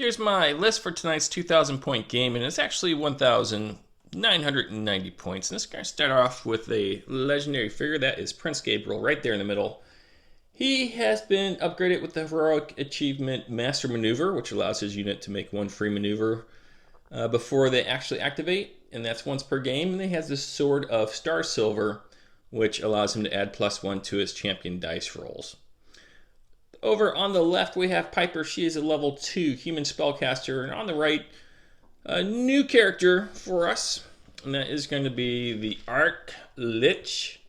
Here's my list for tonight's 2,000 point game, and it's actually 1,990 points. And this guy started off with a legendary figure that is Prince Gabriel right there in the middle. He has been upgraded with the heroic achievement Master Maneuver, which allows his unit to make one free maneuver before they actually activate, and that's once per game. And he has this Sword of Star Silver, which allows him to add +1 to his champion dice rolls. Over on the left, we have Piper. She is a level 2 human spellcaster. And on the right, a new character for us. And that is going to be the Arch Lich,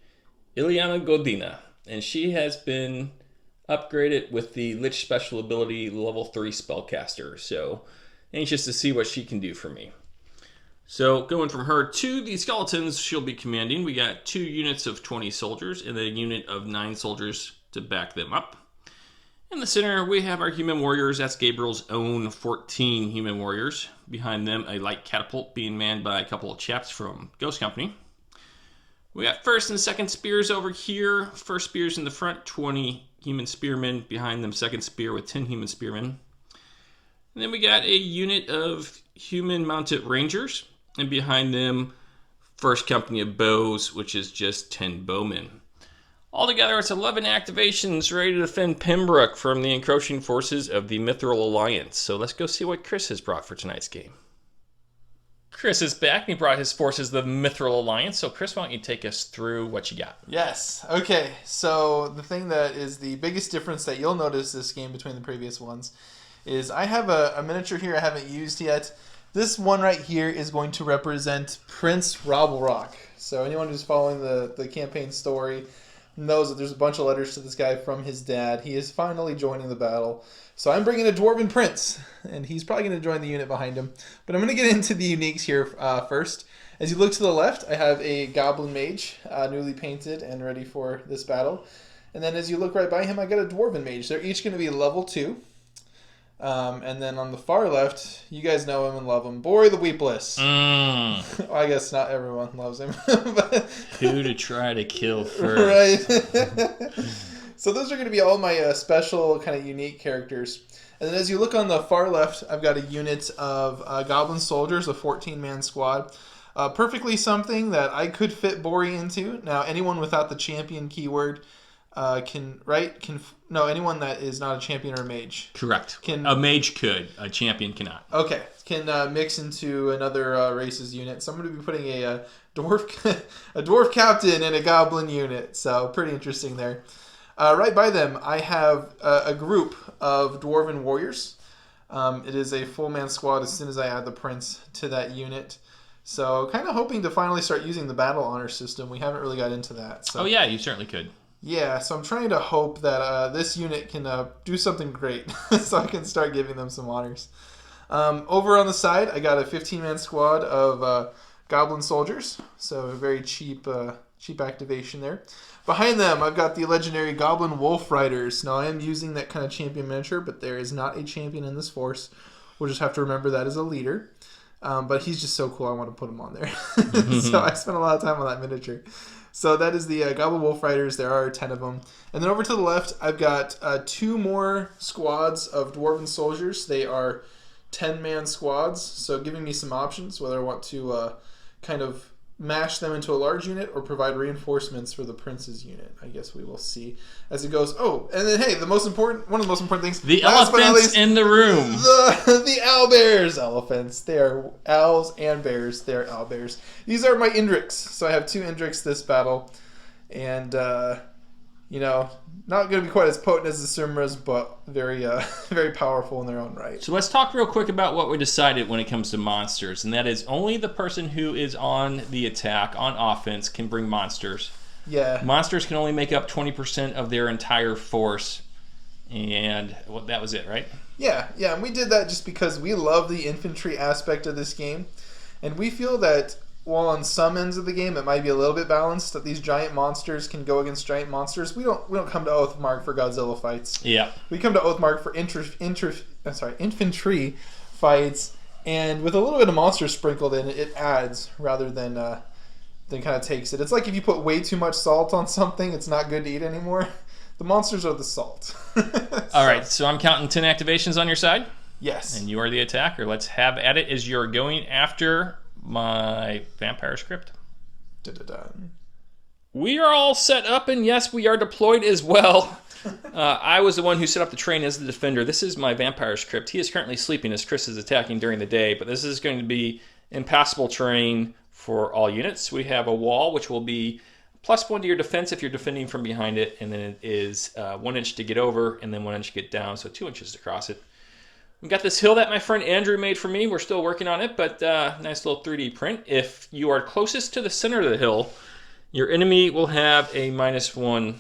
Ileana Godina. And she has been upgraded with the Lich special ability, level 3 spellcaster. So, anxious to see what she can do for me. So, going from her to the skeletons she'll be commanding, we got 2 units of 20 soldiers and a unit of 9 soldiers to back them up. In the center, we have our human warriors. That's Gabriel's own 14 human warriors. Behind them, a light catapult being manned by a couple of chaps from Ghost Company. We got first and second spears over here. First spears in the front, 20 human spearmen. Behind them, second spear with 10 human spearmen. And then we got a unit of human mounted rangers. And behind them, first company of bows, which is just 10 bowmen. Altogether, it's 11 activations ready to defend Pembroke from the encroaching forces of the Mithril Alliance. So let's go see what Chris has brought for tonight's game. Chris is back, and he brought his forces, the Mithril Alliance. So Chris, why don't you take us through what you got? Yes. Okay, so the thing that is the biggest difference that you'll notice this game between the previous ones is I have a miniature here I haven't used yet. This one right here is going to represent Prince Rabblerock. So anyone who's following the campaign story knows that there's a bunch of letters to this guy from his dad. He is finally joining the battle. So I'm bringing a Dwarven Prince, and he's probably going to join the unit behind him. But I'm going to get into the uniques here first. As you look to the left, I have a Goblin Mage, newly painted and ready for this battle. And then as you look right by him, I got a Dwarven Mage. They're each going to be level 2. And then on the far left, you guys know him and love him, Bori the Weepless. Well, I guess not everyone loves him. But who to try to kill first. Right. So those are going to be all my special kind of unique characters. And then as you look on the far left, I've got a unit of Goblin Soldiers, a 14-man squad. Perfectly something that I could fit Bori into. Now, anyone without the champion keyword anyone that is not a champion or a mage. Correct. A mage could. A champion cannot. Okay. Can mix into another race's unit. So I'm going to be putting a dwarf captain in a goblin unit. So pretty interesting there. Right by them, I have a group of dwarven warriors. It is a full-man squad as soon as I add the prince to that unit. So kind of hoping to finally start using the battle honor system. We haven't really got into that. So. Oh yeah, you certainly could. Yeah, so I'm trying to hope that this unit can do something great so I can start giving them some honors. Over on the side, I got a 15-man squad of Goblin Soldiers, so a very cheap activation there. Behind them, I've got the legendary Goblin Wolf Riders. Now, I am using that kind of champion miniature, but there is not a champion in this force. We'll just have to remember that as a leader. But he's just so cool, I want to put him on there. So I spent a lot of time on that miniature. So that is the Goblin Wolf Riders. There are 10 of them. And then over to the left, I've got 2 more squads of Dwarven Soldiers. They are 10-man squads, so giving me some options, whether I want to kind of mash them into a large unit or provide reinforcements for the Prince's unit. I guess we will see as it goes. Oh, and then, hey, one of the most important things. The elephants in the room. The owlbears. Elephants. They are owls and bears. They are owlbears. These are my Indriks. So I have 2 Indriks this battle. And, not going to be quite as potent as the Simras, but very, very powerful in their own right. So let's talk real quick about what we decided when it comes to monsters, and that is only the person who is on the attack, on offense, can bring monsters. Yeah. Monsters can only make up 20% of their entire force, and that was it, right? Yeah, and we did that just because we love the infantry aspect of this game, and we feel that while on some ends of the game it might be a little bit balanced, that these giant monsters can go against giant monsters. We don't come to Oathmark for Godzilla fights. Yeah. We come to Oathmark for infantry fights, and with a little bit of monster sprinkled in, it adds rather than kind of takes it. It's like if you put way too much salt on something, it's not good to eat anymore. The monsters are the salt. All right, so I'm counting 10 activations on your side? Yes. And you are the attacker. Let's have at it as you're going after my vampire script. Da-da-da. We are all set up, and yes, we are deployed as well. I was the one who set up the train as the defender. This is my vampire script. He is currently sleeping as Chris is attacking during the day, but this is going to be impassable terrain for all units. We have a wall, which will be +1 to your defense if you're defending from behind it, and then it is 1 inch to get over, and then 1 inch to get down, so 2 inches to cross it. We've got this hill that my friend Andrew made for me. We're still working on it, but nice little 3D print. If you are closest to the center of the hill, your enemy will have a -1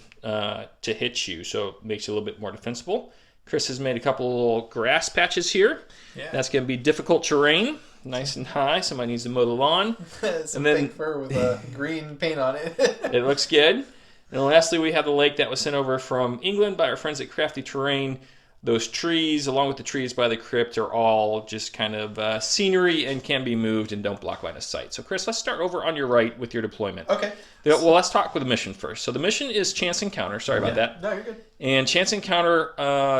to hit you, so it makes you a little bit more defensible. Chris has made a couple little grass patches here. Yeah. That's going to be difficult terrain, nice and high. Somebody needs to mow the lawn. Some fake fur with green paint on it. It looks good. And lastly, we have the lake that was sent over from England by our friends at Crafty Terrain. Those trees, along with the trees by the crypt, are all just kind of scenery and can be moved and don't block line of sight. So, Chris, let's start over on your right with your deployment. Okay. Well, let's talk with the mission first. So the mission is Chance Encounter. Sorry about that. No, you're good. And Chance Encounter,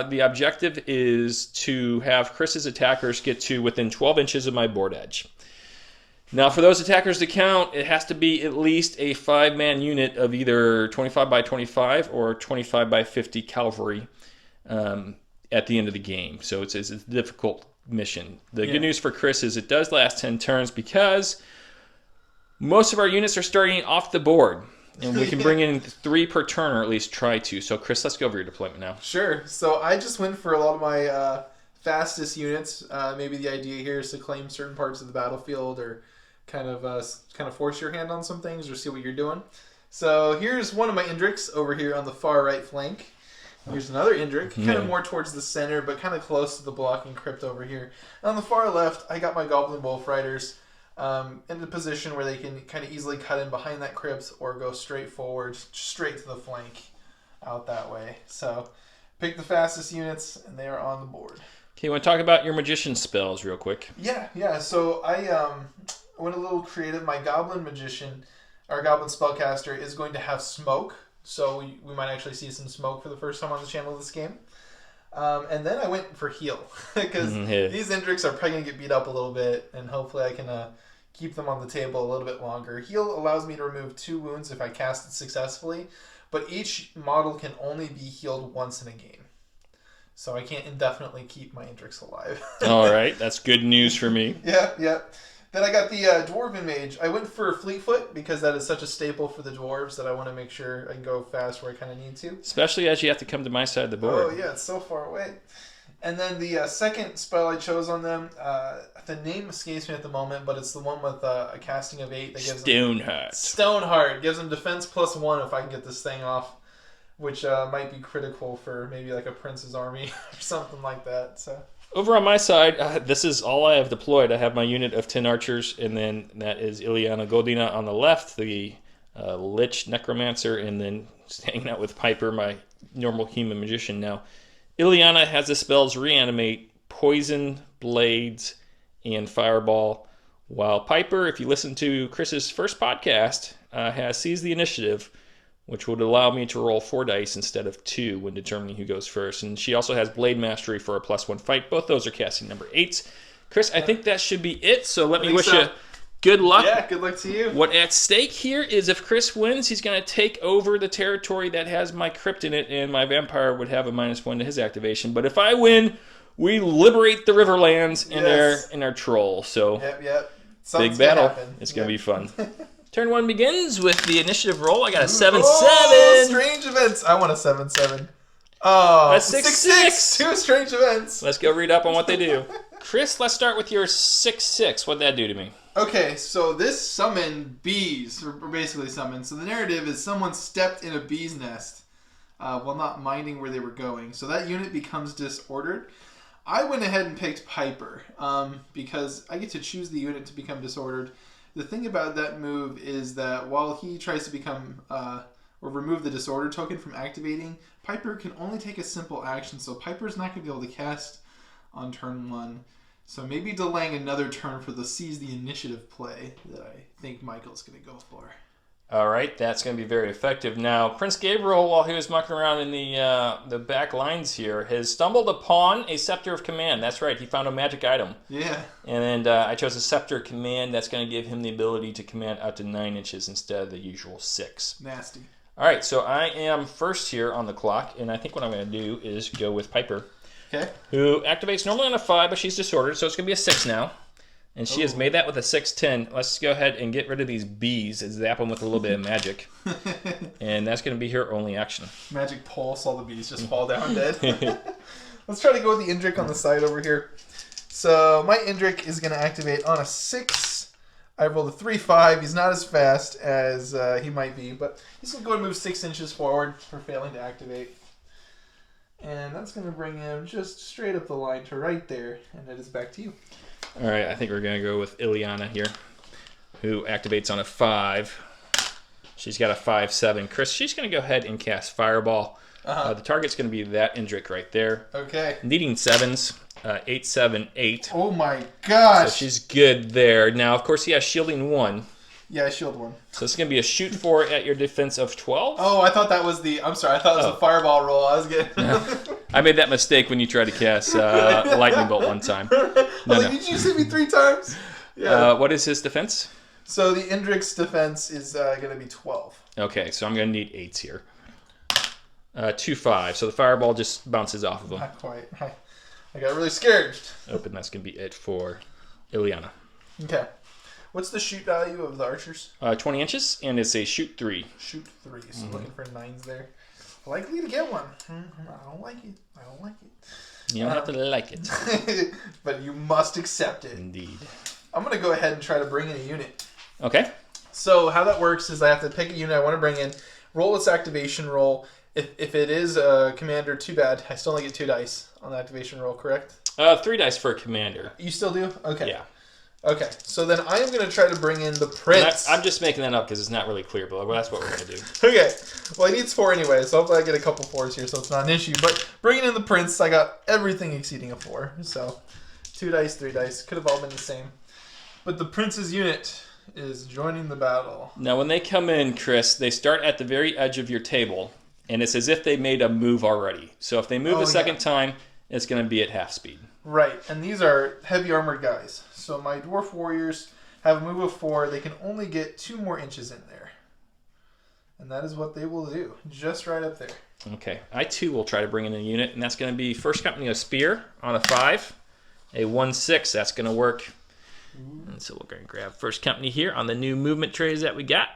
the objective is to have Chris's attackers get to within 12 inches of my board edge. Now, for those attackers to count, it has to be at least a 5-man unit of either 25 by 25 or 25 by 50 cavalry. At the end of the game. So it's a difficult mission. The good news for Chris is it does last 10 turns because most of our units are starting off the board. And we can bring in 3 per turn, or at least try to. So Chris, let's go over your deployment now. Sure. So I just went for a lot of my fastest units. Maybe the idea here is to claim certain parts of the battlefield or kind of force your hand on some things or see what you're doing. So here's one of my Indriks over here on the far right flank. Here's another Indrik, kind of more towards the center, but kind of close to the blocking crypt over here. And on the far left, I got my Goblin Wolf Riders in a position where they can kind of easily cut in behind that crypt or go straight forward, straight to the flank out that way. So pick the fastest units, and they are on the board. Okay, you want to talk about your Magician spells real quick? Yeah. So I went a little creative. My Goblin Magician, our Goblin Spellcaster, is going to have smoke. So we might actually see some smoke for the first time on the channel this game. And then I went for heal. Because these Indriks are probably going to get beat up a little bit. And hopefully I can keep them on the table a little bit longer. Heal allows me to remove 2 wounds if I cast it successfully. But each model can only be healed once in a game. So I can't indefinitely keep my Indriks alive. All right. That's good news for me. Yeah. Then I got the Dwarven Mage. I went for Fleetfoot because that is such a staple for the dwarves that I want to make sure I can go fast where I kind of need to. Especially as you have to come to my side of the board. Oh, yeah, it's so far away. And then the second spell I chose on them, the name escapes me at the moment, but it's the one with a casting of 8 that gives Stoneheart. Stoneheart. Gives them defense +1 if I can get this thing off, which might be critical for maybe like a Prince's army or something like that. So. Over on my side, this is all I have deployed. I have my unit of 10 archers, and then that is Ileana Goldina on the left, the Lich Necromancer, and then hanging out with Piper, my normal human magician now. Ileana has the spells Reanimate, Poison, Blades, and Fireball, while Piper, if you listen to Chris's first podcast, has Seize the Initiative, which would allow me to roll 4 dice instead of 2 when determining who goes first. And she also has Blade Mastery for a +1 fight. Both those are casting number 8s. Chris, I think that should be it, so let me wish you good luck. Yeah, good luck to you. What at stake here is if Chris wins, he's going to take over the territory that has my crypt in it, and my vampire would have a -1 to his activation. But if I win, we liberate the Riverlands and our troll. So Yep. Big battle. It's going to be fun. Turn 1 begins with the initiative roll. I got a 7-7. Strange events. I want a 7-7. Oh, a 6-6. 2 strange events. Let's go read up on what they do. Chris, let's start with your 6-6. What'd that do to me? Okay, so this summoned bees, or basically summoned. So the narrative is someone stepped in a bee's nest while not minding where they were going. So that unit becomes disordered. I went ahead and picked Piper because I get to choose the unit to become disordered. The thing about that move is that while he tries to become or remove the disorder token from activating, Piper can only take a simple action, so Piper's not going to be able to cast on turn 1. So maybe delaying another turn for the Seize the Initiative play that I think Michael's going to go for. All right, that's going to be very effective. Now, Prince Gabriel, while he was mucking around in the back lines here, has stumbled upon a Scepter of Command. That's right, he found a magic item. Yeah. And I chose a Scepter of Command. That's going to give him the ability to command out to 9 inches instead of the usual 6. Nasty. All right, so I am first here on the clock, and I think what I'm going to do is go with Piper. Okay. Who activates normally on a 5, but she's disordered, so it's going to be a 6 now. And she has made that with a 6-10. Let's go ahead and get rid of these bees and zap them with a little bit of magic. And that's going to be her only action. Magic pulse, all the bees just fall down dead. Let's try to go with the Indrik on the side over here. So my Indrik is going to activate on a 6. I rolled a 3-5. He's not as fast as he might be, but he's going to go and move 6 inches forward for failing to activate. And that's going to bring him just straight up the line to right there. And it is back to you. All right, I think we're going to go with Ileana here, who activates on a 5. She's got a 5-7. Chris, she's going to go ahead and cast Fireball. The target's going to be that Indrik right there. Okay. Needing 7s, 8, 7, 8. Oh my gosh. So she's good there. Now, of course, he has shielding 1. Yeah, I shield 1. So it's going to be a shoot 4 at your defense of 12. Oh, I thought that was the... I'm sorry, I thought it was a fireball roll. I was getting... I made that mistake when you tried to cast Lightning Bolt one time. No. Did you see me 3 times? Yeah. What is his defense? So the Indrik's defense is going to be 12. Okay, so I'm going to need 8s here. 2-5, so the fireball just bounces off of him. Not quite. I got really scared. Oh, and that's going to be it for Ileana. Okay. What's the shoot value of the archers? 20 inches, and it's a shoot 3. Shoot 3, so looking for 9s there. Likely to get one. I don't like it. I don't like it. You don't have to like it. But you must accept it. Indeed. I'm going to go ahead and try to bring in a unit. Okay. So how that works is I have to pick a unit I want to bring in, roll its activation roll. If it is a commander, too bad. I still only get 2 dice on the activation roll, correct? 3 dice for a commander. You still do? Okay. Yeah. Okay, so then I am going to try to bring in the Prince. I'm just making that up because it's not really clear, but that's what we're going to do. Okay, well, he needs 4 anyway, so hopefully I get a couple 4s here, so it's not an issue. But bringing in the Prince, I got everything exceeding a 4. So 2 dice, 3 dice, could have all been the same. But the Prince's unit is joining the battle. Now, when they come in, Chris, they start at the very edge of your table, and it's as if they made a move already. So if they move a second time, it's going to be at half speed. Right, and these are heavy armored guys. So my dwarf warriors have a move of 4. They can only get 2 more inches in there. And that is what they will do. Just right up there. Okay. I, too, will try to bring in a unit, and that's going to be First Company of Spear on a 5. A 1-6. That's going to work. And so we're going to grab First Company here on the new movement trays that we got.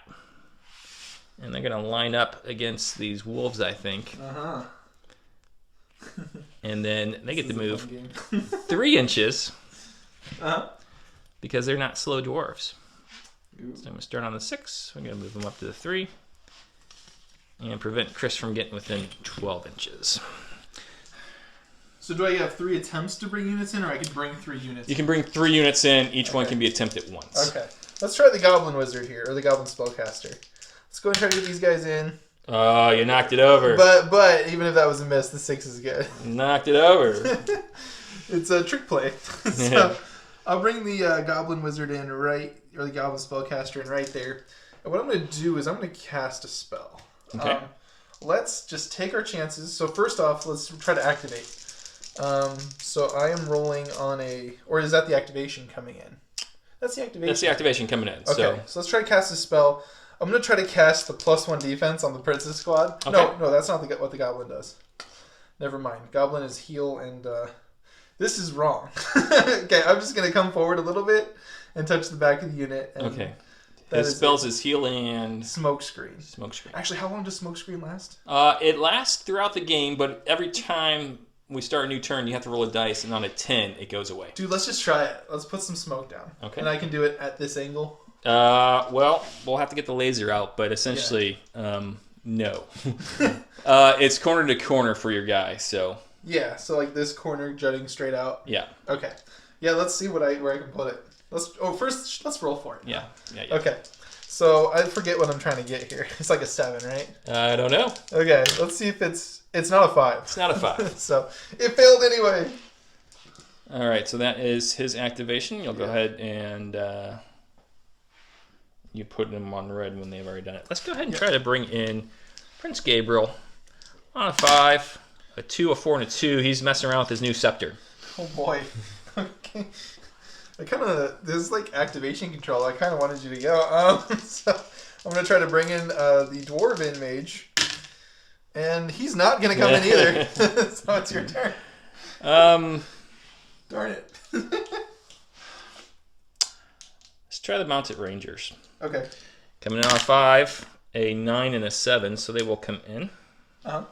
And they're going to line up against these wolves, I think. Uh-huh. And then they get to move 3 inches. Uh-huh. Because they're not slow dwarves. So I'm going to start on the 6. We're going to move them up to the 3. And prevent Chris from getting within 12 inches. So do I have 3 attempts to bring units in, or I can bring 3 units You can bring 3 units in. Each one can be attempted once. Okay. Let's try the Goblin Wizard here, or the Goblin Spellcaster. Let's go and try to get these guys in. Oh, you knocked it over. But even if that was a miss, the 6 is good. Knocked it over. It's a trick play. So I'll bring the Goblin Wizard in right, or the Goblin Spellcaster in right there. And what I'm going to do is I'm going to cast a spell. Okay. Let's just take our chances. So first off, let's try to activate. So I am rolling on a... Or is that the activation coming in? That's the activation. That's the activation coming in. Okay, so let's try to cast a spell. I'm going to try to cast the +1 defense on the Prince's squad. Okay. No, that's not what the Goblin does. Never mind. Goblin is heal and... This is wrong. Okay, I'm just going to come forward a little bit and touch the back of the unit. And Okay. His spells is heal and... Smoke screen. Smoke screen. Actually, how long does smoke screen last? It lasts throughout the game, but every time we start a new turn, you have to roll a dice, and on a 10, it goes away. Dude, let's just try it. Let's put some smoke down. Okay. And I can do it at this angle. Well, we'll have to get the laser out, but essentially, no. It's corner to corner for your guy, so... Yeah, so like this corner jutting straight out. Yeah. Okay. Yeah, let's see where I can put it. First let's roll for it. Yeah. Okay. So I forget what I'm trying to get here. It's like a 7, right? I don't know. Okay, let's see if it's not a 5. It's not a 5. So it failed anyway. All right, so that is his activation. You'll go ahead and you put them on red when they've already done it. Let's go ahead and try to bring in Prince Gabriel on a 5, a 2, a 4, and a 2. He's messing around with his new scepter. Oh boy. Okay. This is like activation control. I kind of wanted you to go. So I'm going to try to bring in the Dwarven Mage. And he's not going to come in either. So it's your turn. Darn it. Let's try the Mounted Rangers. Okay. Coming in on a 5, a 9, and a 7, so they will come in. Uh-huh.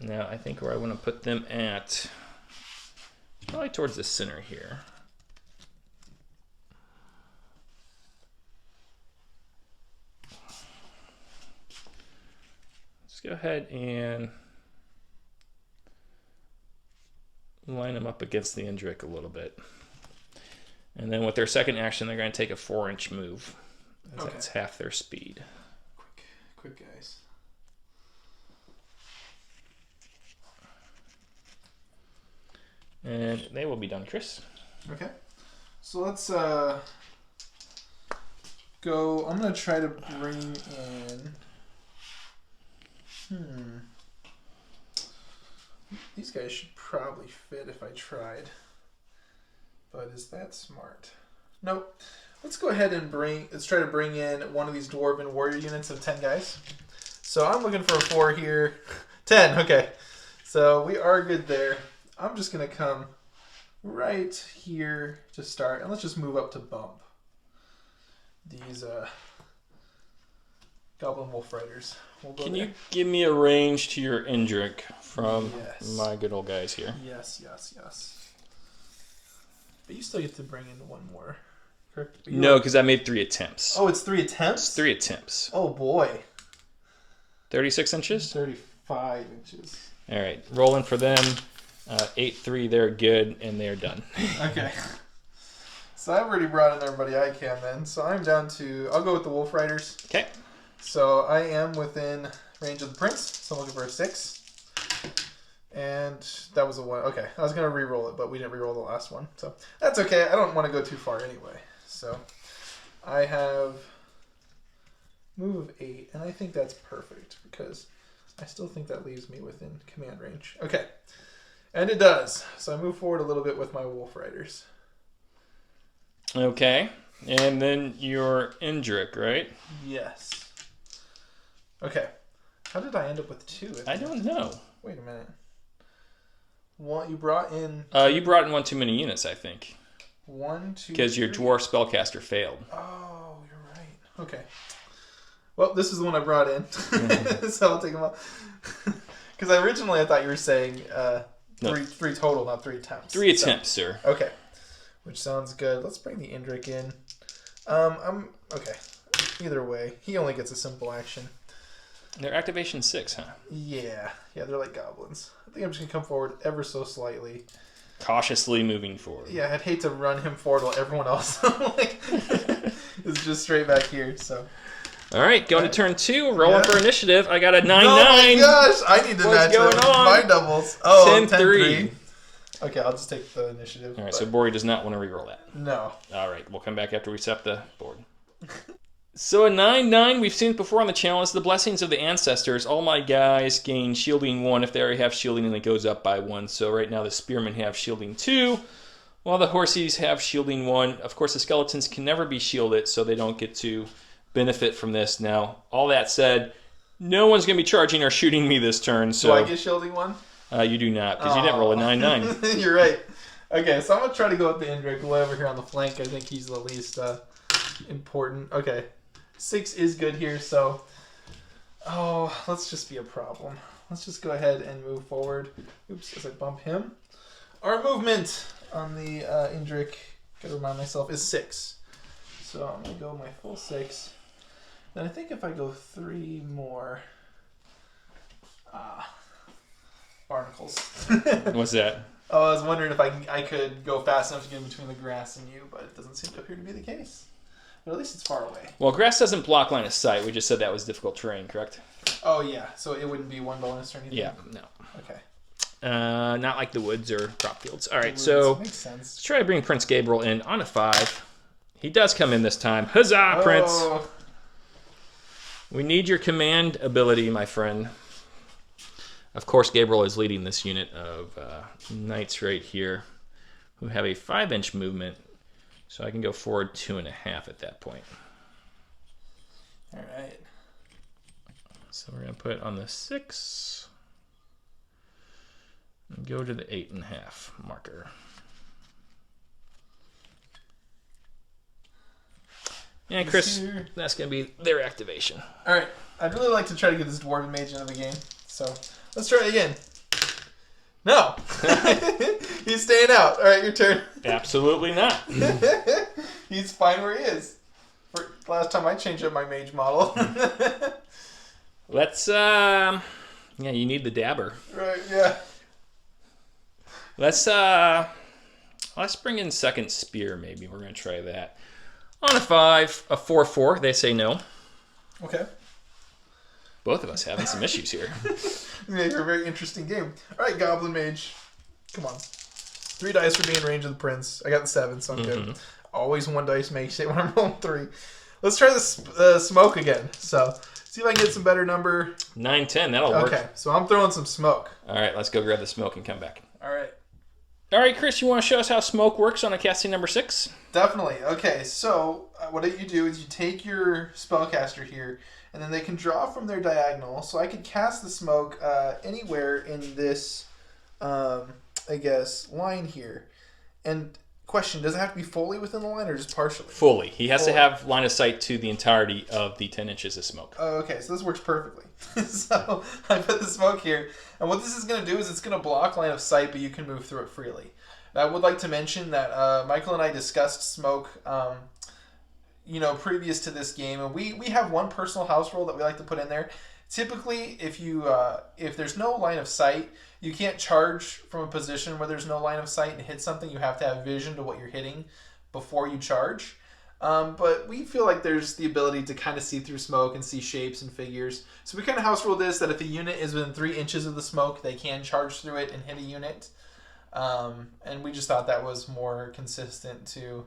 Now, I think where I want to put them at, probably towards the center here. Let's go ahead and line them up against the Indrik a little bit. And then with their second action, they're going to take a 4-inch move. As that's half their speed. Quick guys. And they will be done, Chris. Okay. So let's go. I'm going to try to bring in... These guys should probably fit if I tried. But is that smart? Nope. Let's go ahead and let's try to bring in one of these Dwarven warrior units of 10 guys. So I'm looking for a 4 here. 10, okay. So we are good there. I'm just going to come right here to start. And let's just move up to bump these Goblin Wolf Riders. Can you give me a range to your Indrik from my good old guys here? Yes. But you still get to bring in one more. Correct? No, because I made 3 attempts. Oh, it's 3 attempts? It's 3 attempts. Oh, boy. 36 inches? 35 inches. All right. Rolling for them. 8-3, they're good, and they're done. Okay. So I've already brought in everybody I can then. So I'm down to... I'll go with the Wolf Riders. Okay. So I am within range of the Prince. So I'm looking for a 6. And that was a 1. Okay, I was going to re-roll it, but we didn't re-roll the last one. So that's okay. I don't want to go too far anyway. So I have move of 8, and I think that's perfect because I still think that leaves me within command range. Okay, and it does. So I move forward a little bit with my Wolf Riders. Okay, and then your Indrik, right? Yes. Okay. How did I end up with 2? I don't know. Wait a minute. What you brought in? You brought in 1 too many units, I think. 1, 2, because your dwarf spellcaster failed. Oh, you're right. Okay. Well, this is the one I brought in, so I'll take them out. Because originally I thought you were saying three total, not 3 attempts. 3 attempts, sir. Okay, which sounds good. Let's bring the Indrik in. Okay. Either way, he only gets a simple action. They're activation 6, huh? Yeah, they're like goblins. I think I'm just gonna come forward ever so slightly. Cautiously moving forward. Yeah, I'd hate to run him forward while everyone else is just straight back here. So. All right, going to turn 2, rolling for initiative. I got a 9-9. Oh my gosh, I need to match going on? my doubles. Oh, 10-3. Okay, I'll just take the initiative. All right, so Bori does not want to reroll that. No. All right, we'll come back after we set the board. So a 9-9, we've seen it before on the channel. It's the Blessings of the Ancestors. All my guys gain shielding 1 if they already have shielding, and it goes up by 1. So right now the Spearmen have shielding 2, while the Horsies have shielding 1. Of course, the Skeletons can never be shielded, so they don't get to benefit from this. Now, all that said, no one's going to be charging or shooting me this turn. So do I get shielding 1? You do not, because you didn't roll a 9-9. You're right. Okay, so I'm going to try to go with the Indrik way over here on the flank. I think he's the least important. Okay. 6 is good here, so... Oh, let's just be a problem. Let's just go ahead and move forward. Oops, as I bump him. Our movement on the Indrik, gotta remind myself, is 6. So I'm going to go my full 6. Then I think if I go 3 more... barnacles. What's that? Oh, I was wondering if I could go fast enough to get in between the grass and you, but it doesn't seem to appear to be the case. But at least it's far away. Well, grass doesn't block line of sight. We just said that was difficult terrain, correct? Oh, yeah. So it wouldn't be 1 bonus or anything? Yeah, no. Okay. Not like the woods or crop fields. All right, so makes sense. let's try to bring Prince Gabriel in on a 5. He does come in this time. Huzzah, Prince! Oh. We need your command ability, my friend. Of course, Gabriel is leading this unit of knights right here who have a 5-inch movement. So I can go forward 2.5 at that point. All right. So we're going to put on the 6 and go to the 8.5 marker. And Chris, that's going to be their activation. All right. I'd really like to try to get this Dwarven Mage into the game. So let's try it again. No. He's staying out. All right, your turn. Absolutely not. He's fine where he is. For last time I changed up my mage model. Let's, yeah, you need the dabber. Right, yeah. Let's bring in second spear, maybe. We're going to try that. On a 4-4, they say no. Okay. Both of us having some issues here. Make for a very interesting game. All right, Goblin Mage. Come on. 3 dice for being in range of the Prince. I got the 7, so I'm good. Always 1 dice makes it when I'm rolling 3. Let's try the smoke again. So, see if I can get some better number. 9-10, that'll work. Okay, so I'm throwing some smoke. All right, let's go grab the smoke and come back. All right. All right, Chris, you want to show us how smoke works on a casting number 6? Definitely. Okay, so what you do is you take your spellcaster here, and then they can draw from their diagonal. So I could cast the smoke anywhere in this, I guess, line here. And question, does it have to be fully within the line or just partially? Fully. He has to have line of sight to the entirety of the 10 inches of smoke. Oh, okay, so this works perfectly. So I put the smoke here, and what this is going to do is it's going to block line of sight, but you can move through it freely. I would like to mention that Michael and I discussed smoke, previous to this game, and we have one personal house rule that we like to put in there. Typically, if there's no line of sight, you can't charge from a position where there's no line of sight and hit something. You have to have vision to what you're hitting before you charge. But we feel like there's the ability to kind of see through smoke and see shapes and figures. So we kind of house rule this, that if a unit is within 3 inches of the smoke, they can charge through it and hit a unit. And we just thought that was more consistent to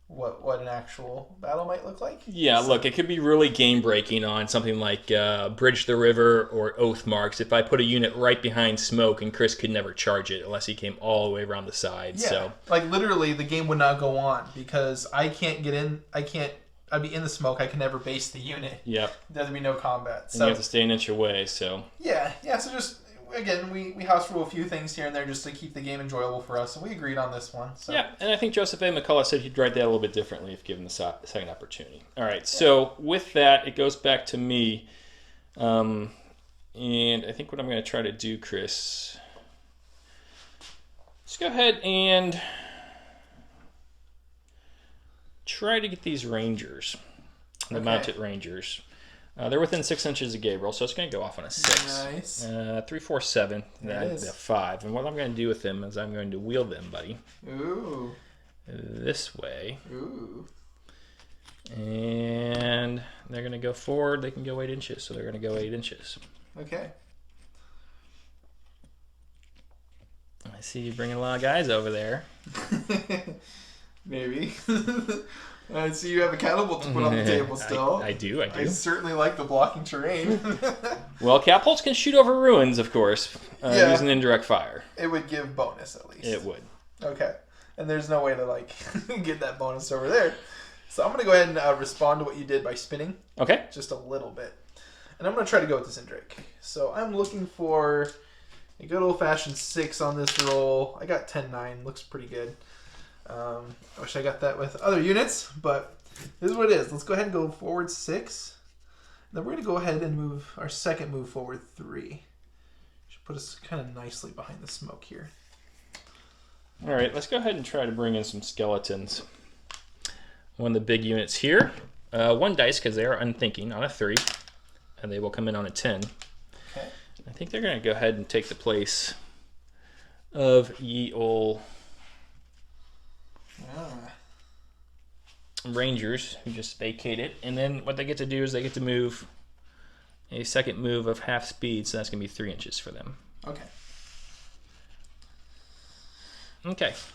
what an actual battle might look like. Yeah, look, it could be really game-breaking on something like Bridge the River or Oathmarks if I put a unit right behind smoke and Chris could never charge it unless he came all the way around the side. Yeah, so. Like literally the game would not go on because I can't get in, I'd be in the smoke, I can never base the unit. Yep. There'd be no combat. So and you have to stay an inch away, so. Yeah, so just... Again, we house rule a few things here and there just to keep the game enjoyable for us, and we agreed on this one. So. Yeah, and I think Joseph A. McCullough said he'd write that a little bit differently if given the second opportunity. All right, so with that, it goes back to me. And I think what I'm going to try to do, Chris, let's go ahead and try to get these Rangers, the mounted Rangers. They're within 6 inches of Gabriel, so it's going to go off on a 6. Nice. 3, 4, 7. Nice. A 5. And what I'm going to do with them is I'm going to wheel them, buddy. Ooh. This way. Ooh. And they're going to go forward. They can go 8 inches, so they're going to go 8 inches. Okay. I see you bringing a lot of guys over there. Maybe. I see you have a catapult to put on the table still. I do. I certainly like the blocking terrain. Well, catapults can shoot over ruins, of course, using indirect fire. It would give bonus, at least. It would. Okay. And there's no way to, get that bonus over there. So I'm going to go ahead and respond to what you did by spinning. Okay. Just a little bit. And I'm going to try to go with this Indrik. So I'm looking for a good old-fashioned 6 on this roll. I got 10-9. Looks pretty good. I wish I got that with other units, but this is what it is. Let's go ahead and go forward 6. Then we're going to go ahead and move our second move forward 3. Should put us kind of nicely behind the smoke here. All right, let's go ahead and try to bring in some skeletons. One of the big units here. 1 dice because they are unthinking on a 3, and they will come in on a 10. Okay. I think they're going to go ahead and take the place of ye ol' Rangers who just vacated, and then what they get to do is they get to move a second move of half speed, so that's going to be 3 inches for them. Okay.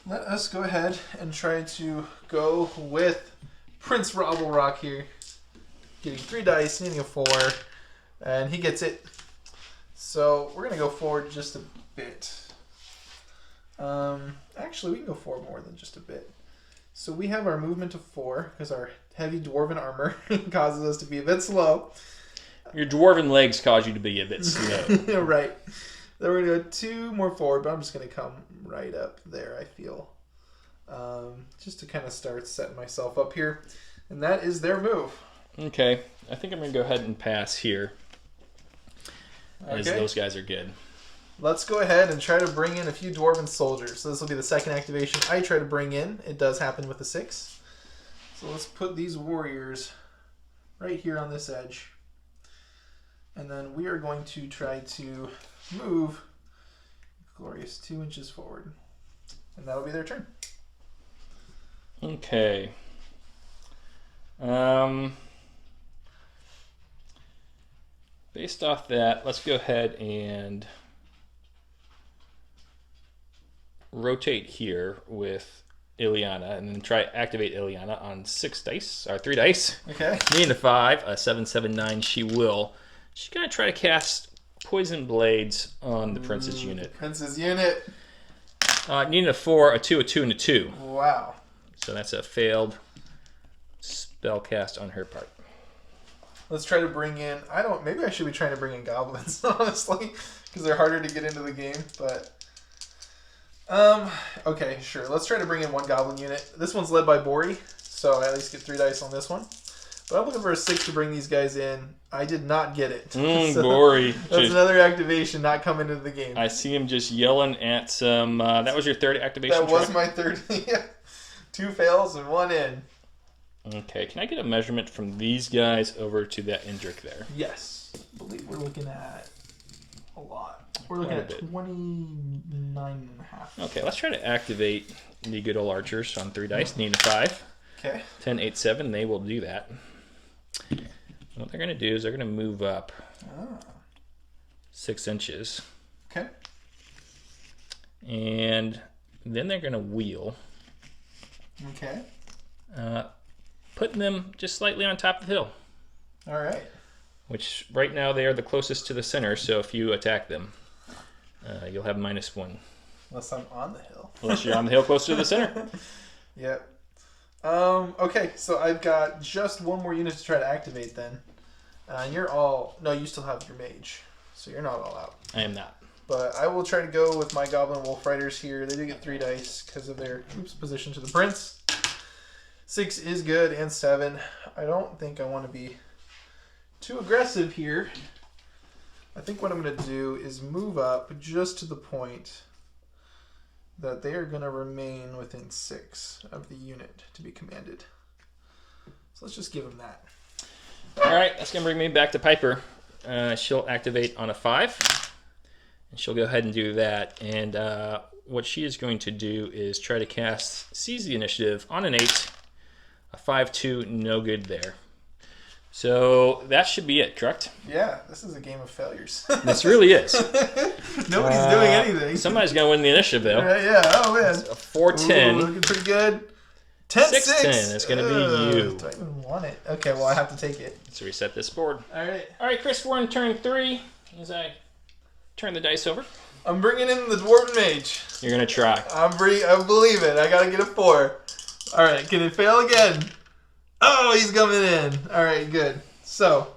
Let us go ahead and try to go with Prince Rabblerock here. Getting 3 dice, needing a 4. And he gets it. So we're going to go forward just a bit. Actually, we can go forward more than just a bit. So we have our movement of 4 because our heavy dwarven armor causes us to be a bit slow. Your dwarven legs cause you to be a bit slow. Right. Then we're going to go 2 more forward, but I'm just going to come right up there, I feel. Just to kind of start setting myself up here. And that is their move. Okay. I think I'm going to go ahead and pass here. As those guys are good. Let's go ahead and try to bring in a few dwarven soldiers. So this will be the second activation I try to bring in. It does happen with a 6. So let's put these warriors right here on this edge. And then we are going to try to move glorious 2 inches forward. And that'll be their turn. Okay. Based off that, let's go ahead and rotate here with Ileana and then try activate Ileana on 6 dice, or 3 dice. Okay. Needing a 5, a 7, 7, 9, she will. She's going to try to cast Poison Blades on the Prince's unit. Prince's unit. Needing a 4, a 2, a 2, and a 2. Wow. So that's a failed spell cast on her part. Let's try to bring in... Maybe I should be trying to bring in goblins, honestly, because they're harder to get into the game, but... Okay, sure. Let's try to bring in 1 goblin unit. This one's led by Bori, so I at least get 3 dice on this one. But I'm looking for a 6 to bring these guys in. I did not get it. So Bori. That's another activation not coming into the game. I see him just yelling at some... that was your 3rd activation? That was my 3rd. Yeah. 2 fails and 1 in. Okay, can I get a measurement from these guys over to that Indrik there? Yes. I believe we're looking at a lot. We're looking at 29.5. Okay, let's try to activate the good old archers on 3 dice. Need a 5. Okay. 10, 8, 7. They will do that. What they're going to do is they're going to move up 6 inches. Okay. And then they're going to wheel. Okay. Putting them just slightly on top of the hill. All right. Which right now they are the closest to the center, so if you attack them, you'll have -1. Unless I'm on the hill. Unless you're on the hill close to the center. Yep. Okay, so I've got just 1 more unit to try to activate then. And you're all... No, you still have your mage, so you're not all out. I am not. But I will try to go with my Goblin Wolf Riders here. They do get 3 dice because of their position to the Prince. 6 is good, and 7. I don't think I want to be too aggressive here. I think what I'm going to do is move up just to the point that they are going to remain within 6 of the unit to be commanded. So let's just give them that. All right, that's going to bring me back to Piper. She'll activate on a 5, and she'll go ahead and do that. And what she is going to do is try to cast Seize the Initiative on an 8, a 5-2, no good there. So that should be it, correct? Yeah, this is a game of failures. This really is. Nobody's doing anything. Somebody's going to win the initiative, though. Yeah, oh man. A 4-10. Ooh, looking pretty good. 10-6. 6-10. It's going to be you. Do I even want it? Okay, well, I have to take it. Let's reset this board. All right. All right, Chris, we're on turn 3 as I turn the dice over. I'm bringing in the Dwarven Mage. You're going to try. I believe it. I got to get a 4. All right, can it fail again? Oh, he's coming in. All right, good. So,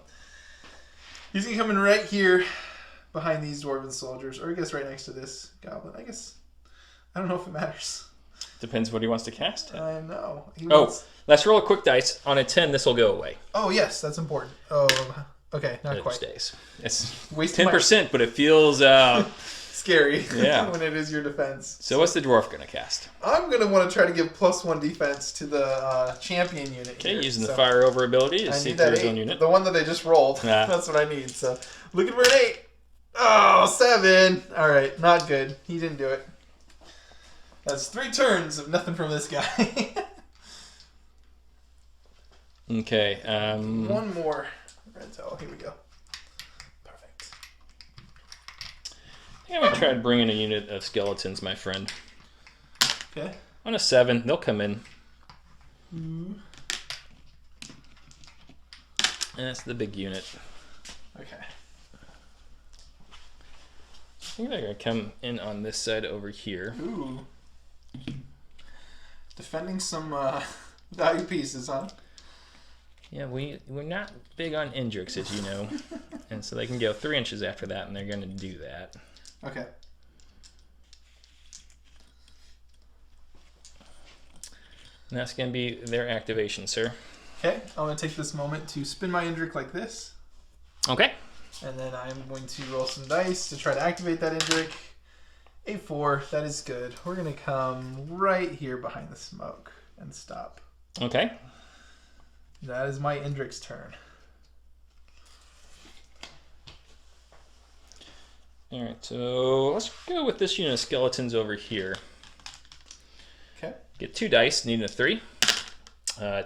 he's going to come in right here behind these Dwarven soldiers, or I guess right next to this Goblin. I guess, I don't know if it matters. Depends what he wants to cast. I know. Let's roll a quick dice. On a 10, this will go away. Oh, yes, that's important. Oh, okay, not it quite. Stays. It's Wasting 10%, but it feels... scary yeah. when it is your defense. So what's the dwarf going to cast? I'm going to want to try to give +1 defense to the champion unit. Okay, using the fire over ability to see through his own unit. The one that I just rolled. Nah. That's what I need. So looking for an 8. Oh, 7. All right, not good. He didn't do it. That's 3 turns of nothing from this guy. Okay. One more red towel. Here we go. Perfect. I think I'm going to try to bring in a unit of skeletons, my friend. Okay. On a 7, they'll come in. And that's the big unit. Okay. I think they're going to come in on this side over here. Ooh. Defending some value pieces, huh? Yeah, we're not big on Indrix, as you know. And so they can go 3 inches after that, and they're going to do that. Okay. And that's going to be their activation, sir. Okay, I'm going to take this moment to spin my Indrik like this. Okay. And then I'm going to roll some dice to try to activate that Indrik. A 4, that is good. We're going to come right here behind the smoke and stop. Okay. That is my Indrik's turn. All right, so let's go with this unit of skeletons over here. Okay. Get 2 dice, needing a 3.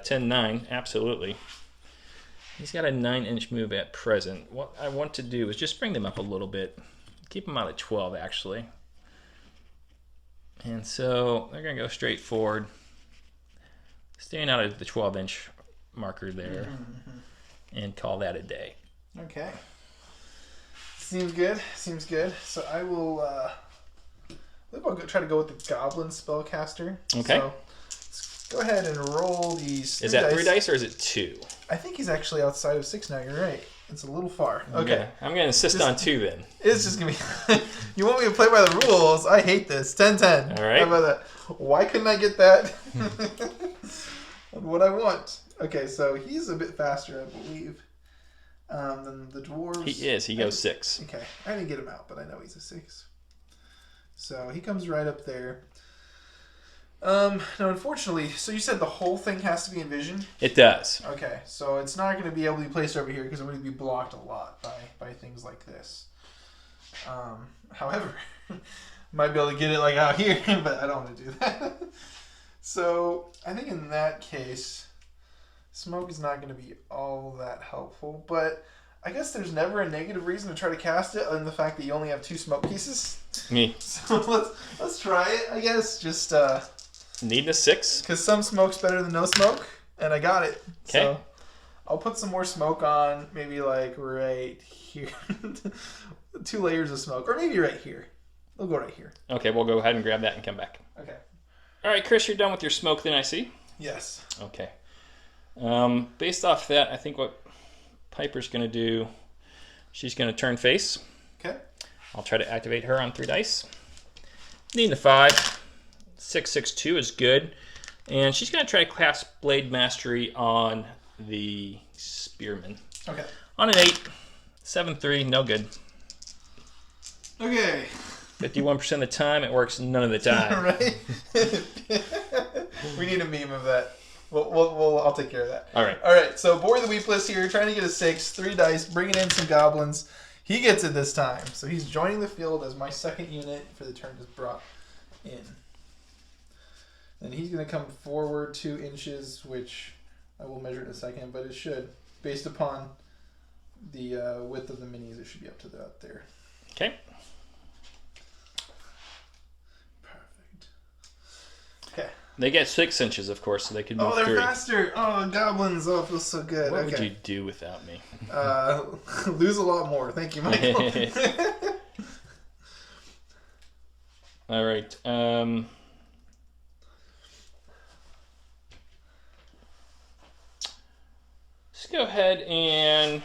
10, 9, absolutely. He's got a 9-inch move at present. What I want to do is just bring them up a little bit. Keep them out at 12, actually. And so they're going to go straight forward, staying out of the 12-inch marker there, and call that a day. Okay. Seems good. Seems good. So I will I'll try to go with the Goblin Spellcaster. Okay. So let's go ahead and roll these 3 Is that dice. 3 dice or is it 2? I think he's actually outside of 6 now. You're right. It's a little far. Okay. I'm going to insist on 2 then. It's just going to be... You want me to play by the rules? I hate this. 10-10. All right. How about that? Why couldn't I get that? What I want. Okay, so he's a bit faster, I believe, than the dwarves. He is. He goes 6. Okay. I didn't get him out, but I know he's a 6. So he comes right up there. Now, unfortunately, so you said the whole thing has to be envisioned? It does. Okay, so it's not going to be able to be placed over here because it would be blocked a lot by things like this. However, might be able to get it like out here, but I don't want to do that. So I think in that case, smoke is not going to be all that helpful, but I guess there's never a negative reason to try to cast it other than the fact that you only have 2 smoke pieces. Me. So let's try it, I guess, just Needing a 6. because some smoke's better than no smoke, and I got it. Okay. So I'll put some more smoke on, maybe like right here. 2 layers of smoke, or maybe right here. We'll go right here. Okay, we'll go ahead and grab that and come back. Okay. All right, Chris, you're done with your smoke then, I see. Yes. Okay. Based off that, I think what Piper's going to do, she's going to turn face. Okay. I'll try to activate her on 3 dice. Needing a 5. 6, 6, 2 is good. And she's going to try to cast Blade Mastery on the Spearman. Okay. On an 8. 7, 3, no good. Okay. 51% of the time, it works none of the time. Right? We need a meme of that. I'll take care of that. All right. All right, so Bori the Weepless here, trying to get a 6, 3 dice, bringing in some goblins. He gets it this time. So he's joining the field as my second unit for the turn is brought in. And he's going to come forward 2 inches, which I will measure in a second, but it should, based upon the width of the minis, it should be up to that there. Okay. Perfect. Okay. They get 6 inches, of course, so they can move Oh, they're 3. faster. Oh, goblins. Oh, it feels so good. What okay. would you do without me? Lose a lot more. Thank you, Michael. All right. Let's go ahead and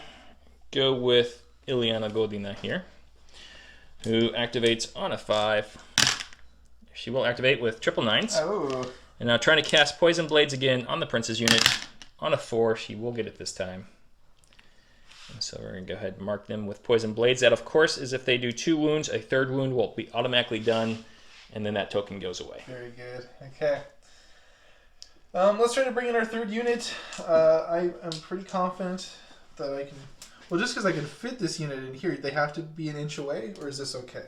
go with Ileana Godina here, who activates on a 5. She will activate with 999s. Oh. And now trying to cast Poison Blades again on the Prince's unit. On a 4, she will get it this time. And so we're going to go ahead and mark them with Poison Blades. That, of course, is if they do 2 wounds, a 3rd wound will be automatically done, and then that token goes away. Very good. Okay. Let's try to bring in our 3rd unit. I am pretty confident that I can... Well, just because I can fit this unit in here, they have to be an inch away, or is this okay?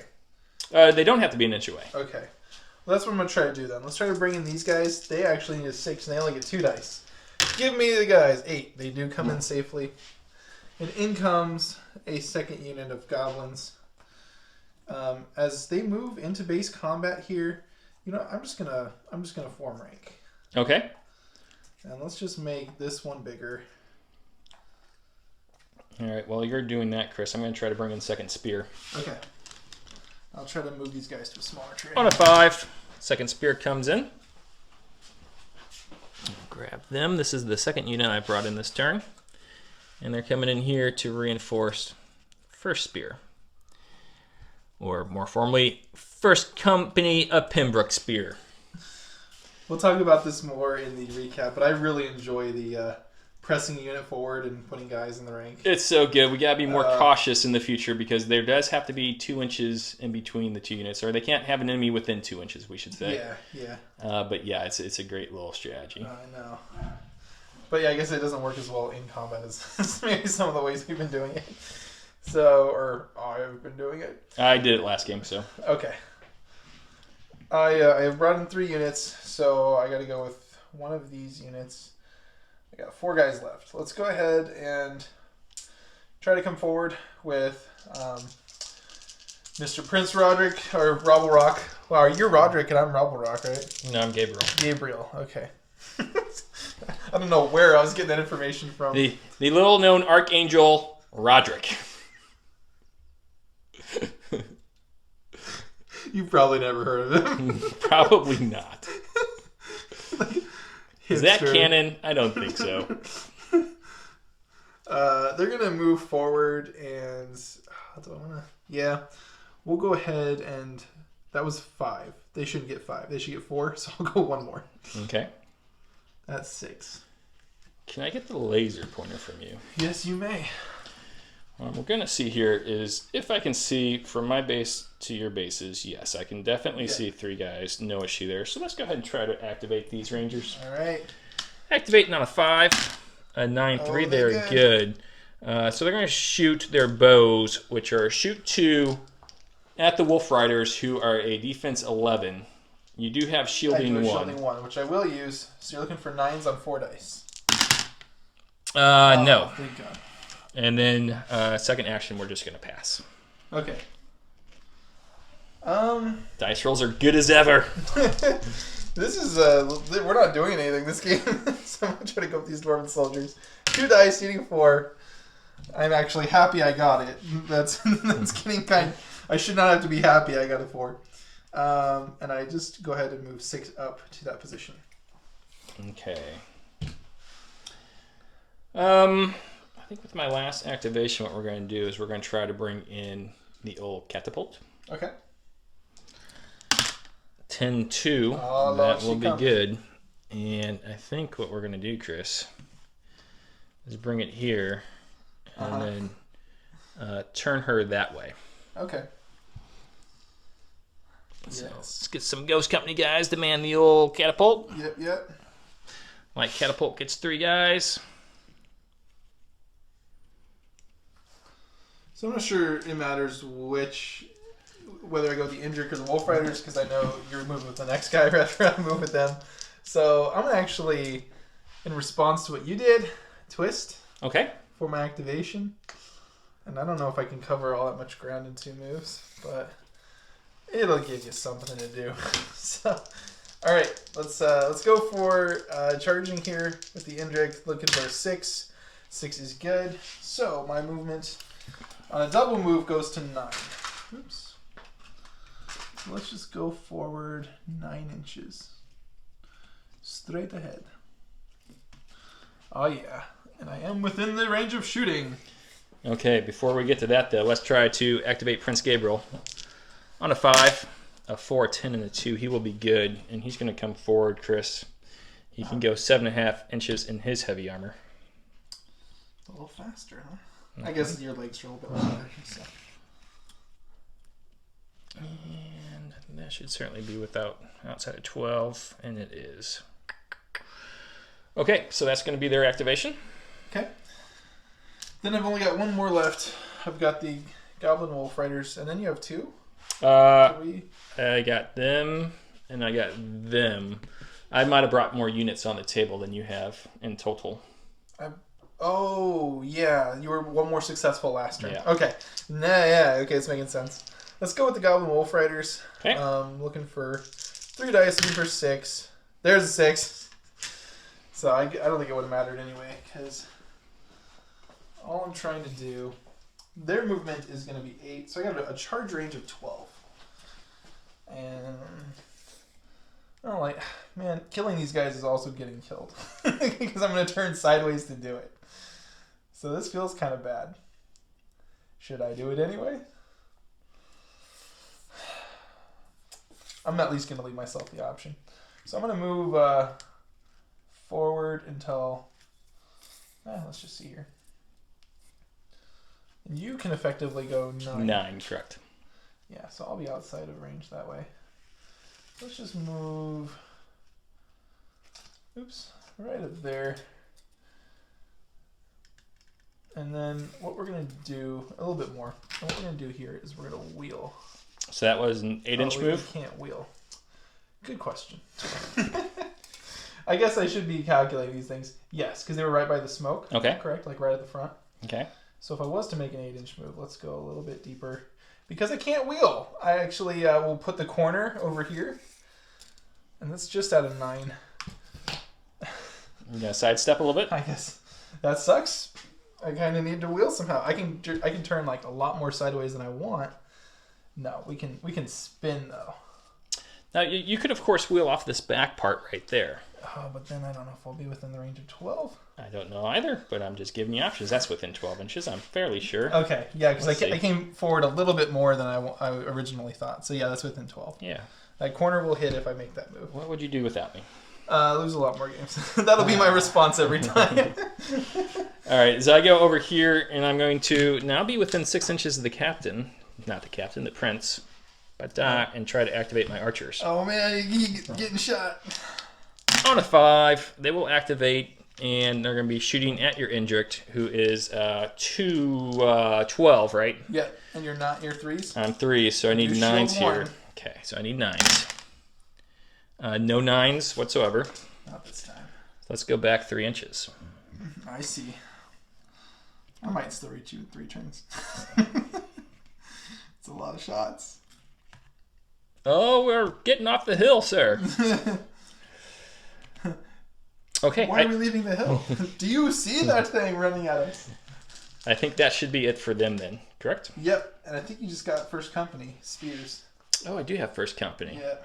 They don't have to be an inch away. Okay. Well, that's what I'm going to try to do then. Let's try to bring in these guys. They actually need a 6, and they only get 2 dice. Give me the guys. 8. They do come in safely. And in comes a 2nd unit of goblins. As they move into base combat here, I'm just gonna form rank. Okay. And let's just make this one bigger. All right, while you're doing that, Chris, I'm going to try to bring in second spear. Okay. I'll try to move these guys to a smaller tree. On a 5, second spear comes in. Grab them. This is the second unit I brought in this turn. And they're coming in here to reinforce first spear. Or more formally, First Company of Pembroke spear. We'll talk about this more in the recap, but I really enjoy the pressing a unit forward and putting guys in the rank. It's so good. We gotta be more cautious in the future because there does have to be 2 inches in between the 2 units, or they can't have an enemy within 2 inches, we should say. Yeah. But yeah, it's a great little strategy. I know. But yeah, I guess it doesn't work as well in combat as maybe some of the ways we've been doing it. So, or I've been doing it. I did it last game, so. Okay. I have brought in 3 units, so I got to go with one of these units. I got 4 guys left. Let's go ahead and try to come forward with Mr. Prince Roderick, or Rabblerock. Wow, you're Roderick and I'm Rabblerock, right? No, I'm Gabriel. Gabriel, okay. I don't know where I was getting that information from. The little-known Archangel Roderick. You've probably never heard of him. Probably not. Is that Hipster. canon? I don't think so. They're going to move forward and... do I want to... Yeah. We'll go ahead and... That was 5. They shouldn't get 5. They should get 4, so I'll go 1 more. Okay. That's 6. Can I get the laser pointer from you? Yes, you may. What we're going to see here is if I can see from my base to your bases, yes, I can definitely see 3 guys. No issue there. So let's go ahead and try to activate these rangers. All right. Activating on a 5, a 9-3. Oh, they're good. So they're going to shoot their bows, which are shoot 2 at the Wolf Riders, who are a defense 11. You do have shielding 1. Shielding 1, which I will use. So you're looking for 9s on 4 dice. No. Thank God. And then second action, we're just going to pass. Okay. Dice rolls are good as ever. This is we're not doing anything this game. So I'm gonna try to go with these dwarven soldiers. 2 dice, eating 4. I'm actually happy I got it. That's getting kind. I should not have to be happy. I got a 4. And I just go ahead and move 6 up to that position. Okay. I think with my last activation, what we're going to do is we're going to try to bring in the old catapult. Okay. 10-2. Oh, that will be good. And I think what we're going to do, Chris, is bring it here and then turn her that way. Okay. So let's get some Ghost Company guys to man the old catapult. Yep. My catapult gets 3 guys. So I'm not sure it matters whether I go with the Indrik or the Wolf Riders, because I know you're moving with the next guy rather I move with them. So I'm going to actually, in response to what you did, twist for my activation. And I don't know if I can cover all that much ground in 2 moves, but it'll give you something to do. So, all right, let's go for charging here with the Indrik, looking for 6. 6 is good. So my movement on a double move goes to 9. Oops. So let's just go forward 9 inches. Straight ahead. Oh yeah. And I am within the range of shooting. Okay, before we get to that though, let's try to activate Prince Gabriel. On a 5, a 4, a 10, and a 2, he will be good. And he's going to come forward, Chris. He can go 7.5 inches in his heavy armor. A little faster, huh? I guess your legs are a little bit longer. So. And that should certainly be outside of 12, and it is. Okay, so that's going to be their activation. Okay. Then I've only got 1 more left. I've got the Goblin Wolf Riders, and then you have 2? I got them, and I got them. I might have brought more units on the table than you have in total. Oh, yeah. You were 1 more successful last turn. Yeah. Okay. Okay, it's making sense. Let's go with the Goblin Wolf Riders. Okay. Looking for 3 dice, looking for 6. There's a 6. So I don't think it would have mattered anyway, because all I'm trying to do, their movement is going to be 8, so I got a charge range of 12. And oh, like, man, killing these guys is also getting killed because I'm going to turn sideways to do it. So this feels kind of bad. Should I do it anyway? I'm at least going to leave myself the option. So I'm going to move forward until, let's just see here. And you can effectively go 9. 9, correct. Yeah, so I'll be outside of range that way. Let's just move, right up there. And then what we're going to do, a little bit more, and what we're going to do here is we're going to wheel. So that was an 8-inch move? We can't wheel. Good question. I guess I should be calculating these things. Yes, because they were right by the smoke. Okay. Correct, like right at the front. Okay. So if I was to make an 8-inch move, let's go a little bit deeper. Because I can't wheel, I actually will put the corner over here. And that's just out of 9. You gonna sidestep a little bit? I guess that sucks. I kind of need to wheel somehow. I can turn like a lot more sideways than I want. No, we can spin though. Now you could of course wheel off this back part right there. Oh, but then I don't know if I'll be within the range of 12. I don't know either, but I'm just giving you options. That's within 12 inches, I'm fairly sure. Okay, yeah, because I came forward a little bit more than I originally thought. So yeah, that's within 12. Yeah. That corner will hit if I make that move. What would you do without me? Lose a lot more games. That'll be my response every time. All right, so I go over here, and I'm going to now be within 6 inches of the captain. Not the captain, the prince. But and try to activate my archers. Oh man, you're getting shot. On a 5, they will activate, and they're going to be shooting at your Indrict, who is 12, right? Yeah, and you're 3s? I'm 3, so I need 9s here. Okay, so I need 9s. No 9s whatsoever. Not this time. Let's go back 3 inches. I see. I might still reach you in 3 turns. It's a lot of shots. Oh, we're getting off the hill, sir. Okay. Why are we leaving the hill? Do you see that thing running at us? I think that should be it for them then, correct? Yep, and I think you just got first company, spears. Oh, I do have first company. Yeah.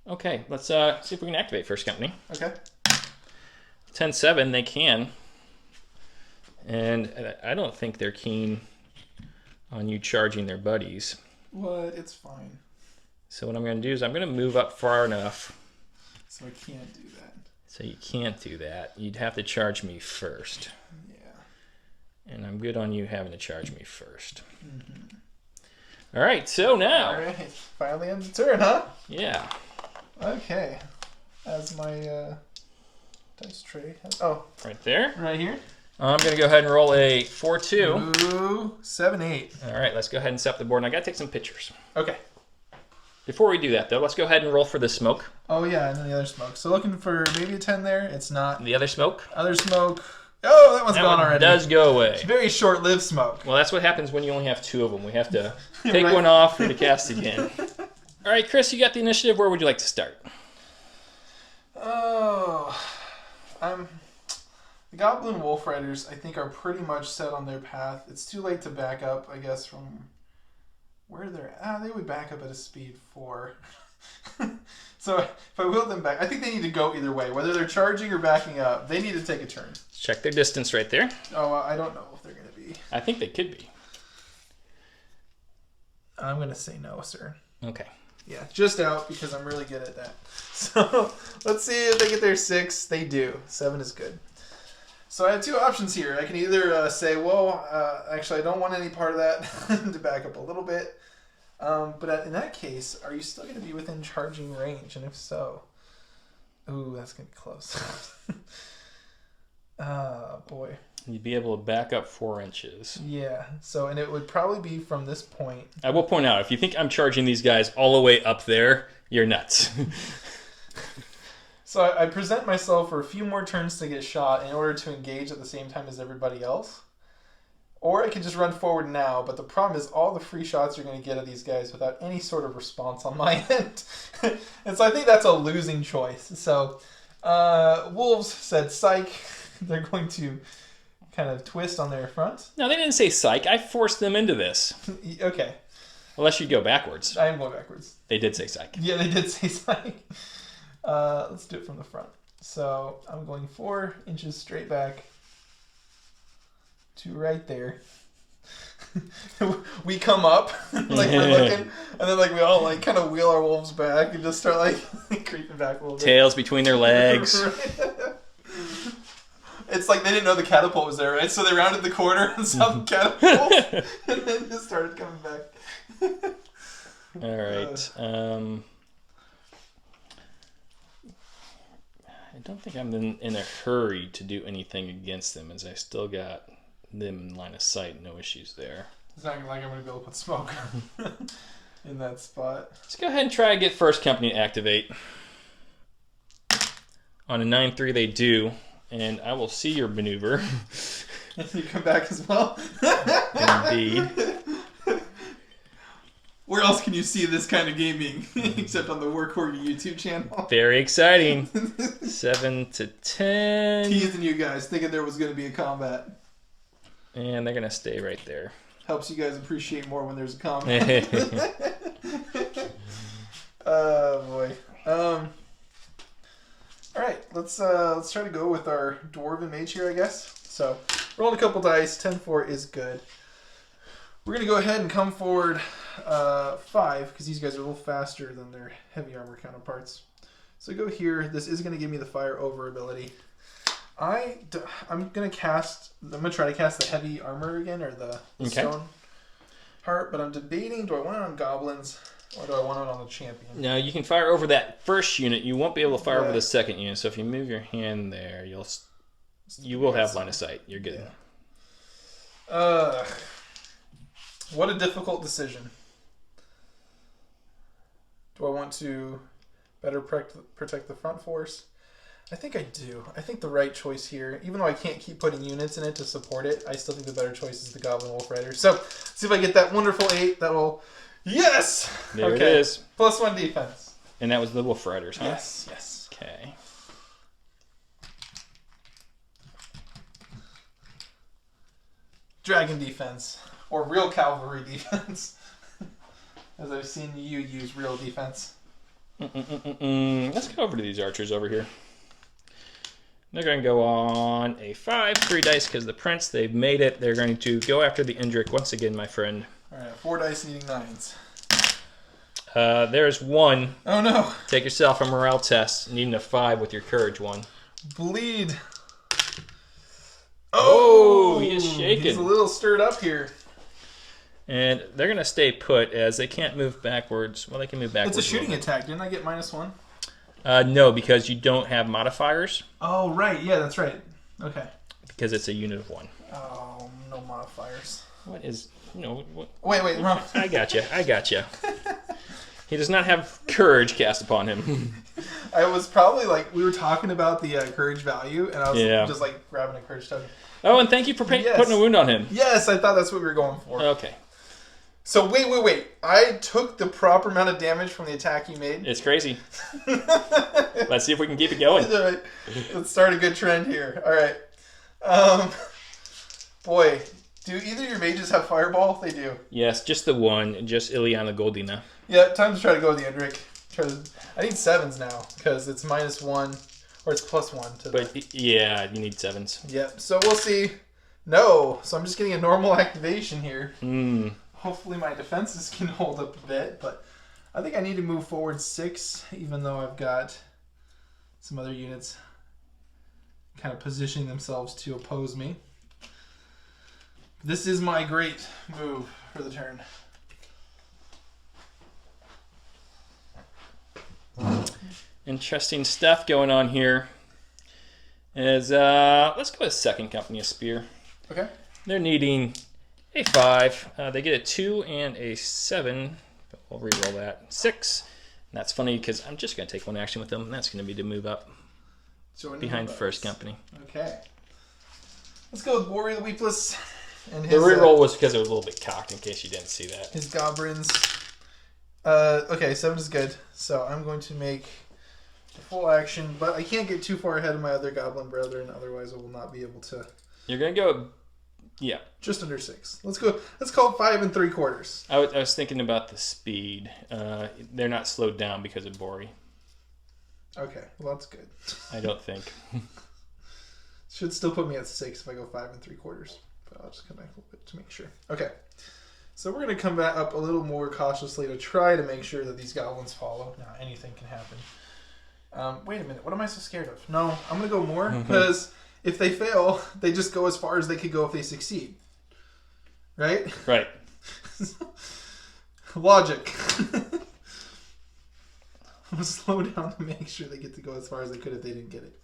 Okay, let's see if we can activate first company. Okay. 10-7, they can. And I don't think they're keen on you charging their buddies. What? It's fine. So what I'm going to do is I'm going to move up far enough. So I can't do that. So you can't do that. You'd have to charge me first. Yeah. And I'm good on you having to charge me first. Mm-hmm. All right, so now. All right, finally ends the turn, huh? Yeah. Okay. As my dice tray has... Oh. Right there. Right here. I'm going to go ahead and roll a 4-2. Ooh, 7-8. All right, let's go ahead and set up the board. And I got to take some pictures. Okay. Before we do that, though, let's go ahead and roll for the smoke. Oh, yeah, and then the other smoke. So looking for maybe a 10 there. It's not. The other smoke? Other smoke. Oh, that one's gone already. Does go away. It's very short-lived smoke. Well, that's what happens when you only have 2 of them. We have to take one off and to cast again. All right, Chris, you got the initiative. Where would you like to start? Oh, the Goblin Wolf Riders, I think, are pretty much set on their path. It's too late to back up, I guess, from where they're at. They would back up at a speed 4. So if I wheel them back, I think they need to go either way. Whether they're charging or backing up, they need to take a turn. Check their distance right there. Oh, I don't know if they're going to be. I think they could be. I'm going to say no, sir. Okay. Yeah, just out because I'm really good at that. So let's see if they get their 6. They do. 7 is good. So I have 2 options here. I can either say, well, actually, I don't want any part of that to back up a little bit. But in that case, are you still going to be within charging range? And if so, ooh, that's going to be close. Boy. You'd be able to back up 4 inches. Yeah. So, and it would probably be from this point. I will point out, if you think I'm charging these guys all the way up there, you're nuts. So I present myself for a few more turns to get shot in order to engage at the same time as everybody else. Or I could just run forward now, but the problem is all the free shots you're going to get at these guys without any sort of response on my end. And so I think that's a losing choice. So Wolves said psych. they're going to kind of twist on their front. No, they didn't say psych. I forced them into this. Okay. Unless you go backwards. I am going backwards. They did say psych. Yeah, they did say psych. Let's do it from the front. So I'm going 4 inches straight back to right there. We come up, like we're looking, and then like we all like kind of wheel our wolves back and just start like creeping back a little bit. Tails between their legs. It's like they didn't know the catapult was there, right? So they rounded the corner and saw the catapult, and then just started coming back. All right. I don't think I'm in a hurry to do anything against them, as I still got them in line of sight. No issues there. It's not like I'm going to be able to put smoke in that spot. Let's go ahead and try to get first company to activate. On a 9-3 they do, and I will see your maneuver. You come back as well? Indeed. Where else can you see this kind of gaming except on the Workhorse YouTube channel? Very exciting. 7 to 10. Teasing you guys, thinking there was going to be a combat. And they're going to stay right there. Helps you guys appreciate more when there's a combat. Oh boy. All right, let's try to go with our Dwarven Mage here, I guess. So, rolling a couple dice. 10-4 is good. We're going to go ahead and come forward 5, because these guys are a little faster than their heavy armor counterparts. So go here. This is going to give me the fire over ability. I'm going to try to cast the heavy armor again, or the stone heart, but I'm debating, do I want it on goblins, or do I want it on the champion? Now, you can fire over that first unit. You won't be able to fire over the second unit, so if you move your hand there, you will have line of sight. You're good. Yeah. What a difficult decision. Do I want to better protect the front force? I think I do. I think the right choice here, even though I can't keep putting units in it to support it, I still think the better choice is the Goblin Wolf Rider. So, see if I get that wonderful 8. That will... Yes! There it is. +1 defense. And that was the Wolf Riders, huh? Yes, yes. Okay. Dragon defense. Or real cavalry defense. As I've seen you use real defense. Let's go over to these archers over here. They're going to go on a 5, 3 dice because the Prince, they've made it. They're going to go after the Indrik once again, my friend. All right, 4 dice needing 9s. There's 1. Oh no. Take yourself a morale test, needing a 5 with your courage 1. Bleed. Oh, he is shaking. He's a little stirred up here. And they're going to stay put as they can't move backwards. Well, they can move backwards. It's a shooting attack. Didn't I get -1? No, because you don't have modifiers. Oh, right. Yeah, that's right. Okay. Because it's a unit of 1. Oh, no modifiers. What is... No. What, wait, wrong. I got you. He does not have courage cast upon him. I was probably like... We were talking about the courage value, and I was just like grabbing a courage token. Oh, and thank you for putting a wound on him. Yes, I thought that's what we were going for. Okay. So wait. I took the proper amount of damage from the attack you made. It's crazy. Let's see if we can keep it going. All right. Let's start a good trend here. All right. Boy, do either of your mages have fireball? They do. Yes, just the one. Just Ileana Goldina. Yeah, time to try to go with the Indrik. I need 7s now because it's -1 or it's +1 to. But yeah, you need 7s. Yep. So we'll see. No. So I'm just getting a normal activation here. Hopefully my defenses can hold up a bit, but I think I need to move forward 6, even though I've got some other units kind of positioning themselves to oppose me. This is my great move for the turn. Interesting stuff going on here. Let's go with second company of spear. Okay. They're needing a 5. They get a 2 and a 7. But we'll reroll that. 6. And that's funny because I'm just going to take 1 action with them. And that's going to be to move up behind first company. Okay. Let's go with Bori the Weepless. And his, the reroll was because it was a little bit cocked in case you didn't see that. His goblins. Okay, 7 is good. So I'm going to make full action, but I can't get too far ahead of my other goblin brethren, otherwise I will not be able to. You're gonna go, yeah. Just under 6. Let's go. Let's call it 5 3/4. I was thinking about the speed. They're not slowed down because of Bori. Okay, well that's good. I don't think. Should still put me at 6 if I go 5 3/4. But I'll just come back a little bit to make sure. Okay, so we're gonna come back up a little more cautiously to try to make sure that these goblins follow. Now anything can happen. Wait a minute. What am I so scared of? No, I'm gonna go more because if they fail, they just go as far as they could go if they succeed. Right? Right. Logic. I'm gonna slow down to make sure they get to go as far as they could if they didn't get it.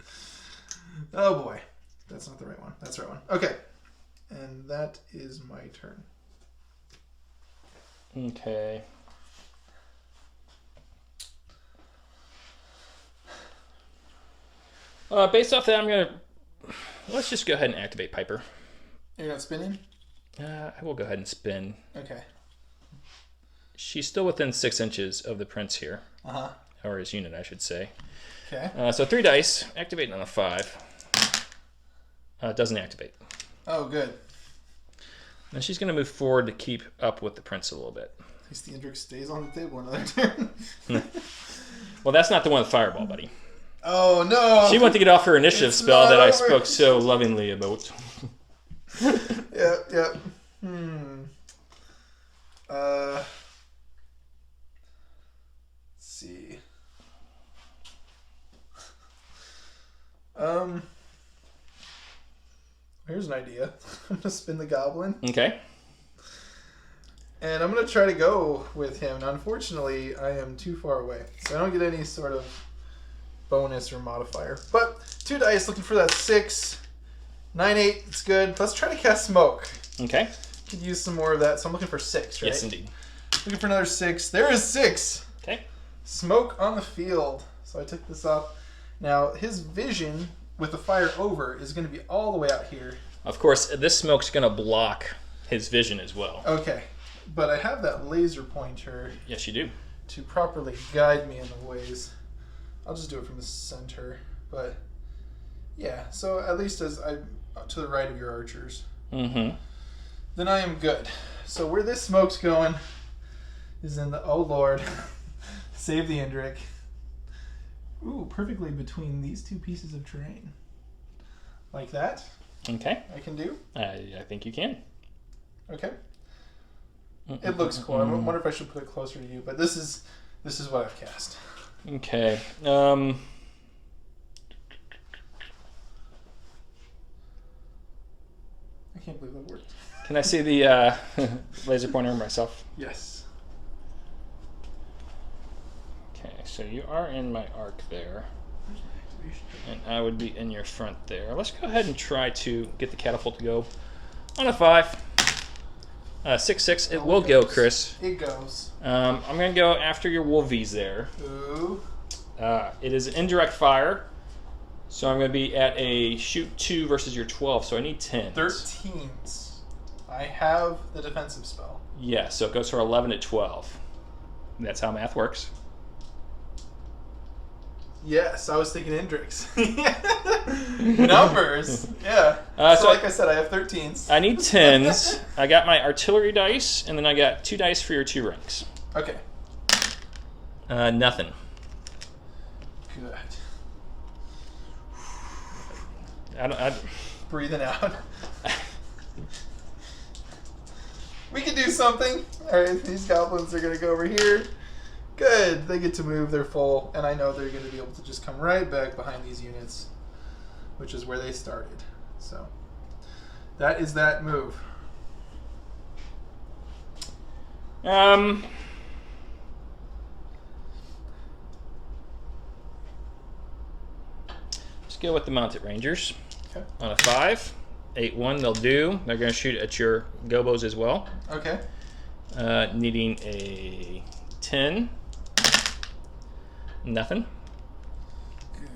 Oh boy. That's not the right one. That's the right one. Okay. And that is my turn. Okay. Based off that, let's just go ahead and activate Piper. You're not spinning? I will go ahead and spin. Okay. She's still within 6 inches of the prince here. Uh-huh. Or his unit, I should say. Okay. So 3 dice, activating on a 5. It doesn't activate. Oh, good. And she's going to move forward to keep up with the prince a little bit. At least the Indrix stays on the table another turn. Well, that's not the one with Fireball, buddy. Oh, no! She went to get off her initiative spell that I spoke so lovingly about. Yep. Let's see. Here's an idea. I'm gonna spin the goblin. Okay. And I'm gonna try to go with him. Now, unfortunately, I am too far away, so I don't get any sort of bonus or modifier. But 2 dice, looking for that 6, 9, 8. It's good. Let's try to cast smoke. Okay. Could use some more of that. So I'm looking for 6, right? Yes, indeed. Looking for another 6. There is 6. Okay. Smoke on the field. So I took this off. Now his vision with the fire over is going to be all the way out here. Of course, this smoke's going to block his vision as well. Okay. But I have that laser pointer. Yes, you do. To properly guide me in the ways. I'll just do it from the center. But yeah, so at least as I'm to the right of your archers. Mm-hmm. Then I am good. So where this smoke's going is in the, oh Lord, save the Indrik. Ooh, perfectly between these 2 pieces of terrain. Like that. Okay. I can do. I think you can. Okay. It looks cool. I wonder if I should put it closer to you, but this is what I've cast. Okay. I can't believe that worked. Can I see the laser pointer myself? Yes. Okay, so you are in my arc there. And I would be in your front there. Let's go ahead and try to get the catapult to go on a 5. 6/6. It will go, Chris. It goes. I'm going to go after your wolvies there. Ooh. It is indirect fire. So I'm going to be at a shoot 2 versus your 12. So I need 10. 13s. I have the defensive spell. Yeah, so it goes from 11 to 12. That's how math works. Yes, I was thinking Indrix. Numbers. Yeah. So like I said, I have 13s. I need 10s. I got my artillery dice, and then I got 2 dice for your 2 ranks. Okay. Nothing. Good. I Breathing out. We can do something. Alright, these goblins are going to go over here. Good. They get to move. They're full. And I know they're going to be able to just come right back behind these units, which is where they started. So that is that move. let's go with the mounted rangers. Okay. On a 5. 8-1, they'll do. They're going to shoot at your gobos as well. Okay. Needing a 10. Nothing. Good.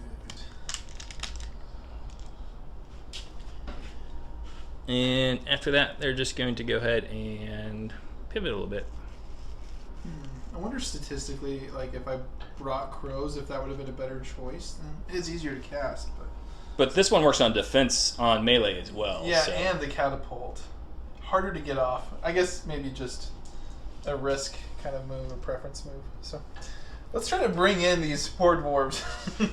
And after that, they're just going to go ahead and pivot a little bit. I wonder statistically, like if I brought crows, if that would have been a better choice. Then it's easier to cast, But this one works on defense on melee as well. yeah, so. and the catapult, harder to get off. I guess maybe just a risk kind of move, a preference move. So let's try to bring in these poor dwarves.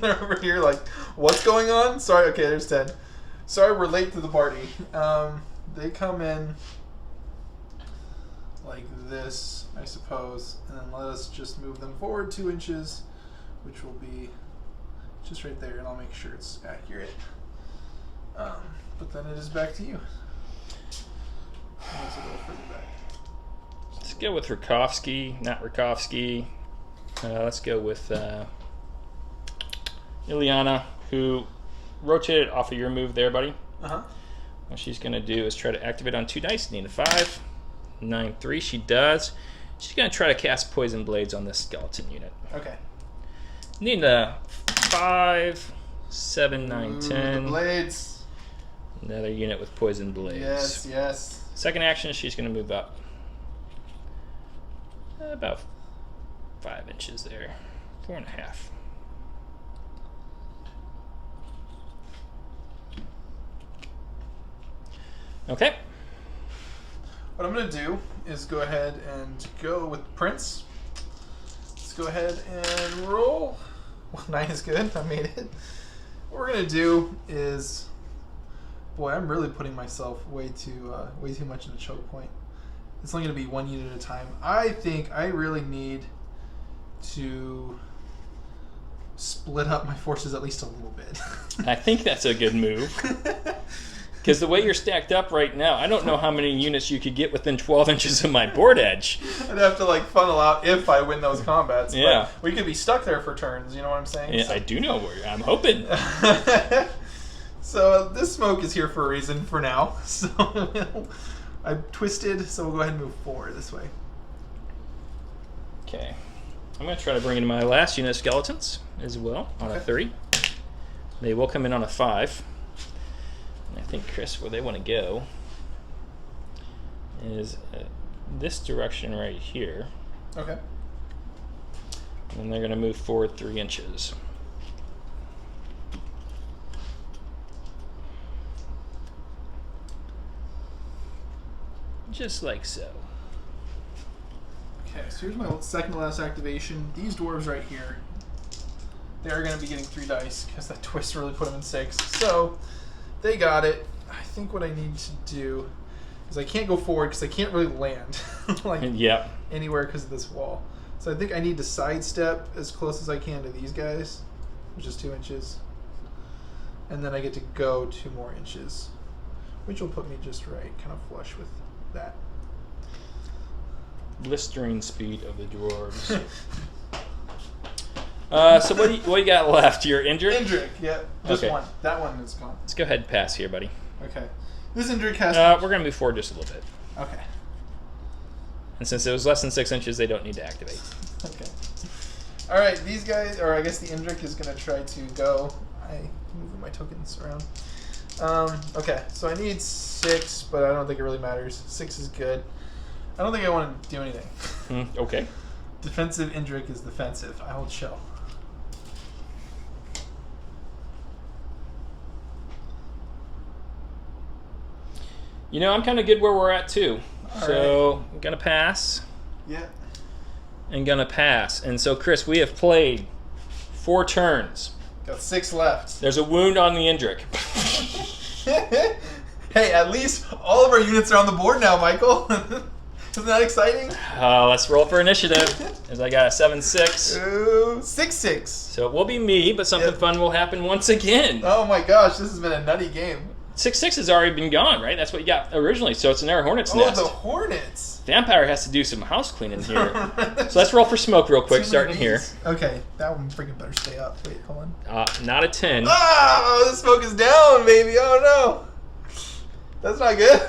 They're over here like, what's going on? Sorry, okay, there's 10. Sorry, we're late to the party. They come in like this, I suppose, and then let us just move them forward 2 inches, which will be just right there, and I'll make sure it's accurate. But then it is back to you. Let's go further back. Let's go with Rakovsky, not Rakovsky. Let's go with Ilyana, who rotated off of your move there, buddy. Uh-huh. What she's going to do is try to activate on 2 dice. Need a 5. 9, 3. She does. She's going to try to cast Poison Blades on this skeleton unit. Okay. Need a 5, 7, 9, 10. The blades. Another unit with Poison Blades. Yes, yes. Second action, she's going to move up about 5 inches there. 4.5. Okay. What I'm going to do is go ahead and go with Prince. Let's go ahead and roll. Well, 9 is good. I made it. What we're going to do is... Boy, I'm really putting myself way too much in a choke point. It's only going to be 1 unit at a time. I think I really need to split up my forces at least a little bit. I think that's a good move. Because the way you're stacked up right now, I don't know how many units you could get within 12 inches of my board edge. I'd have to like funnel out if I win those combats. Yeah. But we could be stuck there for turns, you know what I'm saying? Yeah, I do know where I'm hoping. So this smoke is here for a reason for now. So I twisted, so we'll go ahead and move forward this way. Okay. I'm going to try to bring in my last unit of skeletons as well on a 3. They will come in on a 5. I think, Chris, where they want to go is this direction right here. Okay. And they're going to move forward 3 inches. Just like so. Okay, so here's my second to last activation. These dwarves right here, they are going to be getting 3 dice because that twist really put them in 6. So they got it. I think what I need to do is I can't go forward because I can't really land like anywhere because of this wall. So I think I need to sidestep as close as I can to these guys, which is 2 inches. And then I get to go 2 more inches, which will put me just right, kind of flush with that. Blistering speed of the dwarves. So what you got left? Your Indrik? Indrik, yeah. Just Okay. one. That one is gone. Let's go ahead and pass here, buddy. Okay. This Indrik has We're going to move forward just a little bit. Okay. And since it was less than 6 inches, they don't need to activate. Okay. Alright, these guys, or I guess the Indrik is going to try to go. I'm moving my tokens around. Okay, so I need 6, but I don't think it really matters. 6 is good. I don't think I want to do anything. Okay. Defensive Indrik is defensive. I hold shell. You know, I'm kind of good where we're at, too. So I'm going to pass. Yeah. And going to pass. And so, Chris, we have played 4 turns. Got 6 left. There's a wound on the Indrik. Hey, at least all of our units are on the board now, Michael. Isn't that exciting? Let's roll for initiative. As I got a 7-6. Ooh, 6-6. So it will be me, but something fun will happen once again. Oh my gosh, this has been a nutty game. 6-6 has already been gone, right? That's what you got originally. So it's an air hornet's Oh, nest. the Hornets. Vampire has to do some house cleaning here. So let's roll for smoke real quick, starting here. Okay, that one freaking better stay up. Wait, hold on. Not a 10. Oh, the smoke is down, baby. Oh no. That's not good.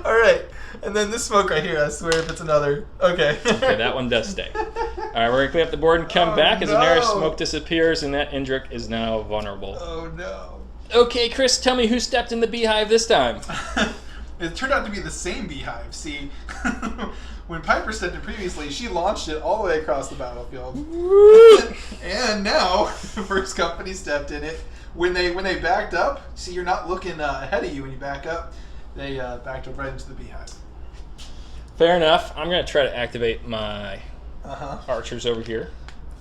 All right. And then this smoke right here, I swear if it's another. Okay. Okay, that one does stay. All right, we're going to clean up the board and come back as an area of smoke disappears, and that Indrik is now vulnerable. Oh, no. Okay, Chris, tell me who stepped in the beehive this time. It turned out to be the same beehive. See, when Piper stepped in previously, she launched it all the way across the battlefield. And now, First Company stepped in it. When they backed up, see, you're not looking ahead of you when you back up. They backed up right into the beehive. Fair enough. I'm going to try to activate my archers over here.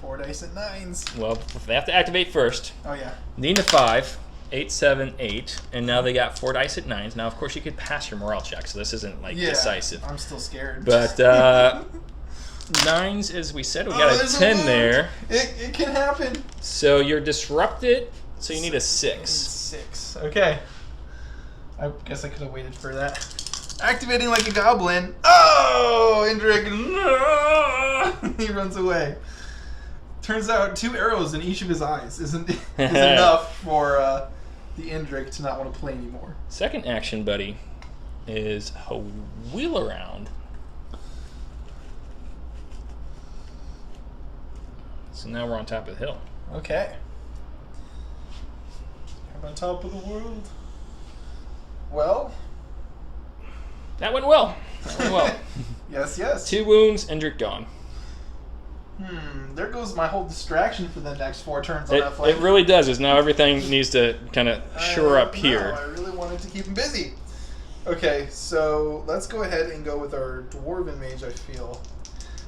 4 dice at 9s. Well, they have to activate first. Oh, yeah. Need a 5. 8, 7, 8, and now they got 4 dice at 9s. Now, of course, you could pass your morale check, so this isn't like decisive. I'm still scared. But 9s, as we said, we got a 10 there. It can happen. So you're disrupted. So you need a 6. 6. Okay. I guess I could have waited for that. Activating like a goblin. Oh, Indrik! No! He runs away. Turns out 2 arrows in each of his eyes is enough for the Indrik to not want to play anymore. Second action, buddy, is a wheel around. So now we're on top of the hill. Okay. I'm on top of the world. Well. That went well. That went well. Yes, yes. 2 wounds, Indrik gone. There goes my whole distraction for the next 4 turns on that flank. It really does, is now everything needs to kind of shore up here. I really wanted to keep him busy. Okay, so let's go ahead and go with our Dwarven Mage, I feel.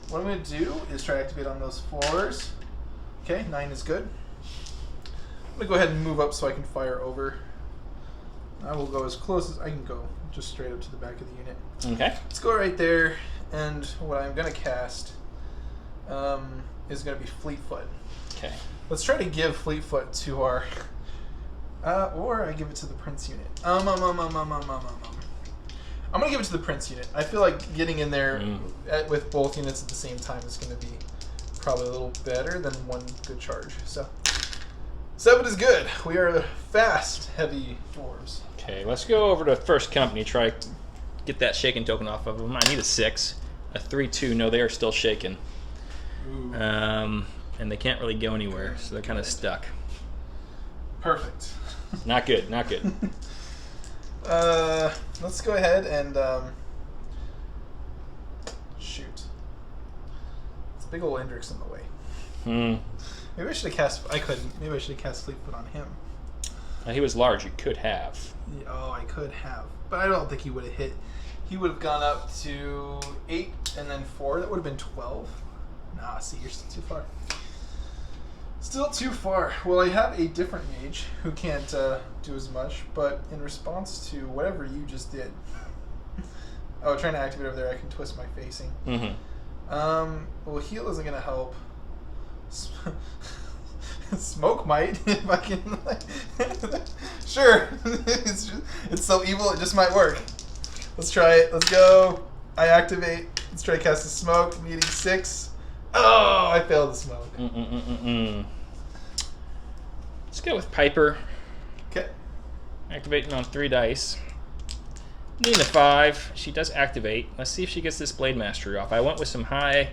What I'm going to do is try to activate on those 4s. Okay, 9 is good. I'm going to go ahead and move up so I can fire over. I will go as close as I can go, just straight up to the back of the unit. Okay. Let's go right there, and what I'm going to cast is going to be Fleetfoot. Okay. Let's try to give Fleetfoot to our... or I give it to the Prince unit. I'm going to give it to the Prince unit. I feel like getting in there with both units at the same time is going to be probably a little better than one good charge. So 7 is good. We are fast, heavy dwarves. Okay, let's go over to First Company, try get that shaken token off of them. I need a 6. A 3-2. No, they are still shaken. And they can't really go anywhere, so they're kind of stuck. Perfect. Not good, not good. Let's go ahead and shoot. It's big old Indrik's in the way. Maybe I should have cast. I couldn't. Maybe I should have cast Fleetfoot on him. He was large. You could have. Yeah, oh, I could have, but I don't think he would have hit. He would have gone up to 8 and then 4. That would have been 12. Nah, see, you're still too far. Still too far. Well, I have a different mage who can't do as much, but in response to whatever you just did. Oh, trying to activate over there, I can twist my facing. Well, heal isn't going to help. Smoke might, if I can. Sure. It's so evil, it just might work. Let's try it. Let's go. I activate. Let's try to cast a smoke. Needing 6. Oh, I failed the smoke. Let's go with Piper. Okay. Activating on 3 dice. Need a 5. She does activate. Let's see if she gets this Blade Mastery off. I went with some high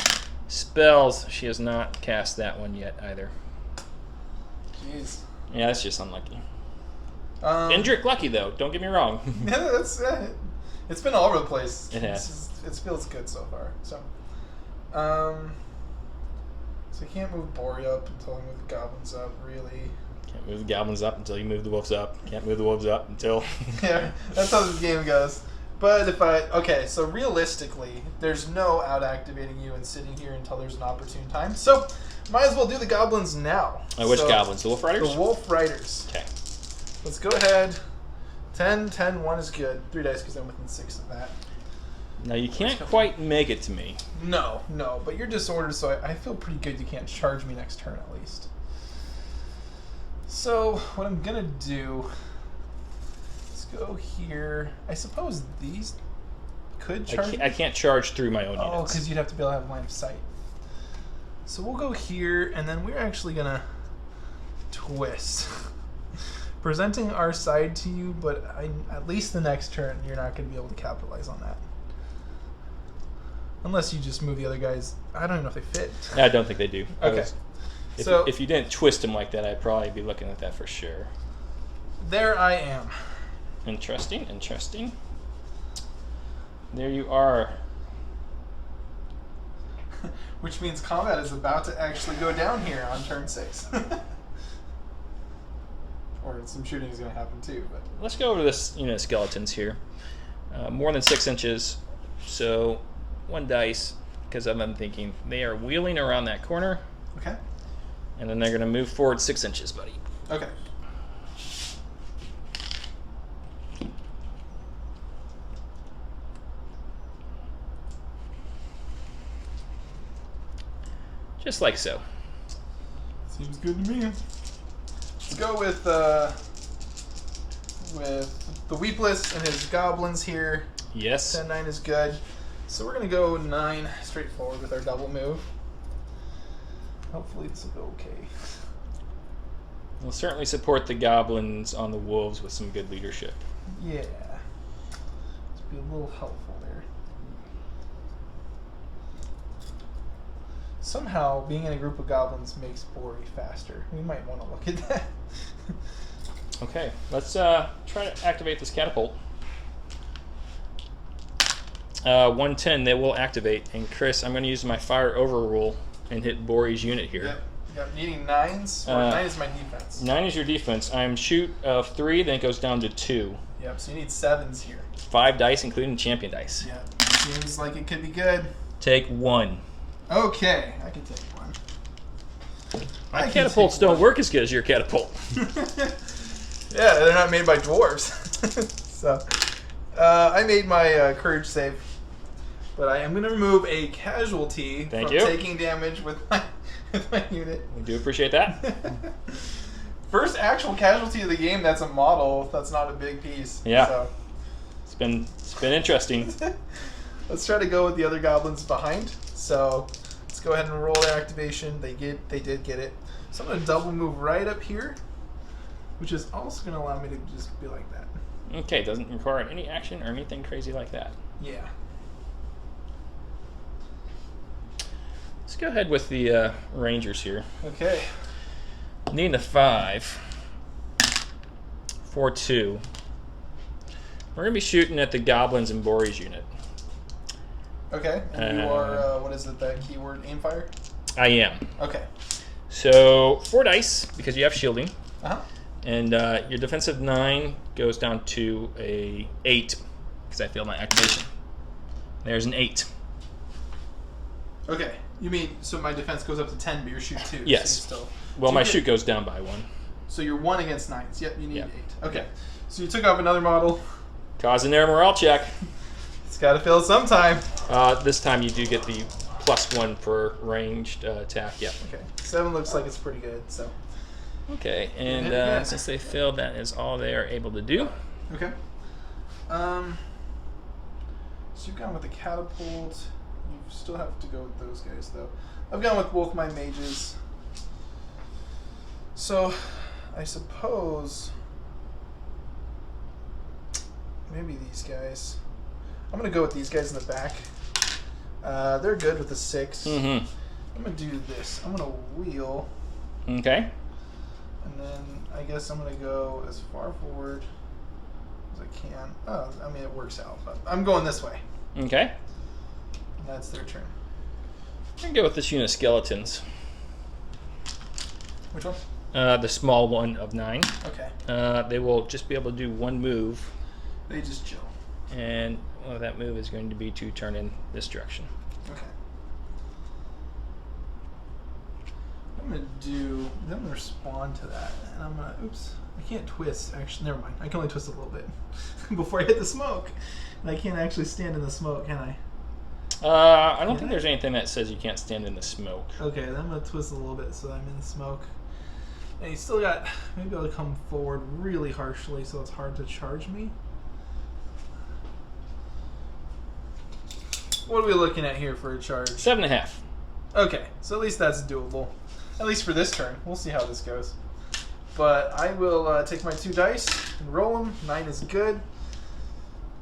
spells. She has not cast that one yet either. Jeez. Yeah, that's just unlucky. Indrik lucky though. Don't get me wrong. Yeah, that's it's been all over the place. It has. It feels good so far. So, so I can't move Bori up until I move the goblins up. Really. Can't move the goblins up until you move the wolves up. Can't move the wolves up until... Yeah, that's how this game goes. But if I... Okay, so realistically, there's no out-activating you and sitting here until there's an opportune time. So, might as well do the goblins now. Which goblins? The Wolf Riders? The Wolf Riders. Okay. Let's go ahead. 10, 10, 1 is good. 3 dice because I'm within 6 of that. Now, you can't quite make it to me. No, but you're disordered, so I feel pretty good you can't charge me next turn at least. So, what I'm going to do... Let's go here. I suppose these could charge I can't charge through my own units. Oh, because you'd have to be able to have line of sight. So we'll go here, and then we're actually going to twist. Presenting our side to you, but at least the next turn, you're not going to be able to capitalize on that. Unless you just move the other guys. I don't even know if they fit. I don't think they do. Okay. If you didn't twist them like that, I'd probably be looking at that for sure. There I am. Interesting. there you are. Which means combat is about to actually go down here on turn 6. Or some shooting is going to happen too. But Let's go over this unit of skeletons here. More than 6 inches, so 1 dice, because I'm thinking they are wheeling around that corner. Okay. And then they're going to move forward 6 inches, buddy. Okay. Just like so. Seems good to me. Let's go with the Weepless and his goblins here. Yes. 10-9 is good. So we're going to go 9 straightforward with our double move. Hopefully this will go okay. We'll certainly support the goblins on the wolves with some good leadership. Yeah. Let's be a little helpful there. Somehow, being in a group of goblins makes Bori faster. We might want to look at that. Okay, let's try to activate this catapult. 110, they will activate. And Chris, I'm going to use my fire overrule and hit Bori's unit here. Yep. Yep. Needing 9s. 9 is my defense. 9 is your defense. I'm shoot of 3, then it goes down to 2. Yep, so you need 7s here. 5 dice, including champion dice. Yep. Seems like it could be good. Take 1. Okay, I can take 1. My catapults don't work as good as your catapult. Yeah, they're not made by dwarves. So, I made my courage save, but I am going to remove a casualty from taking damage with my unit. We do appreciate that. First actual casualty of the game. That's a model. That's not a big piece. Yeah. So. It's been interesting. Let's try to go with the other goblins behind. So let's go ahead and roll their activation. They did get it. So I'm going to double move right up here, which is also going to allow me to just be like that. Okay, doesn't require any action or anything crazy like that. Yeah. Let's go ahead with the Rangers here. Okay. Needing a 5. 4-2. We're going to be shooting at the goblins and Bori's unit. Okay. And you are, what is it, that keyword, aim fire? I am. Okay. So 4 dice, because you have shielding. Uh-huh. And your defensive 9 goes down to a 8, because I failed my activation. There's an 8. Okay. You mean, so my defense goes up to 10, but your shoot 2. Yes. So still, well, my shoot goes down by 1. So you're 1 against 9s. Yep, you need 8. Okay. Yep. So you took off another model. Causing their morale check. It's got to fail sometime. This time you do get the +1 for ranged attack. Yep. Okay. 7 looks like it's pretty good, so. Okay, and since they failed, that is all they are able to do. Okay. So you've gone with the catapult. You still have to go with those guys, though. I've gone with both my mages. So, I suppose maybe these guys. I'm going to go with these guys in the back. They're good with the 6. Mm-hmm. I'm going to do this. I'm going to wheel. Okay. And then I guess I'm going to go as far forward as I can. Oh, I mean, it works out, but I'm going this way. Okay. And that's their turn. I can go with this unit of skeletons. Which one? The small one of 9. Okay. They will just be able to do 1 move. They just chill. And that move is going to be to turn in this direction. Okay. I'm going to respond to that. And I'm going to, oops, I can't twist. Actually, never mind. I can only twist a little bit before I hit the smoke. And I can't actually stand in the smoke, can I? I don't think there's anything that says you can't stand in the smoke. Okay, then I'm going to twist a little bit so I'm in the smoke. And he's still got, maybe I'll come forward really harshly so it's hard to charge me. What are we looking at here for a charge? 7.5. Okay, so at least that's doable. At least for this turn. We'll see how this goes. But I will take my 2 dice and roll them. 9 is good.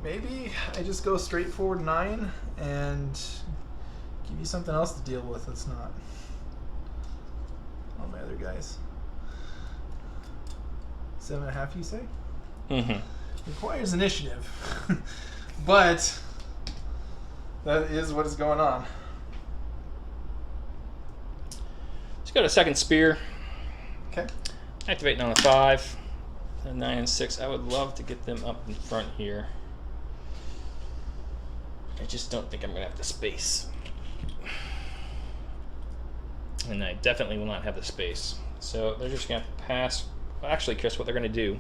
Maybe I just go straight forward 9 and give you something else to deal with that's not all my other guys. 7.5, you say? Mm-hmm. Requires initiative. But That is what is going on. Let's go to second spear. Okay. Activating on a 5. 9 and 6. I would love to get them up in front here. I just don't think I'm going to have the space. And I definitely will not have the space. So they're just going to have to pass. Well, actually, Chris, what they're going to do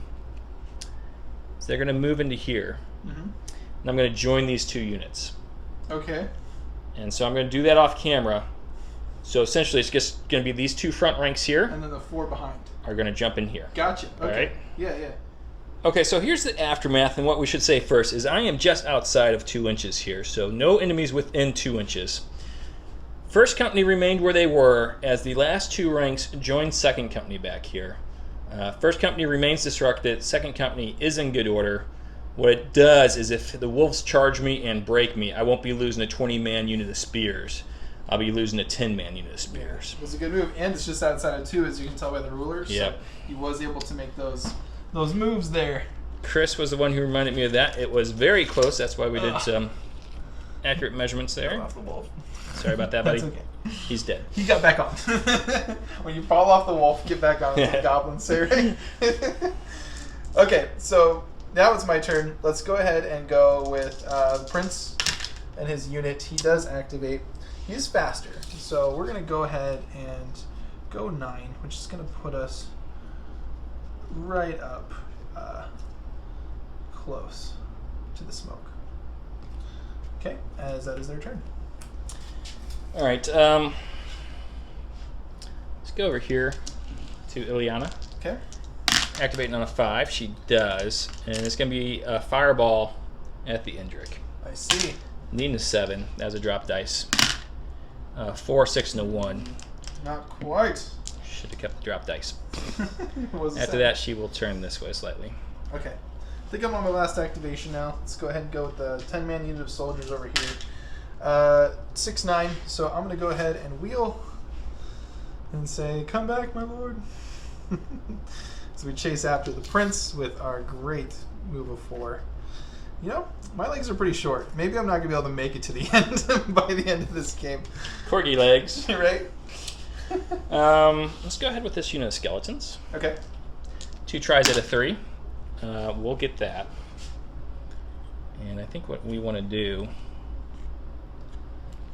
is they're going to move into here. Mm-hmm. And I'm going to join these 2 units. Okay. And so I'm going to do that off camera. So essentially, it's just going to be these 2 front ranks here And then the 4 behind. are going to jump in here. Gotcha. Okay. All right? Yeah. Okay, so here's the aftermath, and what we should say first is I am just outside of 2 inches here, so no enemies within 2 inches. First company remained where they were as the last 2 ranks joined second company back here. First company remains disrupted, second company is in good order. What it does is if the wolves charge me and break me, I won't be losing a 20-man unit of spears. I'll be losing a 10-man unit of spears. It was a good move, and it's just outside of 2, as you can tell by the rulers. Yep. So he was able to make those moves there. Chris was the one who reminded me of that. It was very close. That's why we did some accurate measurements there. Off the wolf. Sorry about that, buddy. That's okay. He's dead. He got back on. When you fall off the wolf, get back on, as the goblins say, right? Okay, so now it's my turn. Let's go ahead and go with the Prince and his unit. He does activate. He's faster, so we're going to go ahead and go 9, which is going to put us right up close to the smoke. Okay, as that is their turn. All right, let's go over here to Ileana. Okay. Activating on a 5, she does, and it's going to be a fireball at the Indrik. I see. Needing a 7, that's a drop dice. 4, 6, and a 1. Not quite. Should have kept the drop dice. Was After that, she will turn this way slightly. Okay. I think I'm on my last activation now. Let's go ahead and go with the 10-man unit of soldiers over here. 6-9. So I'm going to go ahead and wheel and say, "Come back, my lord." So we chase after the prince with our great move of 4. You know, my legs are pretty short. Maybe I'm not going to be able to make it to the end by the end of this game. Corgi legs. Right? Let's go ahead with this unit of skeletons. Okay. 2 tries at a 3. We'll get that. And I think what we want to do,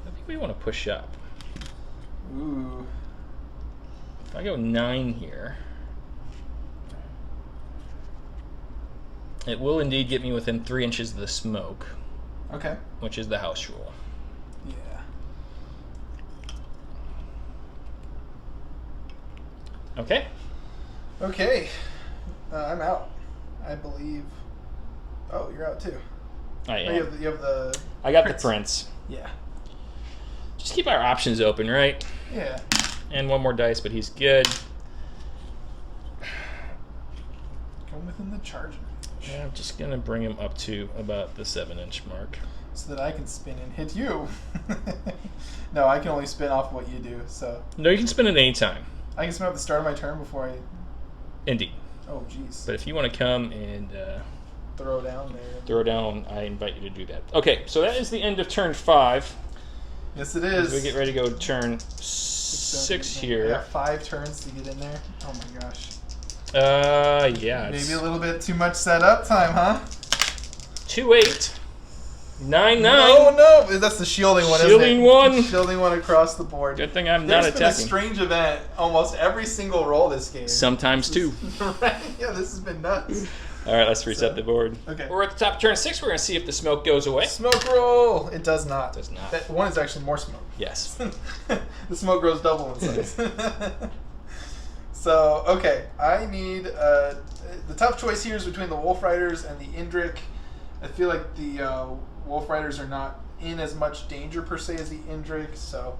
I think we want to push up. Ooh. If I go 9 here, it will indeed get me within 3 inches of the smoke. Okay. Which is the house rule. Yeah. Okay. Okay. I'm out, I believe. Oh, you're out too. I Oh, am. you have the I got Prince. the prince. Yeah. Just keep our options open, right? Yeah. And 1 more dice, but he's good. Going within the charge range. Yeah, I'm just gonna bring him up to about the 7-inch mark. So that I can spin and hit you. No, I can only spin off what you do, so. No, you can spin it any time. I can spin at the start of my turn before I... Indeed. Oh, jeez. But if you want to come and Throw down there. throw down, I invite you to do that. Okay, so that is the end of turn 5. Yes, it As is. we get ready to go to turn 6 here. I got 5 turns to get in there. Oh my gosh. Yeah. Maybe a little bit too much setup time, huh? 2-8. 9-9. No, that's the shielding one, Shielding isn't it? one. Shielding one across the board. Good thing I'm There's not been a attacking. strange event almost every single roll this game. Sometimes 2. Right? Yeah, this has been nuts. All right, let's reset the board. Okay. We're at the top of turn 6. We're going to see if the smoke goes away. Smoke roll. It does not. Does not. That one is actually more smoke. Yes. The smoke grows double in size. So, okay. I need... the tough choice here is between the Wolf Riders and the Indrik. I feel like the Wolf Riders are not in as much danger, per se, as the Indrik, so...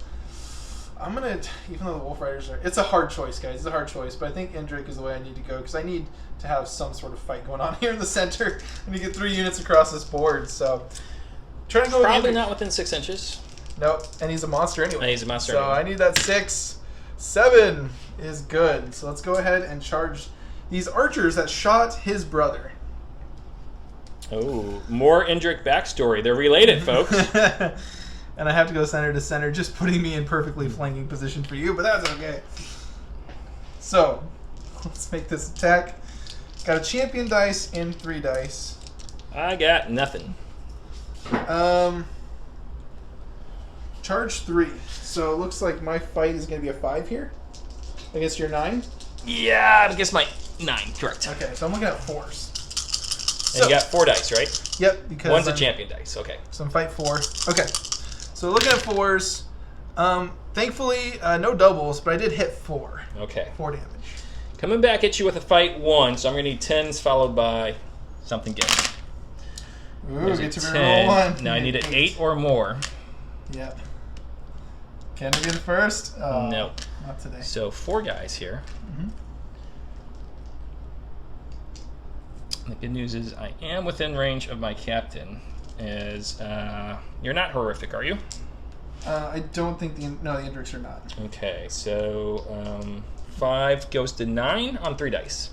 I'm going to... Even though the Wolf Riders are... It's a hard choice, guys. It's a hard choice, but I think Indrik is the way I need to go, because I need to have some sort of fight going on here in the center. I need to get 3 units across this board, so... Trying to go Probably with Indrik. not within 6 inches. Nope, and he's a monster anyway. And he's a monster So anyway. I need that 6. 7 is good. So let's go ahead and charge these archers that shot his brother. Oh, more Indrik backstory. They're related, folks. And I have to go center to center, just putting me in perfectly flanking position for you, but that's okay. So, let's make this attack. Got a champion dice and 3 dice. I got nothing. Charge 3. So it looks like my fight is going to be a 5 here. I guess you're 9? Yeah, I guess my 9, correct. Okay, so I'm looking at 4s. And you got 4 dice, right? Yep, because one's a champion dice, okay. So I'm fight 4. Okay, so looking at 4s. Thankfully, no doubles, but I did hit 4. Okay. 4 damage. Coming back at you with a fight 1, so I'm going to need 10s followed by something good. Ooh, There's get a to reroll 10. 1. Now I need an 8 or more. Yep. Can I get first? No. Not today. So 4 guys here. Mm-hmm. The good news is I am within range of my captain. You're not horrific, are you? I don't think the Indrics are not. Okay, so 5 goes to 9 on 3 dice.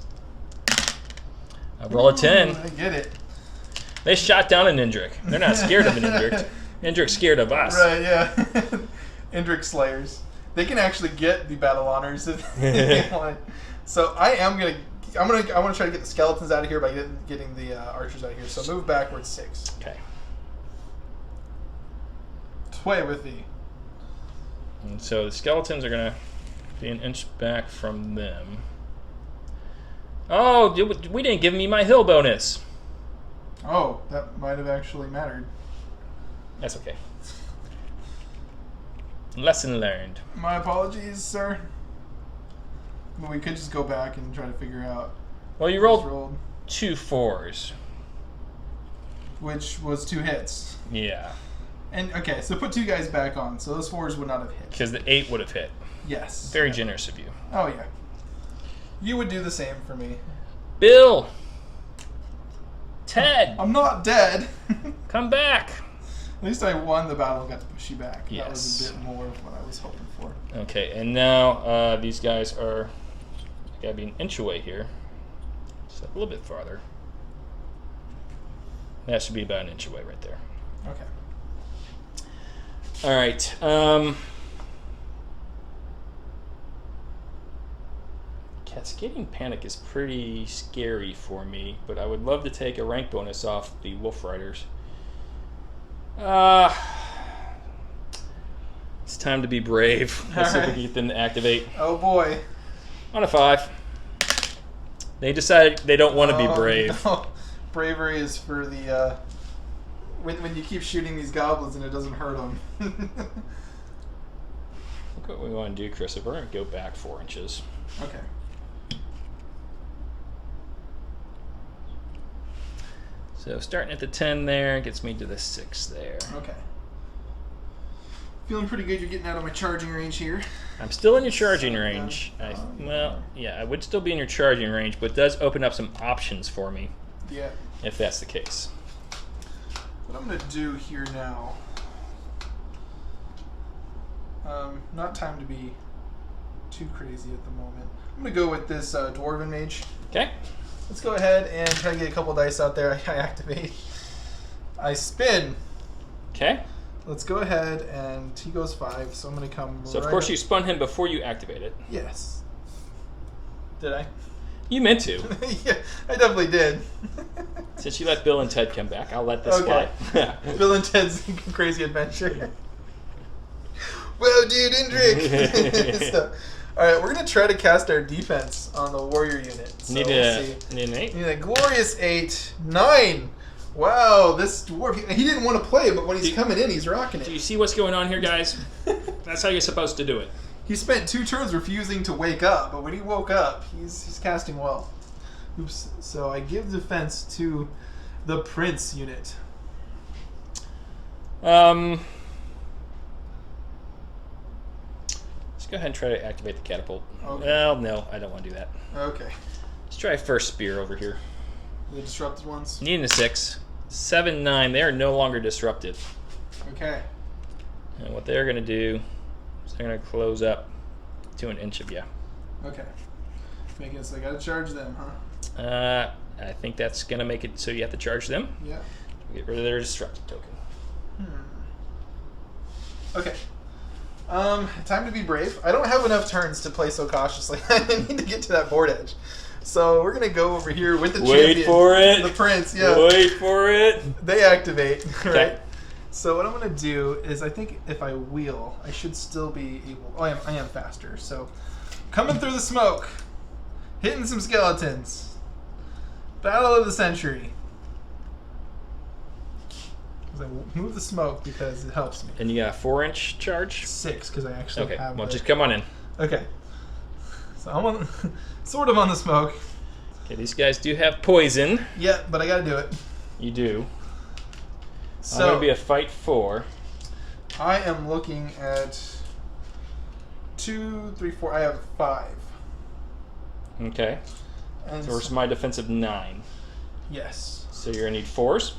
I roll a 10. I get it. They shot down an Indrik. They're not scared of an Indrik. Indrik's scared of us. Right, yeah. Indrik Slayers. They can actually get the battle honors if they want. So I want to try to get the skeletons out of here by getting the archers out of here. So move backwards 6. Okay. Sway with thee. And so the skeletons are going to be an inch back from them. Oh, we didn't give me my hill bonus. Oh, that might have actually mattered. That's okay. Lesson learned. My apologies, sir. I mean, we could just go back and try to figure out. Well, you rolled 2 4s. Which was 2 hits. Yeah. And, okay, so put 2 guys back on, so those 4s would not have hit. Because the 8 would have hit. Yes. Very generous of you. Oh, yeah. You would do the same for me. Bill! Ted! I'm not dead. Come back! At least I won the battle and got to push you back. Yes. That was a bit more of what I was hoping for. Okay, and now these guys are gotta be an inch away here. Just a little bit farther. That should be about an inch away right there. Okay. All right. Cascading Panic is pretty scary for me, but I would love to take a rank bonus off the Wolf Riders. It's time to be brave. Let's see if we can get them to activate. Oh boy. On a 5. They decided they don't want to be brave. No. Bravery is for the when you keep shooting these goblins and it doesn't hurt them. Look what we want to do, Chris. If we're going to go back 4 inches. Okay. So starting at the 10 there gets me to the 6 there. Okay. Feeling pretty good. You're getting out of my charging range here. I'm still in your charging range. Well, yeah, I would still be in your charging range, but it does open up some options for me. Yeah. If that's the case. What I'm going to do here now, not time to be too crazy at the moment. I'm going to go with this Dwarven Mage. Okay. Let's go ahead and try to get a couple dice out there. I activate. I spin. Okay. Let's go ahead and he goes 5, so I'm going to come So, right of course, up. you spun him before you activate it. Yes. Did I? You meant to. Yeah, I definitely did. Since you let Bill and Ted come back, I'll let this Okay. slide. Bill and Ted's Crazy Adventure. Whoa, dude, Indrik! So, alright, we're going to try to cast our defense on the warrior unit. So Need we'll an 8? Need a glorious 8. 9! Wow, this dwarf, he didn't want to play, but when he's coming in, he's rocking Do you it. see what's going on here, guys? That's how you're supposed to do it. He spent 2 turns refusing to wake up, but when he woke up, he's casting well. Oops. So I give defense to the Prince unit. Let's go ahead and try to activate the catapult. Okay. Well, no, I don't want to do that. Okay. Let's try first spear over here. The disrupted ones? Needing a 6. 7, 9. They are no longer disrupted. Okay. And what they're going to do is they're going to close up to an inch of you. Okay. Make it so I gotta charge them, huh? I think that's going to make it so you have to charge them. Yeah. Get rid of their disrupted token. Okay. Time to be brave. I don't have enough turns to play so cautiously. I need to get to that board edge. So we're gonna go over here with the champion. Wait for it. The prince, yeah. Wait for it. They activate, right? Okay. So what I'm gonna do is I think if I wheel, I should still be able. Oh, I am faster. So coming through the smoke, hitting some skeletons. Battle of the century. I move the smoke because it helps me. And you got a 4-inch charge? 6 because I actually have. Well, just come on in. Okay. So I'm on, sort of on the smoke. Okay, these guys do have poison. Yeah, but I gotta do it. You do. So I'm going to be a fight 4. I am looking at 2, 3, 4. I have 5. Okay. And So where's my defensive 9? yes. So you're going to need 4s.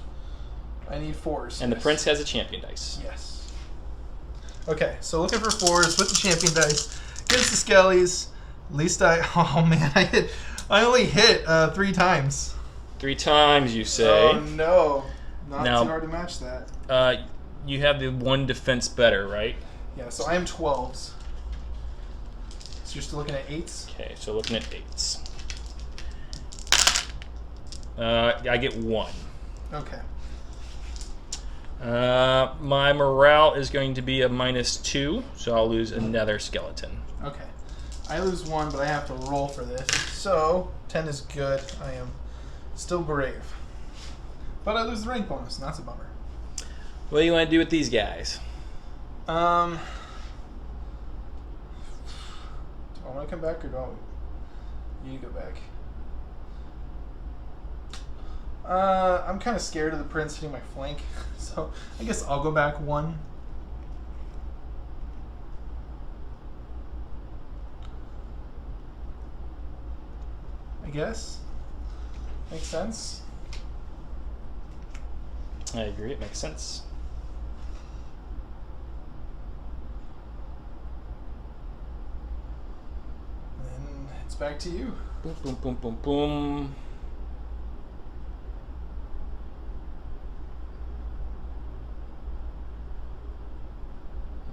I need 4s. And the yes. prince has a champion dice. Yes. Okay, so looking for 4s with the champion dice against the skellies. At least oh man, I only hit 3 times. 3 times, you say. Oh no. Not Now- too hard to match that. You have the 1 defense better, right? Yeah, so I am 12s. So you're still looking at 8s? Okay, so looking at 8s. I get 1. Okay. My morale is going to be a -2, so I'll lose another skeleton. Okay. I lose 1, but I have to roll for this. So 10 is good. I am still brave. But I lose the rank bonus, and that's a bummer. What do you want to do with these guys? Do I want to come back or do you go back? I'm kind of scared of the prince hitting my flank, so I guess I'll go back 1. I guess. Makes sense. I agree, it makes sense. And then it's back to you. Boom, boom, boom, boom, boom.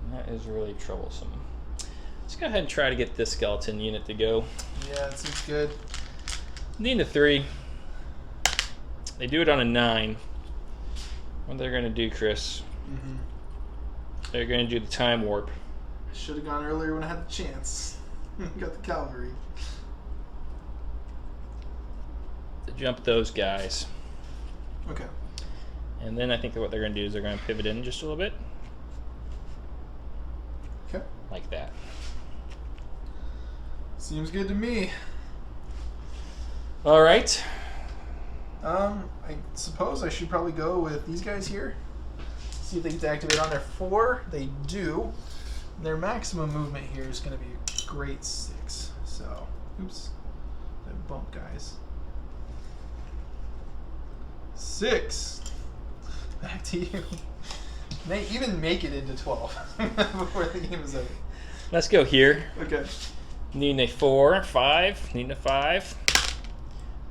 And that is really troublesome. Let's go ahead and try to get this skeleton unit to go. Yeah, it seems good. Need a 3. They do it on a 9. What they're going to do, Chris? They're going to do the time warp. I should have gone earlier when I had the chance. Got the cavalry. To jump those guys. Okay. And then I think that what they're going to do is they're going to pivot in just a little bit. Okay. Like that. Seems good to me. All right. I suppose I should probably go with these guys here. See if they get to activate on their 4. They do. Their maximum movement here is going to be a great 6. So, oops. That bump, guys. 6. Back to you. They even make it into 12 before the game is over. Let's go here. Okay. Needing a 4, 5. Needing a 5.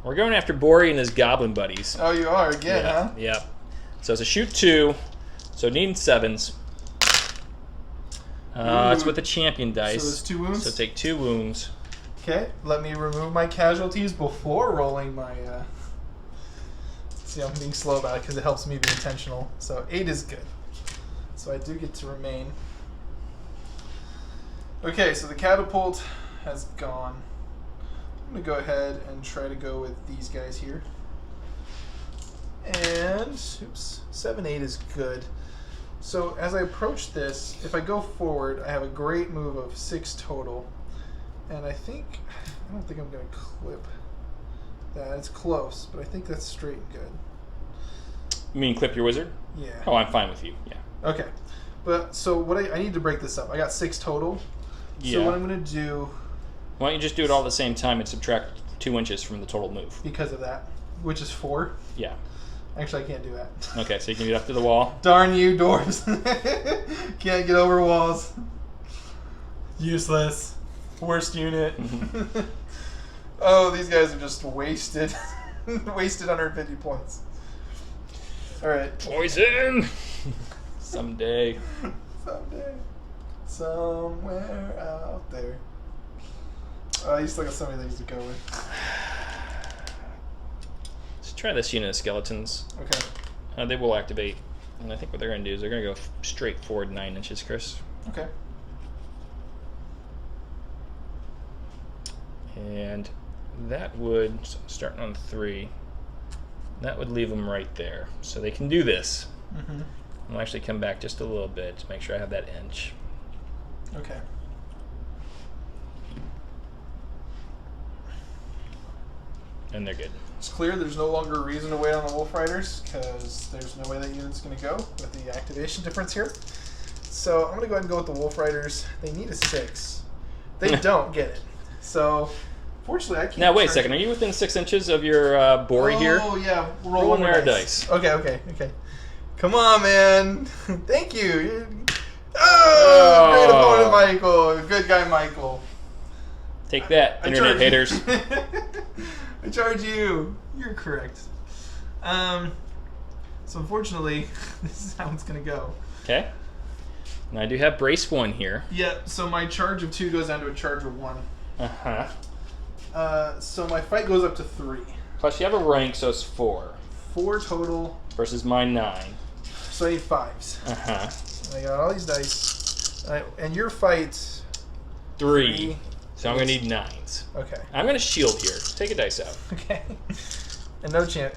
We're going after Bori and his goblin buddies. Oh, you are again, Yeah, huh? yep. So it's a shoot 2. So needing 7s. It's with the champion dice. So it's 2 wounds? So take 2 wounds. Okay, let me remove my casualties before rolling my... See, I'm being slow about it because it helps me be intentional. So 8 is good. So I do get to remain. Okay, so the catapult has gone. I'm going to go ahead and try to go with these guys here. And, oops, 7, 8 is good. So as I approach this, if I go forward, I have a great move of 6 total. And I don't think I'm going to clip that. It's close, but I think that's straight and good. You mean clip your wizard? Yeah. Oh, I'm fine with you. Yeah. Okay. But, so what I need to break this up. I got 6 total. Yeah. So what I'm going to do... Why don't you just do it all at the same time and subtract 2 inches from the total move? Because of that, which is 4. Yeah. Actually, I can't do that. Okay, so you can get up to the wall. Darn you, dwarves. Can't get over walls. Useless. Worst unit. Oh, these guys are just wasted. Wasted 150 points. Alright. Poison! Someday. Someday. Somewhere out there. I used to look at so many things to go with. Let's try this unit of skeletons. Okay. They will activate. And I think what they're going to do is they're going to go straight forward 9 inches, Chris. Okay. And that would, starting on 3, that would leave them right there. So they can do this. Mm-hmm. I'll actually come back just a little bit to make sure I have that inch. Okay. And they're good. It's clear there's no longer a reason to wait on the Wolf Riders because there's no way that unit's going to go with the activation difference here. So I'm going to go ahead and go with the Wolf Riders. They need a 6. They don't get it. So fortunately, I can't. Now, wait a second. Are you within 6 inches of your Bori here? Oh, yeah. Roll one more dice. Okay. Come on, man. Thank you. Oh, great opponent, Michael. Good guy, Michael. Take that, internet haters. I charge you. You're correct. So unfortunately, this is how it's going to go. Okay. Now I do have brace 1 here. Yeah, so my charge of 2 goes down to a charge of 1. Uh-huh. So my fight goes up to 3. Plus you have a rank, so it's 4. 4 total. Versus my 9. So I need 5s. Uh-huh. I got all these dice. And your fight... 3. So I'm going to need 9s. Okay. I'm going to shield here. Take a dice out. Okay. And no champ.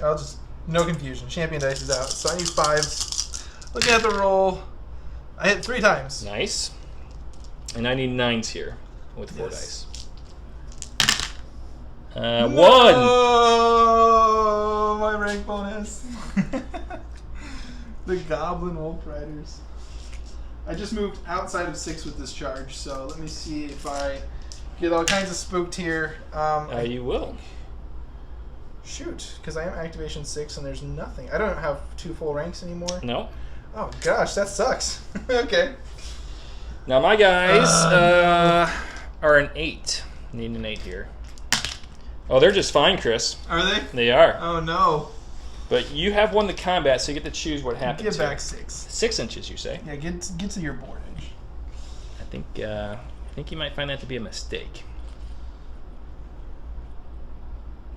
No confusion. Champion dice is out. So I need 5s. Looking at the roll, I hit 3 times. Nice. And I need 9s here with 4 Yes. dice. 1! Oh, my rank bonus. The Goblin Wolf Riders. I just moved outside of 6 with this charge, so let me see if I get all kinds of spooked here. You will. Shoot, because I am activation 6 and there's nothing. I don't have 2 full ranks anymore. No. Oh gosh, that sucks. Okay. Now my guys are an 8. Need an 8 here. Oh, they're just fine, Chris. Are they? They are. Oh no. But you have won the combat, so you get to choose what happens. Get back here. 6. 6 inches, you say? Yeah, get to your board edge. I think you might find that to be a mistake.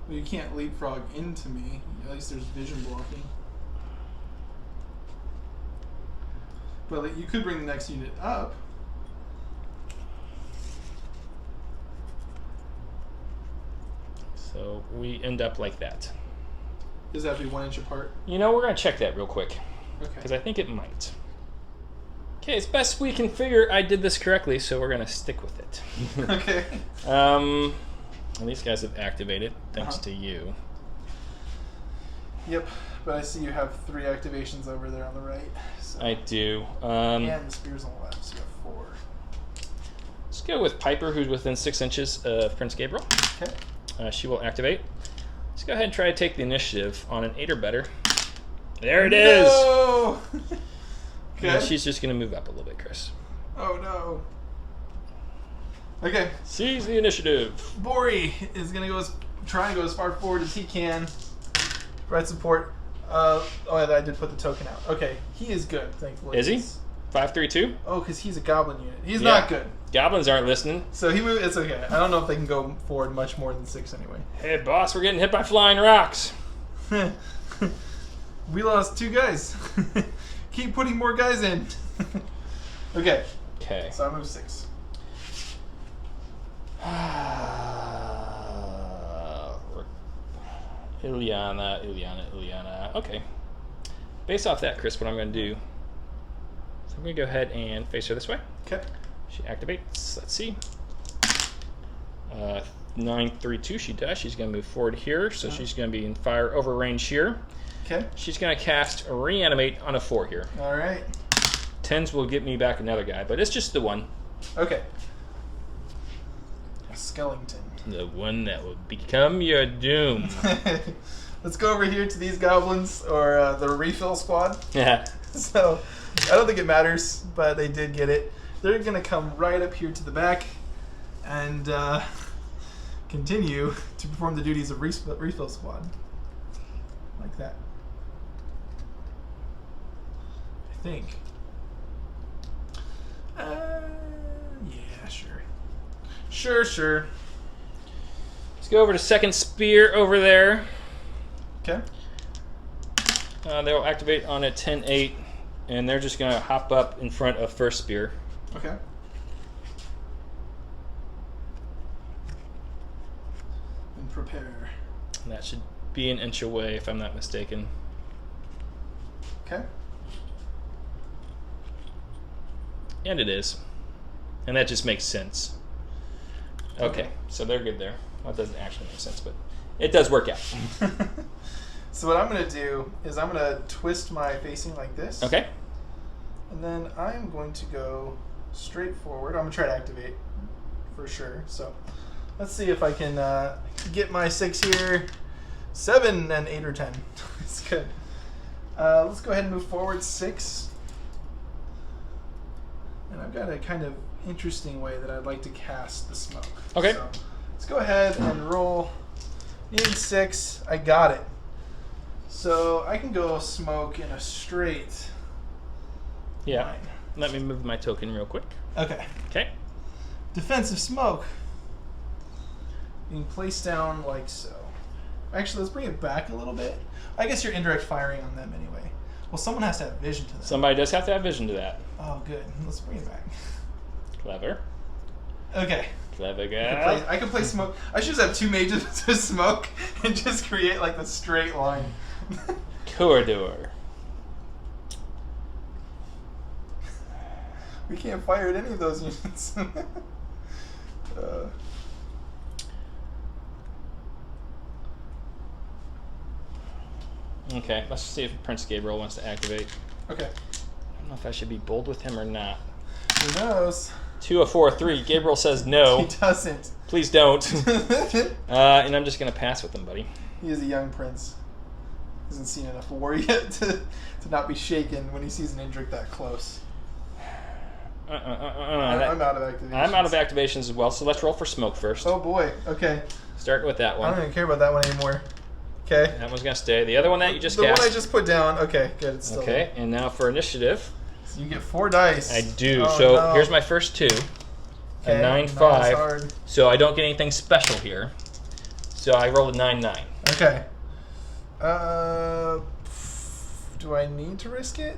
Well, you can't leapfrog into me. At least there's vision blocking. But you could bring the next unit up. So we end up like that. Does that have to be 1 inch apart? You know, we're going to check that real quick. Okay. Because I think it might. Okay, as best we can figure, I did this correctly, so we're going to stick with it. Okay. And these guys have activated, thanks to you. Yep, but I see you have 3 activations over there on the right. So. I do. And the spears on the left, so you have 4. Let's go with Piper, who's within 6 inches of Prince Gabriel. Okay. She will activate. Let's go ahead and try to take the initiative on an 8 or better. There it is! No! Okay. And she's just going to move up a little bit, Chris. Oh no. Okay. Seize the initiative. Bori is going to try and go as far forward as he can. Provide support. Oh, I did put the token out. Okay, he is good, thankfully. Is he? 5-3-2? Oh, because he's a goblin unit. He's not good. Goblins aren't listening. So he moved. It's okay. I don't know if they can go forward much more than 6 anyway. Hey, boss, we're getting hit by flying rocks. We lost 2 guys. Keep putting more guys in. Okay. Okay. So I move 6. Ilyana. Okay. Based off that, Chris, what I'm going to do is I'm going to go ahead and face her this way. Okay. She activates. Let's see. 9-3-2 she does. She's going to move forward here, so she's going to be in fire over range here. Okay. She's going to cast Reanimate on a 4 here. All right. 10s will get me back another guy, but it's just the one. Okay. A skeleton. The one that will become your doom. Let's go over here to these goblins, or the refill squad. Yeah. So, I don't think it matters, but they did get it. They're going to come right up here to the back and continue to perform the duties of refill squad. Like that. I think. Yeah, sure. Sure. Let's go over to second spear over there. Okay. They'll activate on a 10-8, and they're just going to hop up in front of first spear. Okay. And prepare. And that should be an inch away, if I'm not mistaken. Okay. And it is. And that just makes sense. Okay, so they're good there. Well, it doesn't actually make sense, but it does work out. So what I'm going to do is I'm going to twist my facing like this. Okay. And then I'm going to go straight forward. I'm going to try to activate for sure. So let's see if I can get my 6 here. 7 and 8 or 10. It's good. Let's go ahead and move forward 6. And I've got a kind of interesting way that I'd like to cast the smoke. Okay. So let's go ahead and roll. Need 6. I got it. So I can go smoke in a straight line. Let me move my token real quick. Okay. Okay. Defensive smoke. Being placed down like so. Actually, let's bring it back a little bit. I guess you're indirect firing on them anyway. Well, someone has to have vision to them. Somebody does have to have vision to that. Oh, good. Let's bring it back. Clever. Okay. Clever guy. I can play smoke. I should just have 2 mages to smoke and just create like the straight line. Corridor. We can't fire at any of those units. Okay, let's see if Prince Gabriel wants to activate. Okay. I don't know if I should be bold with him or not. Who knows? 2, a 4, a 3. Gabriel says no. He doesn't. Please don't. And I'm just going to pass with him, buddy. He is a young prince. Hasn't seen enough war yet to not be shaken when he sees an Indrik that close. I'm out of activations. I'm out of activations as well, so let's roll for smoke first. Oh boy. Okay. Start with that one. I don't even care about that one anymore. Okay. That one's going to stay. The other one that you just cast. cast. The one I just put down. Okay, good. It's still okay, there. And now for initiative. So you get 4 dice. I do. Oh, so no. here's my first 2. Okay, A 9-5. So I don't get anything special here. So I rolled a 9-9. Okay. Do I need to risk it?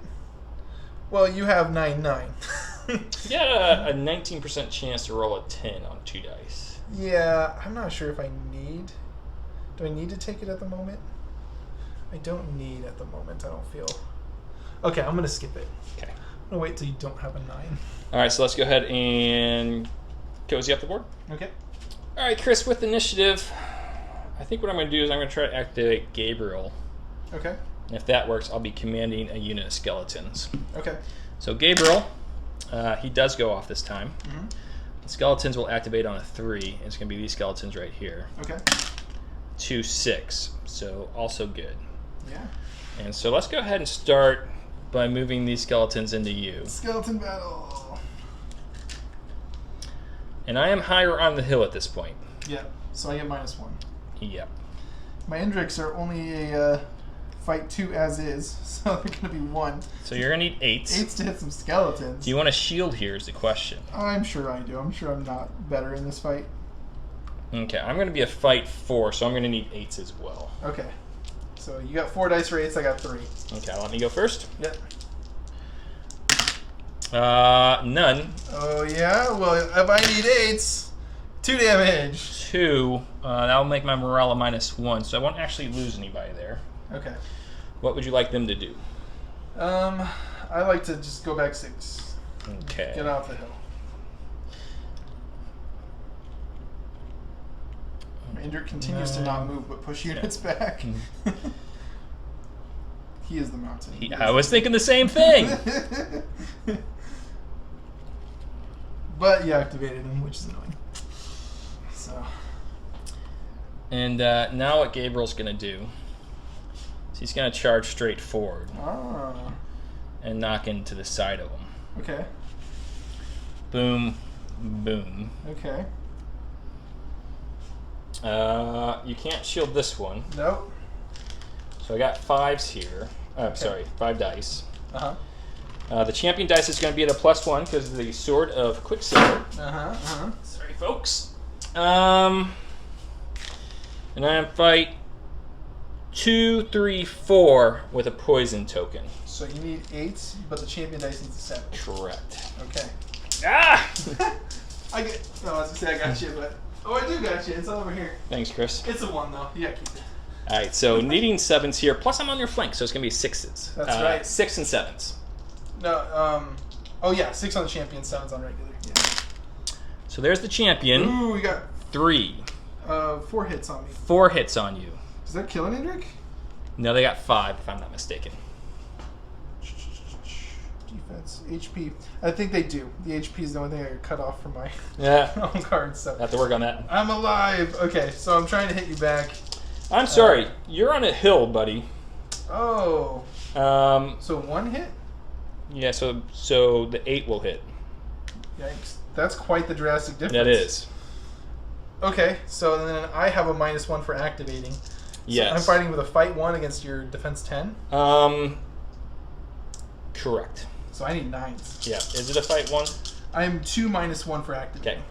Well, you have 9-9. You got a 19% chance to roll a 10 on 2 dice. Yeah, I'm not sure if I need. Do I need to take it at the moment? I don't need at the moment, I don't feel. Okay, I'm going to skip it. Okay. I'm going to wait till you don't have a 9. All right, so let's go ahead and cozy up the board. Okay. All right, Chris, with initiative, I think what I'm going to do is I'm going to try to activate Gabriel. Okay. And if that works, I'll be commanding a unit of skeletons. Okay. So Gabriel, he does go off this time. Mm-hmm. The skeletons will activate on a 3. And it's going to be these skeletons right here. Okay. 2, 6. So also good. Yeah. And so let's go ahead and start by moving these skeletons into you. Skeleton battle. And I am higher on the hill at this point. Yeah. So I get -1. Yep. My Indriks are only a fight 2 as is, so they're going to be 1. So you're going to need 8s. 8s to hit some skeletons. Do you want a shield here is the question. I'm sure I do. I'm sure I'm not better in this fight. Okay, I'm going to be a fight 4, so I'm going to need 8s as well. Okay. So you got 4 dice for 8s, I got 3. Okay, let me go first. Yep. None. Oh, yeah? Well, if I need 8s, 2 damage. 2. That'll make my morale a -1, so I won't actually lose anybody there. Okay. What would you like them to do? I like to just go back 6. Okay. Get off the hill. Indrik continues to not move, but push units back. He is the mountain. I was thinking the same thing. But you activated him, which is annoying. So. And now what Gabriel's going to do is he's going to charge straight forward and knock into the side of him. Okay. Boom, boom. Okay. You can't shield this one. Nope. So I got 5s here. Sorry, 5 dice. Uh-huh. The champion dice is going to be at a +1 because of the Sword of Quicksilver. Uh-huh. Sorry, folks. And I fight 2, 3, 4 with a poison token. So you need 8, but the champion dice needs a 7. Correct. Okay. Ah! I was gonna say I got you, but I do got you. It's all over here. Thanks, Chris. It's a 1 though. Yeah, keep it. All right, so needing 7s here. Plus, I'm on your flank, so it's gonna be 6s. That's right. 6 and 7s. No. Oh yeah, 6 on the champion, 7's on regular. Yeah. So there's the champion. Ooh, we got 3. 4 hits on me. 4 hits on you. Does that kill an Indrik? No, they got 5, if I'm not mistaken. Defense, HP. I think they do. The HP is the only thing I could cut off from my own cards. So I have to work on that. I'm alive. Okay, so I'm trying to hit you back. I'm sorry. You're on a hill, buddy. Oh. So 1 hit? Yeah, so the 8 will hit. Yikes. That's quite the drastic difference. That is. Okay, so then I have a -1 for activating. So yes. I'm fighting with a fight 1 against your defense 10? Correct. So I need 9s. Yeah. Is it a fight 1? I'm 2 -1 for activating. Okay.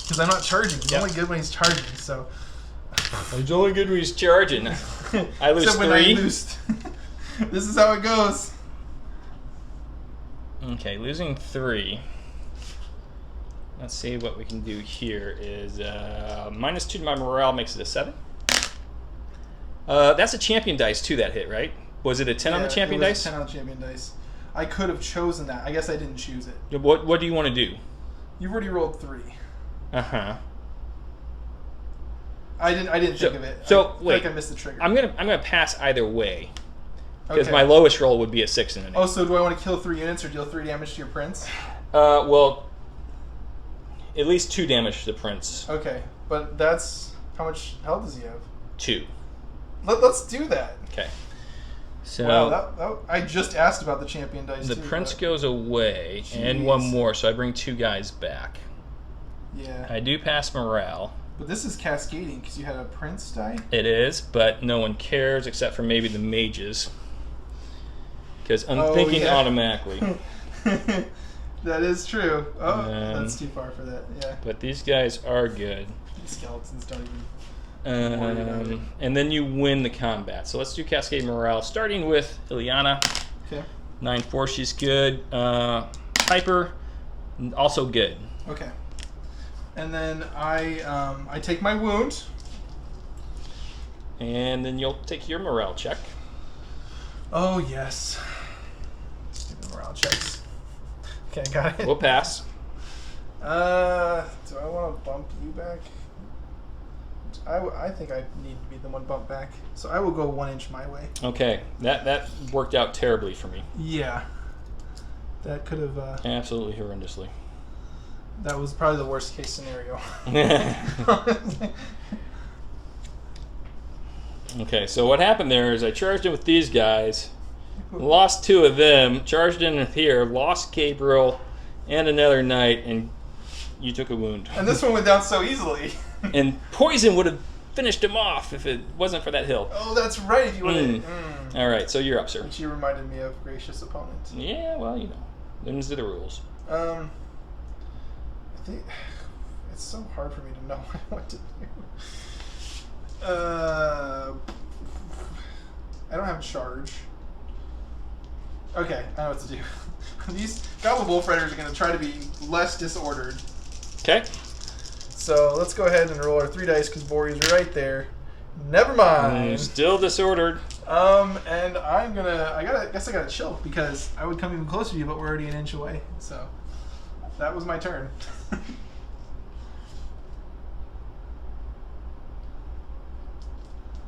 Because I'm not charging. He's only good when he's charging, so... He's only good when he's charging. I lose 3. When I lose. This is how it goes. Okay, losing 3. Let's see what we can do here. Is -2 to my morale makes it a 7. That's a champion dice too. That hit, right? Was it a 10 on the champion dice? 10 on the champion dice. I could have chosen that. I guess I didn't choose it. What do you want to do? You've already rolled 3. I didn't think of it. So I wait, like I missed the trigger. I'm gonna pass either way because my lowest roll would be a 6 and an 8. Oh, so do I want to kill 3 units or deal 3 damage to your prince? Well, at least 2 damage to the prince. Okay, but that's how much health does he have? 2. Let's do that. Okay. So wow, I just asked about the champion dice. The prince goes away, and 1 more, so I bring 2 guys back. Yeah. I do pass morale. But this is cascading because you had a prince die? It is, but no one cares except for maybe the mages. Because I'm thinking automatically. That is true. Oh, that's too far for that. Yeah. But these guys are good. These skeletons don't even... and then you win the combat. So let's do Cascade Morale, starting with Ileana. Okay. 9-4, she's good. Piper, also good. Okay. And then I take my wound. And then you'll take your morale check. Oh, yes. Morale checks. Okay, I got it. We'll pass. Do I want to bump you back? I think I need to be the one bumped back. So I will go 1 inch my way. Okay. That worked out terribly for me. Yeah. That could have... Absolutely horrendously. That was probably the worst case scenario. Okay, so what happened there is I charged in with these guys, lost 2 of them, charged in with here, lost Gabriel and another knight, and you took a wound. And this one went down so easily. And poison would have finished him off if it wasn't for that hill. Oh, that's right. If you would All right, so you're up, sir. Which you reminded me of Gracious Opponent. Yeah, well, you know, those are the rules. I think it's so hard for me to know what to do. I don't have charge. Okay, I know what to do. These Goblin Wolf Riders are going to try to be less disordered. Okay. So let's go ahead and roll our 3 dice because Bori is right there. Never mind. Still disordered. And I'm gonna. I guess I gotta chill because I would come even closer to you, but we're already an inch away. So that was my turn.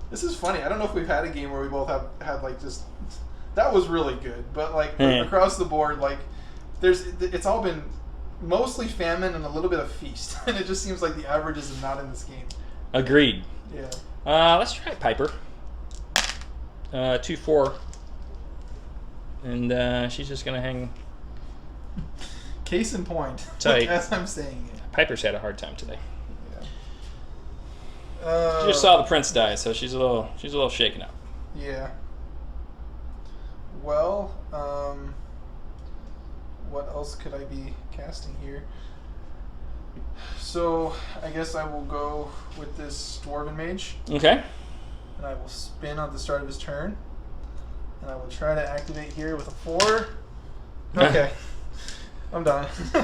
This is funny. I don't know if we've had a game where we both have had like just. That was really good, but like across the board, like it's all been mostly famine and a little bit of feast, and it just seems like the averages are not in this game. Agreed. Yeah. Let's try Piper. 2-4, and she's just gonna hang. Case in point. Tight. As I'm saying it. Piper's had a hard time today. Yeah. She just saw the prince die, so she's a little shaken up. Yeah. Well, what else could I be casting here? So I guess I will go with this Dwarven Mage. Okay. And I will spin at the start of his turn. And I will try to activate here with a 4. Okay. I'm done. Wait,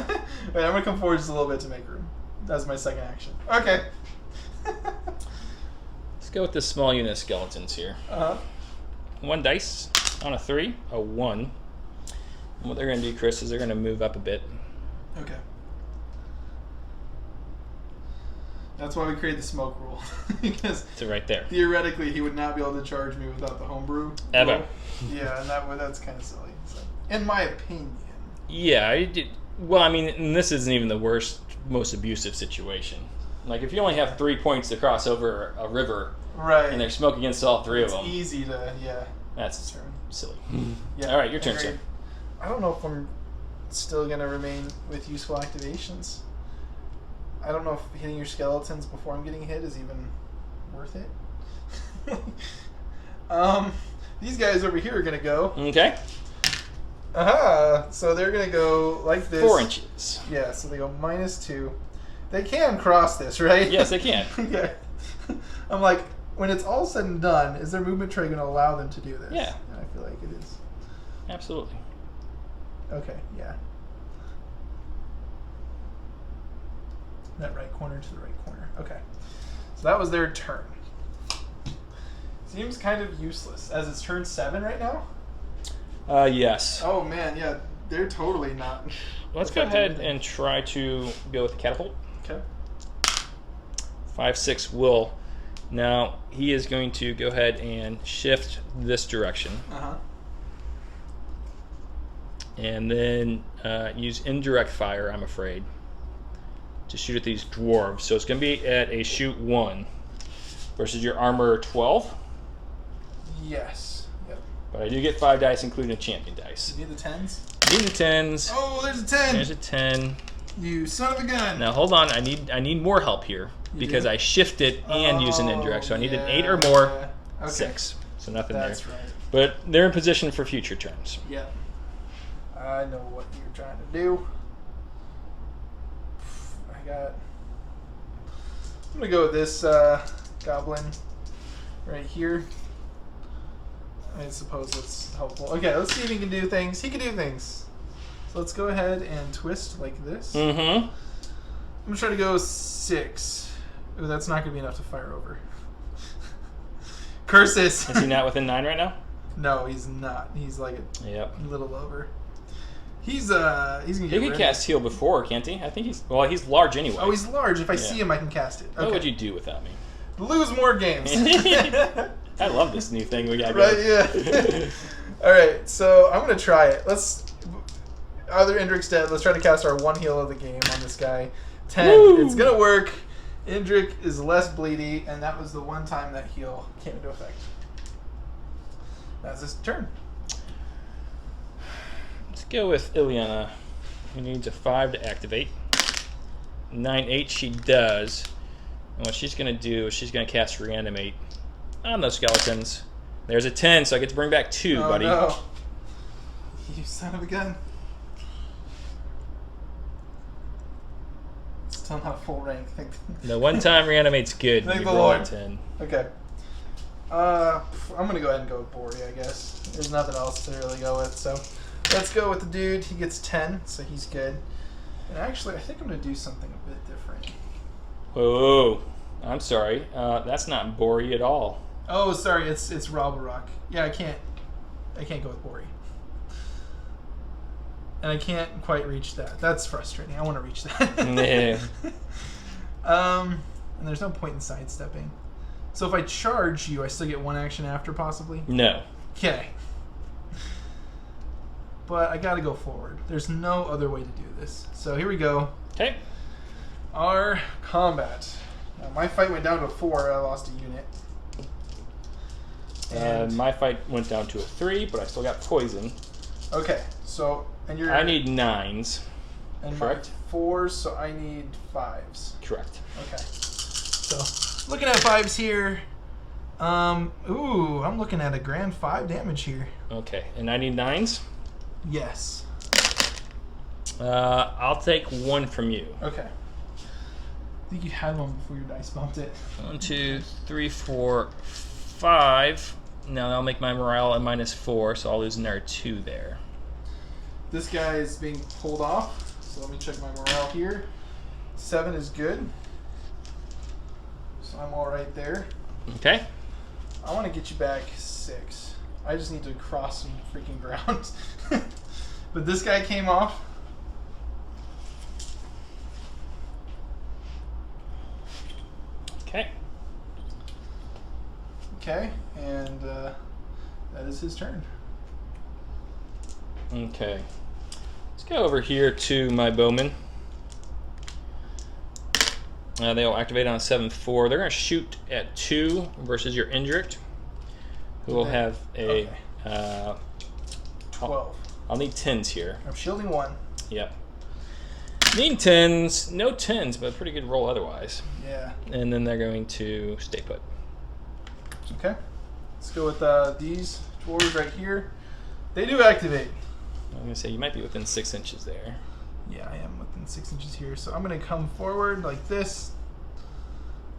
I'm going to come forward just a little bit to make room. That's my second action. Okay. Let's go with this small unit of skeletons here. 1 dice on a 3, a 1. And what they're going to do, Chris, is they're going to move up a bit. Okay. That's why we created the smoke rule. Because So right there. theoretically he would not be able to charge me without the homebrew. Ever. rule. Yeah, and that's kind of silly. So, in my opinion. Yeah, I did. Well, I mean, and this isn't even the worst, most abusive situation. Like, if you only have 3 points to cross over a river, Right. and there's smoke against all 3 of It's them, easy to, that's turn. silly. Yeah, All right, your turn, agreed. sir. I don't know if I'm still going to remain with useful activations. I don't know if hitting your skeletons before I'm getting hit is even worth it. These guys over here are going to go. Okay. Aha! So they're going to go like this. 4 inches. Yeah, so they go -2. They can cross this, right? Yes, they can. Okay. I'm like, when it's all said and done, is their movement tray going to allow them to do this? Yeah. And I feel like it is. Absolutely. Okay, yeah. That right corner to the right corner. Okay. So that was their turn. Seems kind of useless, as it's turn 7 right now. Yes. Oh man, yeah, they're totally not. Let's go ahead and try to go with the catapult. Okay. 5-6 will. Now, he is going to go ahead and shift this direction. And then use indirect fire, I'm afraid, to shoot at these dwarves. So it's going to be at a shoot 1 versus your armor 12. Yes. Yep. But I do get 5 dice, including a champion dice. You need the 10s? Need the 10s. Oh, there's a 10! There's a 10. You son of a gun! Now hold on, I need more help here because do? I shifted and used an indirect, so I need an 8 or more. Okay. 6. So nothing That's there. right. But they're in position for future turns. Yeah. I know what you're trying to do. I'm gonna go with this goblin right here. I suppose that's helpful. Okay, let's see if he can do things. He can do things. So let's go ahead and twist like this. Mm-hmm. I'm gonna try to go 6. Ooh, that's not gonna be enough to fire over. Curses! Is he not within 9 right now? No, he's not. He's like Yep. a little over. He's gonna He get could ready. cast heal before, can't he? I think he's large anyway. Oh, he's large. If I see him, I can cast it. Okay. What would you do without me? Lose more games. I love this new thing we got Right? going. Yeah. All right. So I'm gonna try it. Either Indrik's dead. Let's try to cast our 1 heal of the game on this guy. 10. Woo! It's gonna work. Indrik is less bleedy, and that was the one time that heal came into effect. That's his turn. Let's go with Ileana. He needs a 5 to activate. 9-8 she does. And what she's going to do is she's going to cast Reanimate on those skeletons. There's a 10, so I get to bring back 2, Oh, buddy. no. You son of a gun. Still not full rank. The one time Reanimate's good. Thank You the roll Lord. a 10. Okay. I'm gonna go ahead and go with Bori, I guess. There's nothing else to really go with, so let's go with the dude. He gets 10, so he's good. And actually, I think I'm gonna do something a bit different. Whoa. I'm sorry. That's not Bori at all. Oh, sorry, it's Rabblerock. Yeah, I can't go with Bori. And I can't quite reach that. That's frustrating. I want to reach that. Yeah. And there's no point in sidestepping. So if I charge you, I still get 1 action after, possibly? No. Okay. But I gotta go forward. There's no other way to do this. So here we go. Okay. Our combat. Now, my fight went down to a 4. I lost a unit. And My fight went down to a 3, but I still got poison. okay, so and you're I need 9s. and correct. my 4s, so I need 5s. Correct. Okay. So looking at 5s here. Ooh, I'm looking at a grand 5 damage here. Okay, and I need 9s? Yes. I'll take 1 from you. Okay. I think you had one before your dice bumped it. 1, 2, 3, 4, 5. Now that'll make my morale a -4, so I'll lose another 2 there. This guy is being pulled off, so let me check my morale here. 7 is good. So I'm all right there. Okay. I want to get you back 6. I just need to cross some freaking ground. But this guy came off. Okay. Okay, and that is his turn. Okay. Let's go over here to my bowman. They'll activate on 7-4. They're going to shoot at 2 versus your injured, who will have a... Okay. 12. I'll need 10s here. I'm shielding 1. Yep. Need 10s. No 10s, but a pretty good roll otherwise. Yeah. And then they're going to stay put. Okay. Let's go with these dwarves right here. They do activate. I'm going to say you might be within 6 inches there. Yeah, I am within 6 inches here. So I'm going to come forward like this.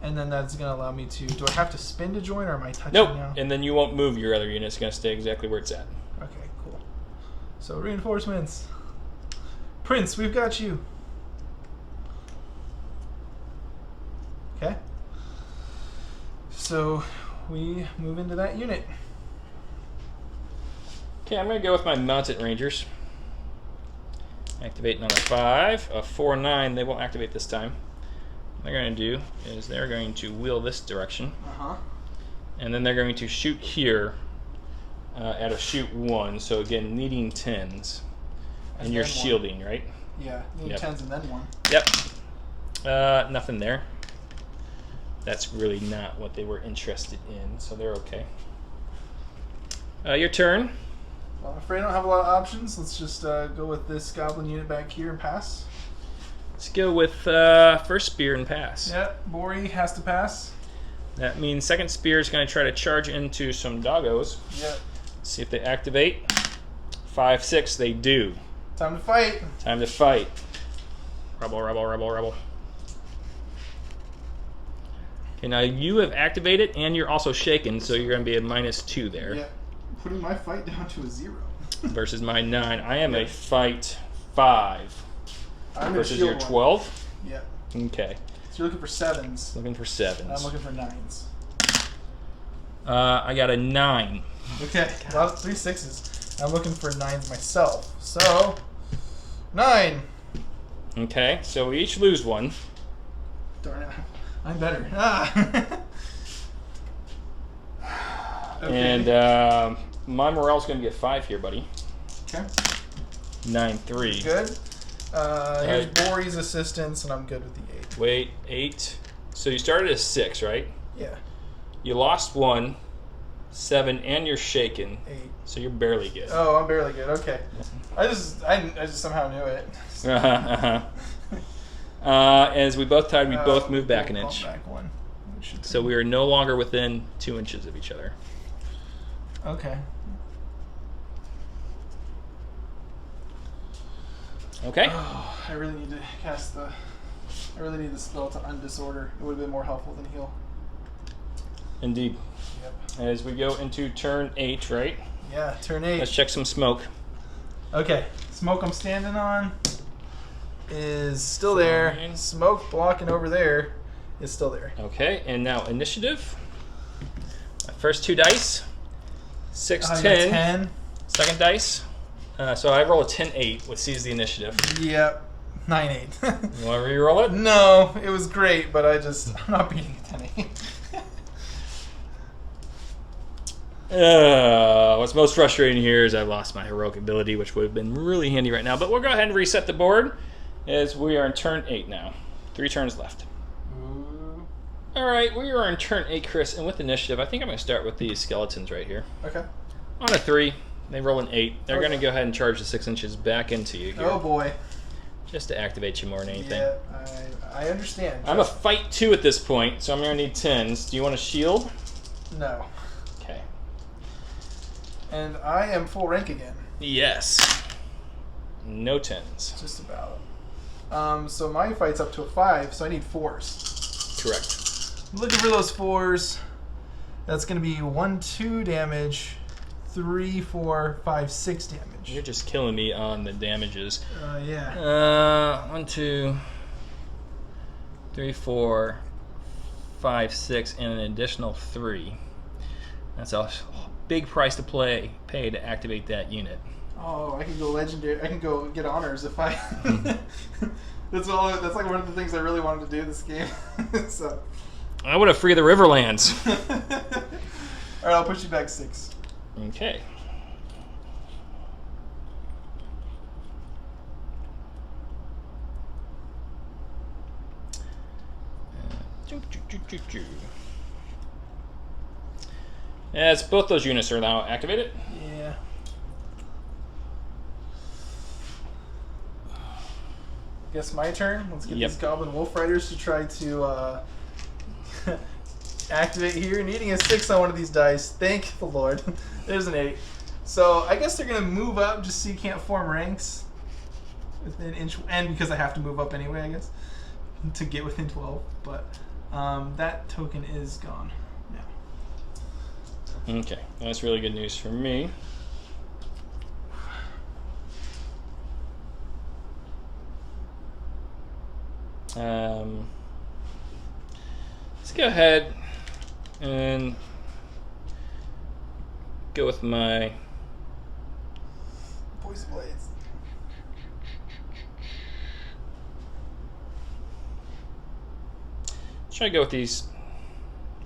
And then that's going to allow me to... Do I have to spin to join, or am I touching now? And then you won't move your other unit. It's going to stay exactly where it's at. Okay, cool. So reinforcements. Prince, we've got you. Okay. So we move into that unit. Okay, I'm going to go with my mounted rangers. Activate another 5. A 4-9. They will activate this time. What they're going to do is they're going to wheel this direction. And then they're going to shoot here at a shoot 1. So again, needing 10s. And you're shielding, right? Yeah, need 10s and then 1. Yep. Nothing there. That's really not what they were interested in, so they're okay. Your turn. Well, I'm afraid I don't have a lot of options. Let's just go with this goblin unit back here and pass. Let's go with first spear and pass. Yep, Bori has to pass. That means second spear is going to try to charge into some doggos. Yep. See if they activate. 5, 6, they do. Time to fight. Time to fight. Rebel, rebel, rebel, rebel. Okay, now you have activated and you're also shaken, so you're going to be a -2 there. Yeah, putting my fight down to a 0. Versus my 9. I am a fight 5. I'm versus your 12? Yeah. Okay. So you're looking for 7s. Looking for 7s. And I'm looking for 9s. I got a 9. Okay, well, 3 6s. I'm looking for 9s myself. So, 9. Okay, so we each lose 1. Darn it. I'm better. Ah. Okay. And my morale's going to get 5 here, buddy. Okay. 9-3. Good. Here's Bori's assistance, and I'm good with the 8. Wait, 8. So you started as 6, right? Yeah. You lost 1, 7, and you're shaken. 8. So you're barely good. Oh, I'm barely good. Okay. I just somehow knew it. As we both tied, we both moved back an inch. Back 1. So we are no longer within 2 inches of each other. Okay. Okay. Oh, I really need to cast the... I really need the spell to undisorder. It would have been more helpful than heal. Indeed. Yep. As we go into turn 8, right? Yeah, turn 8. Let's check some smoke. Okay. Smoke I'm standing on is still there. Fine. Smoke blocking over there is still there. Okay, and now initiative. My first 2 dice. 6, I got 10. 10. Second dice. So I roll a 10-8, which sees the initiative. Yep. 9-8. You want to re-roll it? No, it was great, but I'm not beating a 10-8. What's most frustrating here is I lost my heroic ability, which would have been really handy right now. But we'll go ahead and reset the board as we are in turn 8 now. 3 turns left. Ooh. All right, we are in turn 8, Chris, and with initiative, I think I'm going to start with these skeletons right here. Okay. On a 3, they roll an 8. They're Okay. going to go ahead and charge the 6 inches back into you here. Oh boy. Just to activate you more than anything. Yeah, I understand. I'm a fight 2 at this point, so I'm going to need 10s. Do you want a shield? No. Okay. And I am full rank again. Yes. No 10s. Just about. So my fight's up to a 5, so I need 4s. Correct. Looking for those 4s. That's going to be 1, 2 damage, 3, 4, 5, 6 damage. You're just killing me on the damages. Yeah. 1, 2, 3, 4, 5, 6, and an additional 3. That's a big price to pay to activate that unit. Oh, I can go legendary. I can go get honors if I. That's like one of the things I really wanted to do this game. So. I would have freed the Riverlands. All right, I'll push you back 6. Okay. Yes, both those units are now activated. Yeah. Guess my turn. Let's get these Goblin Wolf Riders to try to activate here. Needing a 6 on one of these dice. Thank the Lord. There's an 8. So I guess they're going to move up just so you can't form ranks within inch. And because I have to move up anyway, I guess, to get within 12. But that token is gone now. Okay, that's really good news for me. Let's go ahead and go with my Poison Blades. Let's try to go with these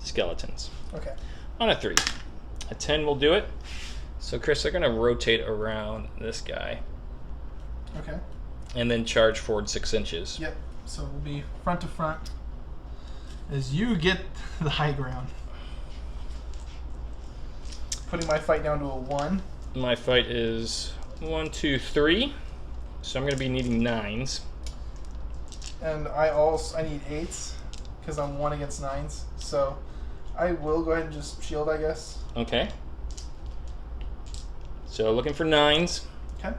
skeletons. Okay. On a 3. A 10 will do it. So Chris, they're going to rotate around this guy. Okay. And then charge forward 6 inches. Yep. So we'll be front to front as you get the high ground. Putting my fight down to a 1. My fight is 1, 2, 3. So I'm going to be needing 9s. And I need 8s because I'm 1 against 9s. So I will go ahead and just shield, I guess. Okay. So looking for 9s. Okay.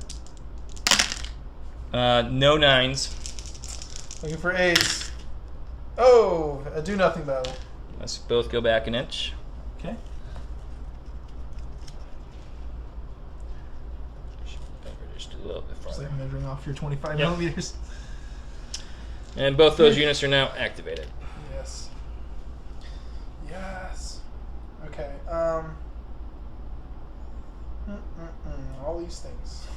No 9s. Looking for 8s. Oh, a do nothing battle. Let's both go back an inch. Okay. Just a little bit Just farther. like measuring off your 25 Yep. millimeters. And both those units are now activated. Yes. Yes. Okay. All these things.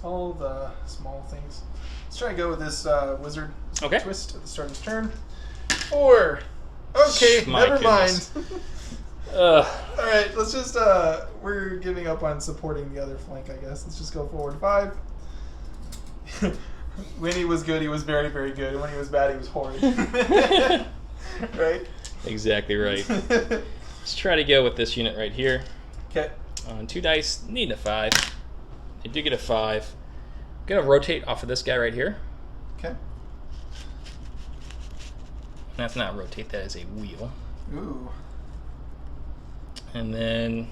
All the small things. Let's try to go with this wizard twist at the start of his turn. 4. Okay, My never goodness. mind. Alright, let's just, we're giving up on supporting the other flank, I guess. Let's just go forward 5. When he was good, he was very, very good. And when he was bad, he was horrid. Right? Exactly right. Let's try to go with this unit right here. Okay. On 2 dice, need a 5. I do get a 5. I'm going to rotate off of this guy right here. Okay. That's not rotate, that is a wheel. Ooh. And then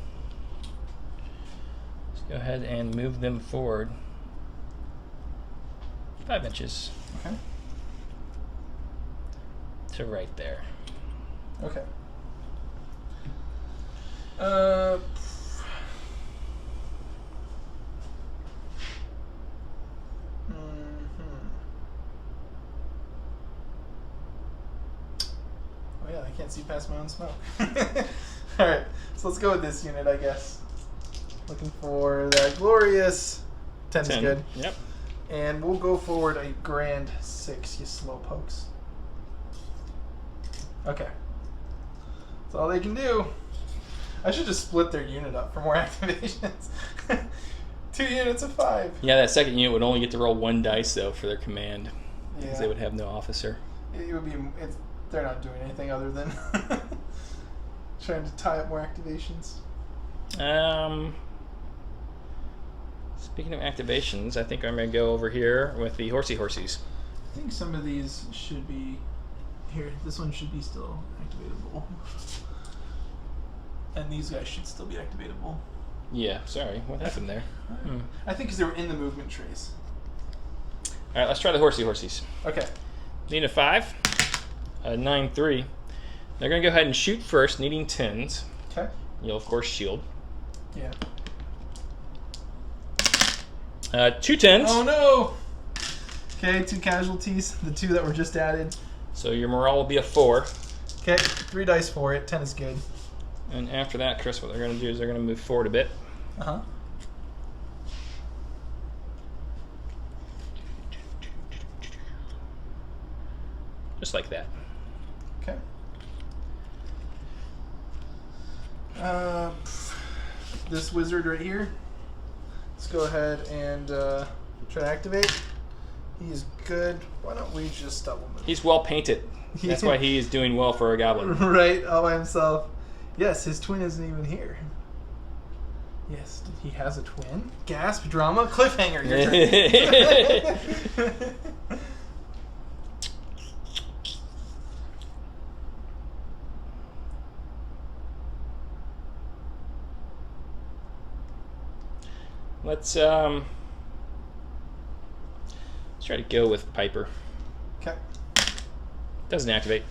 let's go ahead and move them forward 5 inches Okay. to right there. Okay. Oh yeah, I can't see past my own smoke. Alright, so let's go with this unit, I guess. Looking for that glorious 10 is good. Yep. And we'll go forward a grand 6, you slow pokes. Okay. That's all they can do. I should just split their unit up for more activations. 2 units of 5. Yeah, that second unit would only get to roll 1 dice though for their command. Because Yeah. they would have no officer. It would be. They're not doing anything other than trying to tie up more activations. Speaking of activations, I think I'm going to go over here with the horsies. I think some of these should be here. This one should be still activatable, and these guys should still be activatable. Yeah, sorry. What happened there? I think because they were in the movement trees. All right, let's try the horsies. Okay. Need a 5, a 9-3. They're going to go ahead and shoot first, needing 10s. Okay. You'll, of course, shield. Yeah. 2 10s. Oh, no! Okay, 2 casualties. The 2 that were just added. So your morale will be a 4. Okay, 3 dice for it. 10 is good. And after that, Chris, what they're going to do is they're going to move forward a bit. Uh-huh. Just like that. Okay. This wizard right here. Let's go ahead and try to activate. He's good. Why don't we just double move? He's well painted. That's why he is doing well for a goblin. Right, all by himself. Yes, his twin isn't even here. Yes, he has a twin. Gasp, drama, cliffhanger. Your turn. Let's try to go with Piper. Okay. Doesn't activate.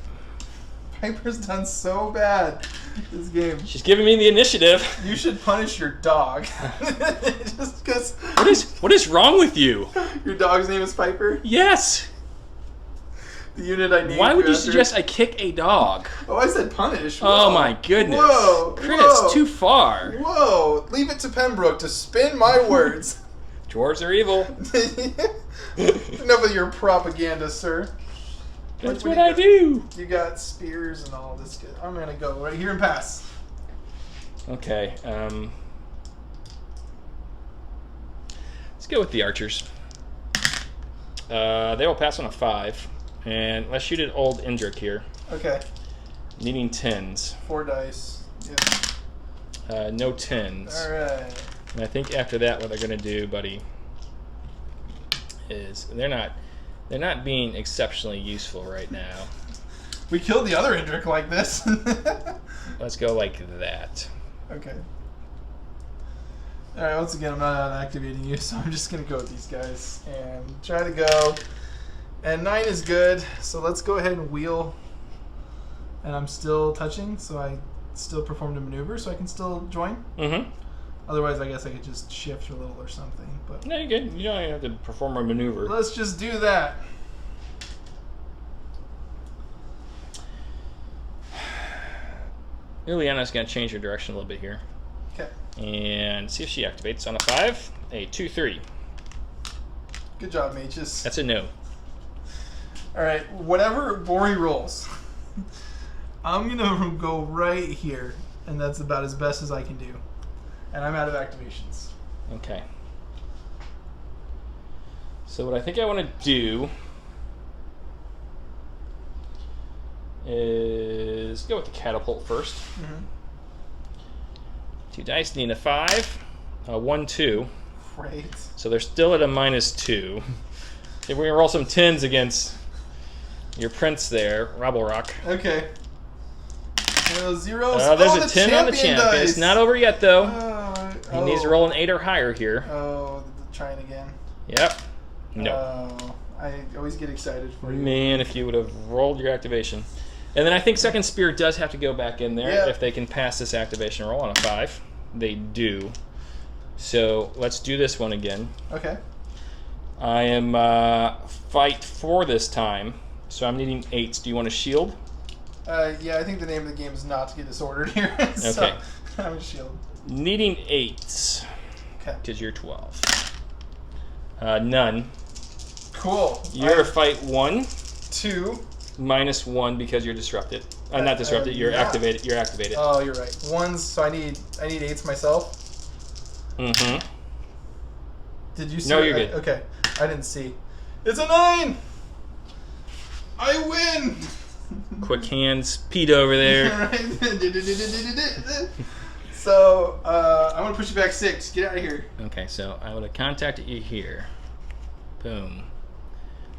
Piper's done so bad this game. She's giving me the initiative. You should punish your dog. Just because. What is wrong with you? Your dog's name is Piper? Yes. The unit I need. Why would you suggest I kick a dog? Oh, I said punish. Whoa. Oh my goodness. Whoa. Chris, Whoa. too far. Whoa. Leave it to Pembroke to spin my words. Dwarves are evil. Enough of your propaganda, sir. That's what I do. You got spears and all this good. I'm going to go right here and pass. Okay. Let's go with the archers. They will pass on a 5. And let's shoot an old Indrik here. Okay. Needing 10s. 4 dice. Yeah. No 10s. All right. And I think after that, what they're going to do, buddy, is they're not being exceptionally useful right now. We killed the other Indrik like this. Let's go like that. Okay. All right. Once again, I'm not activating you, so I'm just going to go with these guys and try to go. And 9 is good, so let's go ahead and wheel. And I'm still touching, so I still performed a maneuver, so I can still join. Mm-hmm. Otherwise, I guess I could just shift a little or something. But No, you're good. You don't even have to perform a maneuver. let's just do that. Liliana's going to change her direction a little bit here. Okay. And see if she activates on a 5. A 2-3. Good job, mages. That's a no. All right. Whatever Bori rolls, I'm gonna go right here, and that's about as best as I can do. And I'm out of activations. Okay. So what I think I want to do is go with the catapult first. Mm-hmm. 2 dice, need a 5. 1, 2. Great. So they're still at a -2. If we're going to roll some 10s against your prince there, Rabblerock. Okay. Zeros. There's the a 10 on the champion. dice. It's not over yet, though. He needs to Oh. roll an 8 or higher here. Oh, trying again. Yep. No. Oh, I always get excited for you. Man, if you would have rolled your activation. And then I think Second Spear does have to go back in there Yeah. if they can pass this activation roll on a 5. They do. So let's do this one again. Okay. I am fight 4 this time, so I'm needing 8s. Do you want to shield? Yeah, I think the name of the game is not to get disordered here. So, Okay. I'm a shield. Needing 8s. Okay. Because you're 12. None. Cool. You're fight 1. 2. -1 because you're disrupted. Not disrupted. You're yeah. activated. You're activated. Oh, you're right. 1s. So I need 8s myself. Mm-hmm. Did you see? No, you're good. Okay. I didn't see. It's a 9. I win. Quick hands, Pete over there. Right. So I'm gonna push you back 6. Get out of here. Okay, so I would have contacted you here. Boom.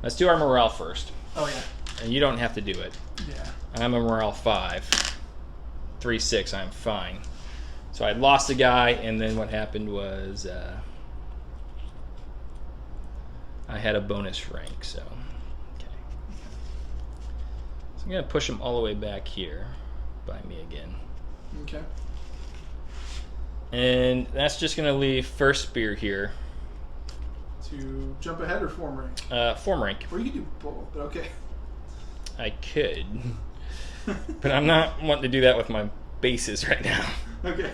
Let's do our morale first. Oh yeah. And you don't have to do it. Yeah. I'm a morale 5. 3-6, I'm fine. So I lost a guy, and then what happened was I had a bonus rank. So, okay. So I'm gonna push him all the way back here by me again. Okay. And that's just gonna leave first spear here. To jump ahead or form rank? Form rank. Or you can do both, but okay. I could, but I'm not wanting to do that with my bases right now. Okay.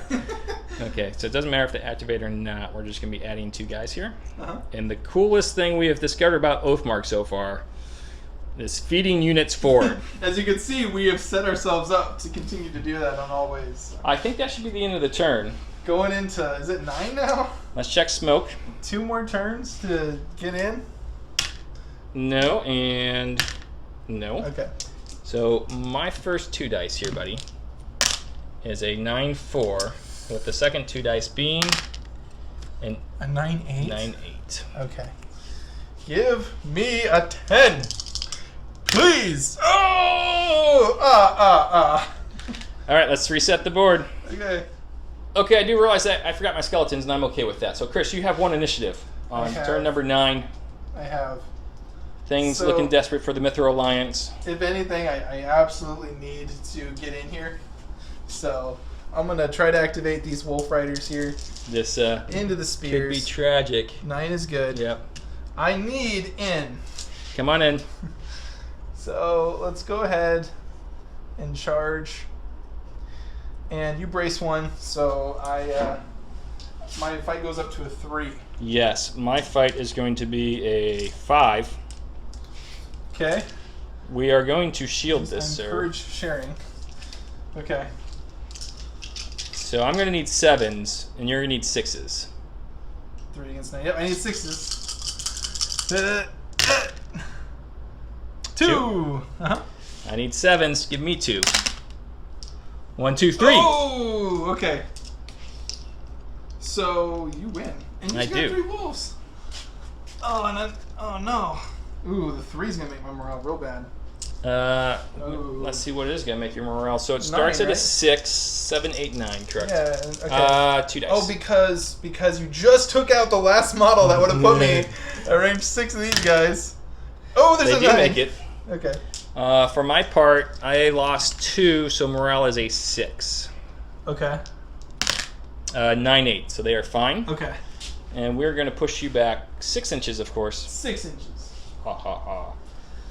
Okay, so it doesn't matter if they activate or not. We're just going to be adding 2 guys here. Uh-huh. And the coolest thing we have discovered about Oathmark so far is feeding units forward. As you can see, we have set ourselves up to continue to do that on all ways. I think that should be the end of the turn. Going into, is it 9 now? Let's check smoke. 2 more turns to get in? No, and no. Okay. So my first 2 dice here, buddy, is a 9-4, with the second 2 dice being an A 9-8? 9-8. Okay. Give me a 10. Please! Oh! All right, let's reset the board. Okay. Okay, I do realize that I forgot my skeletons, and I'm okay with that. So, Chris, you have 1 initiative on turn number 9. I have. Things So- looking desperate for the Mithril Alliance. If anything, I absolutely need to get in here. So I'm going to try to activate these Wolf Riders here This into the could spears. be tragic. 9 is good. Yep. I need in. Come on in. So let's go ahead and charge. And you brace 1, so my fight goes up to a 3. Yes, my fight is going to be a 5. Okay. We are going to shield this, I sir. encourage sharing. Okay. So I'm going to need 7s, and you're going to need 6s. 3 against 9. Yep, I need 6s. 2. Uh-huh. I need 7s. Give me 2. 1, 2, 3. Oh, okay. So you win, and you I got do. 3 wolves. Oh, and then, oh no. Ooh, the 3's gonna make my morale real bad. Let's see what it is going to make your morale. So it starts 9, at a right? 6, 7, 8, 9, correct? Yeah. Okay. 2 dice. Oh, because you just took out the last model that would have put me at range 6 of these guys. Oh, there's They a do 9. make it. Okay. For my part, I lost 2, so morale is a 6. Okay. 9, 8, so they are fine. Okay. And we're going to push you back 6 inches, of course. 6 inches. Ha ha ha.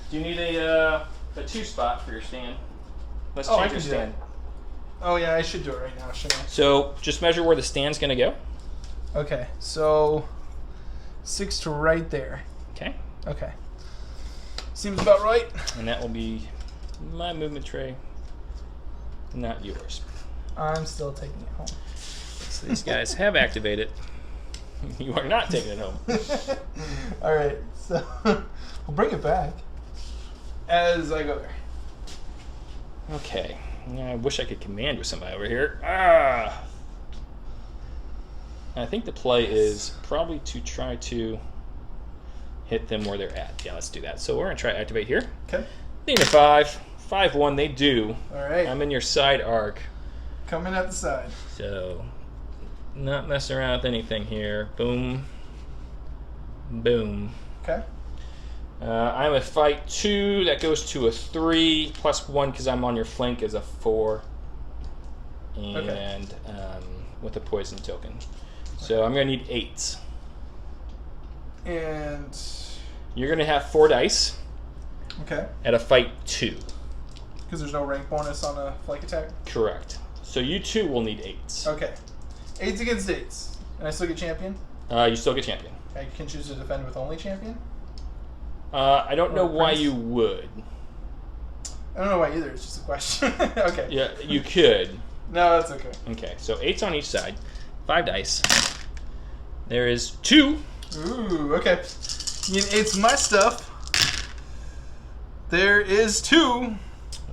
Do you need a 2 spot for your stand? Let's Oh, I change your can do stand. Oh yeah, I should do it right now, shouldn't I? So just measure where the stand's going to go. Okay. So 6 to right there. Okay. Okay. Seems about right. And that will be my movement tray, not yours. I'm still taking it home. So these guys have activated. You are not taking it home. All right, so we'll bring it back as I go there. Okay. Yeah, I wish I could command with somebody over here. Ah! I think the play is probably to try to hit them where they're at. Yeah, let's do that. So we're going to try to activate here. Okay. Need a 5. 5-1, they do. All right. I'm in your side arc. Coming at the side. So, not messing around with anything here. Boom. Boom. Okay. I'm a fight 2. That goes to a 3. Plus 1 because I'm on your flank is a 4. And with a poison token. So I'm going to need 8s. And You're going to have 4 dice okay, at a fight 2. because there's no rank bonus on a flank attack. Correct. So you 2 will need 8s. Okay. 8s against 8s, and I still get champion. You still get champion. I can choose to defend with only champion. I don't know Or why Prince? you would. I don't know why either. It's just a question. Okay. Yeah, you could. No, that's okay. Okay, so 8s on each side. 5 dice. There is 2. Ooh, okay. It's my stuff. There is 2.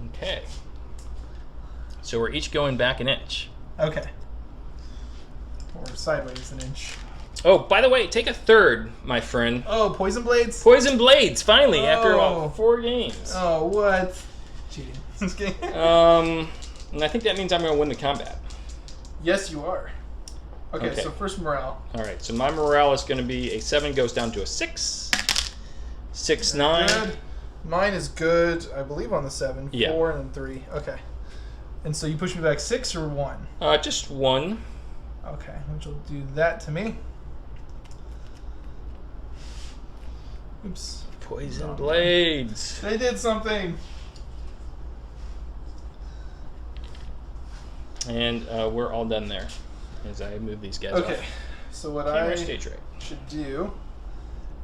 Okay. So we're each going back an inch. Okay. Or sideways an inch. Oh, by the way, take a 3rd, my friend. Oh, poison blades? Poison Blades, finally, after Oh. about 4 games. Oh, what? Cheating. Just kidding. And I think that means I'm going to win the combat. Yes, you are. Okay, Okay. so first morale. All right, so my morale is going to be a 7 goes down to a 6. 6, 9. Good. Mine is good, I believe, on the 7. Yeah. 4 and then 3. Okay. And so you push me back 6 or 1? Just 1. Okay, which will do that to me. Oops. Poison blades. They did something. And we're all done there as I move these guys Okay, off. so what Camera I stage right. should do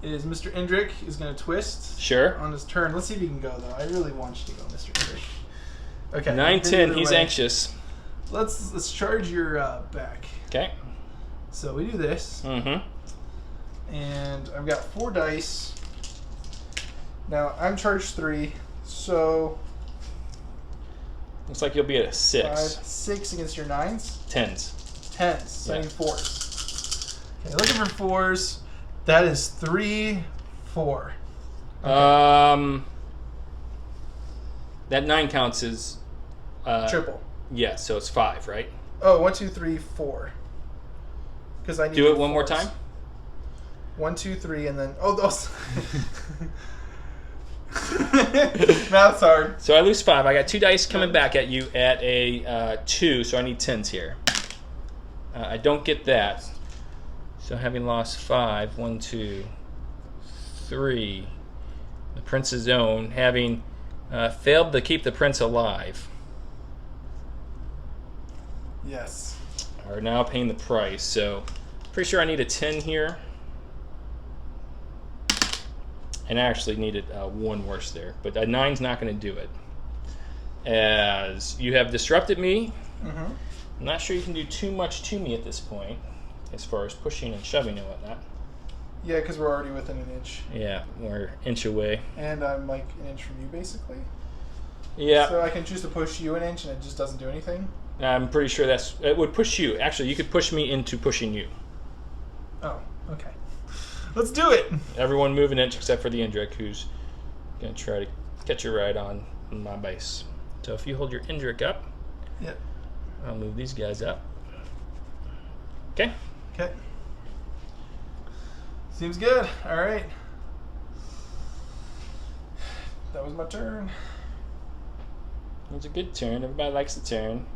is Mr. Indrik is going to twist Sure. on his turn. Let's see if he can go, though. I really want you to go, Mr. Indrik. Okay. 9-10. He's way. anxious. Let's charge your back. Okay. So we do this, Mm-hmm. and I've got 4 dice. Now I'm charged 3, so Looks like you'll be at a 6. 5, 6 against your 9s. 10s. 10s. So I Yeah. need 4s. Okay, looking for 4s. That is 3, 4. Okay. That 9 counts as Triple. Yeah, so it's 5, right? Oh, 1, 2, 3, 4. Because I need Do it one 4s. more time. 1, 2, 3, and then those. Math's hard. So I lose 5. I got 2 dice coming back at you at a 2, so I need 10s here. I don't get that. So having lost 5, 1, 2, 3, the prince's own, having failed to keep the prince alive, Yes. are now paying the price. So pretty sure I need a 10 here. And I actually needed 1 worse there. But a 9's not going to do it. As you have disrupted me. Mm-hmm. I'm not sure you can do too much to me at this point, as far as pushing and shoving and whatnot. Yeah, because we're already within an inch. Yeah, we're an inch away. And I'm like an inch from you, basically. Yeah, So I can choose to push you an inch and it just doesn't do anything? I'm pretty sure it would push you. Actually, you could push me into pushing you. Oh, okay. Let's do it! Everyone move an inch except for the Indrik, who's going to try to catch a ride on my base. So if you hold your Indrik up, Yep. I'll move these guys up. Okay. Okay. Seems good. All right. That was my turn. It was a good turn. Everybody likes a turn.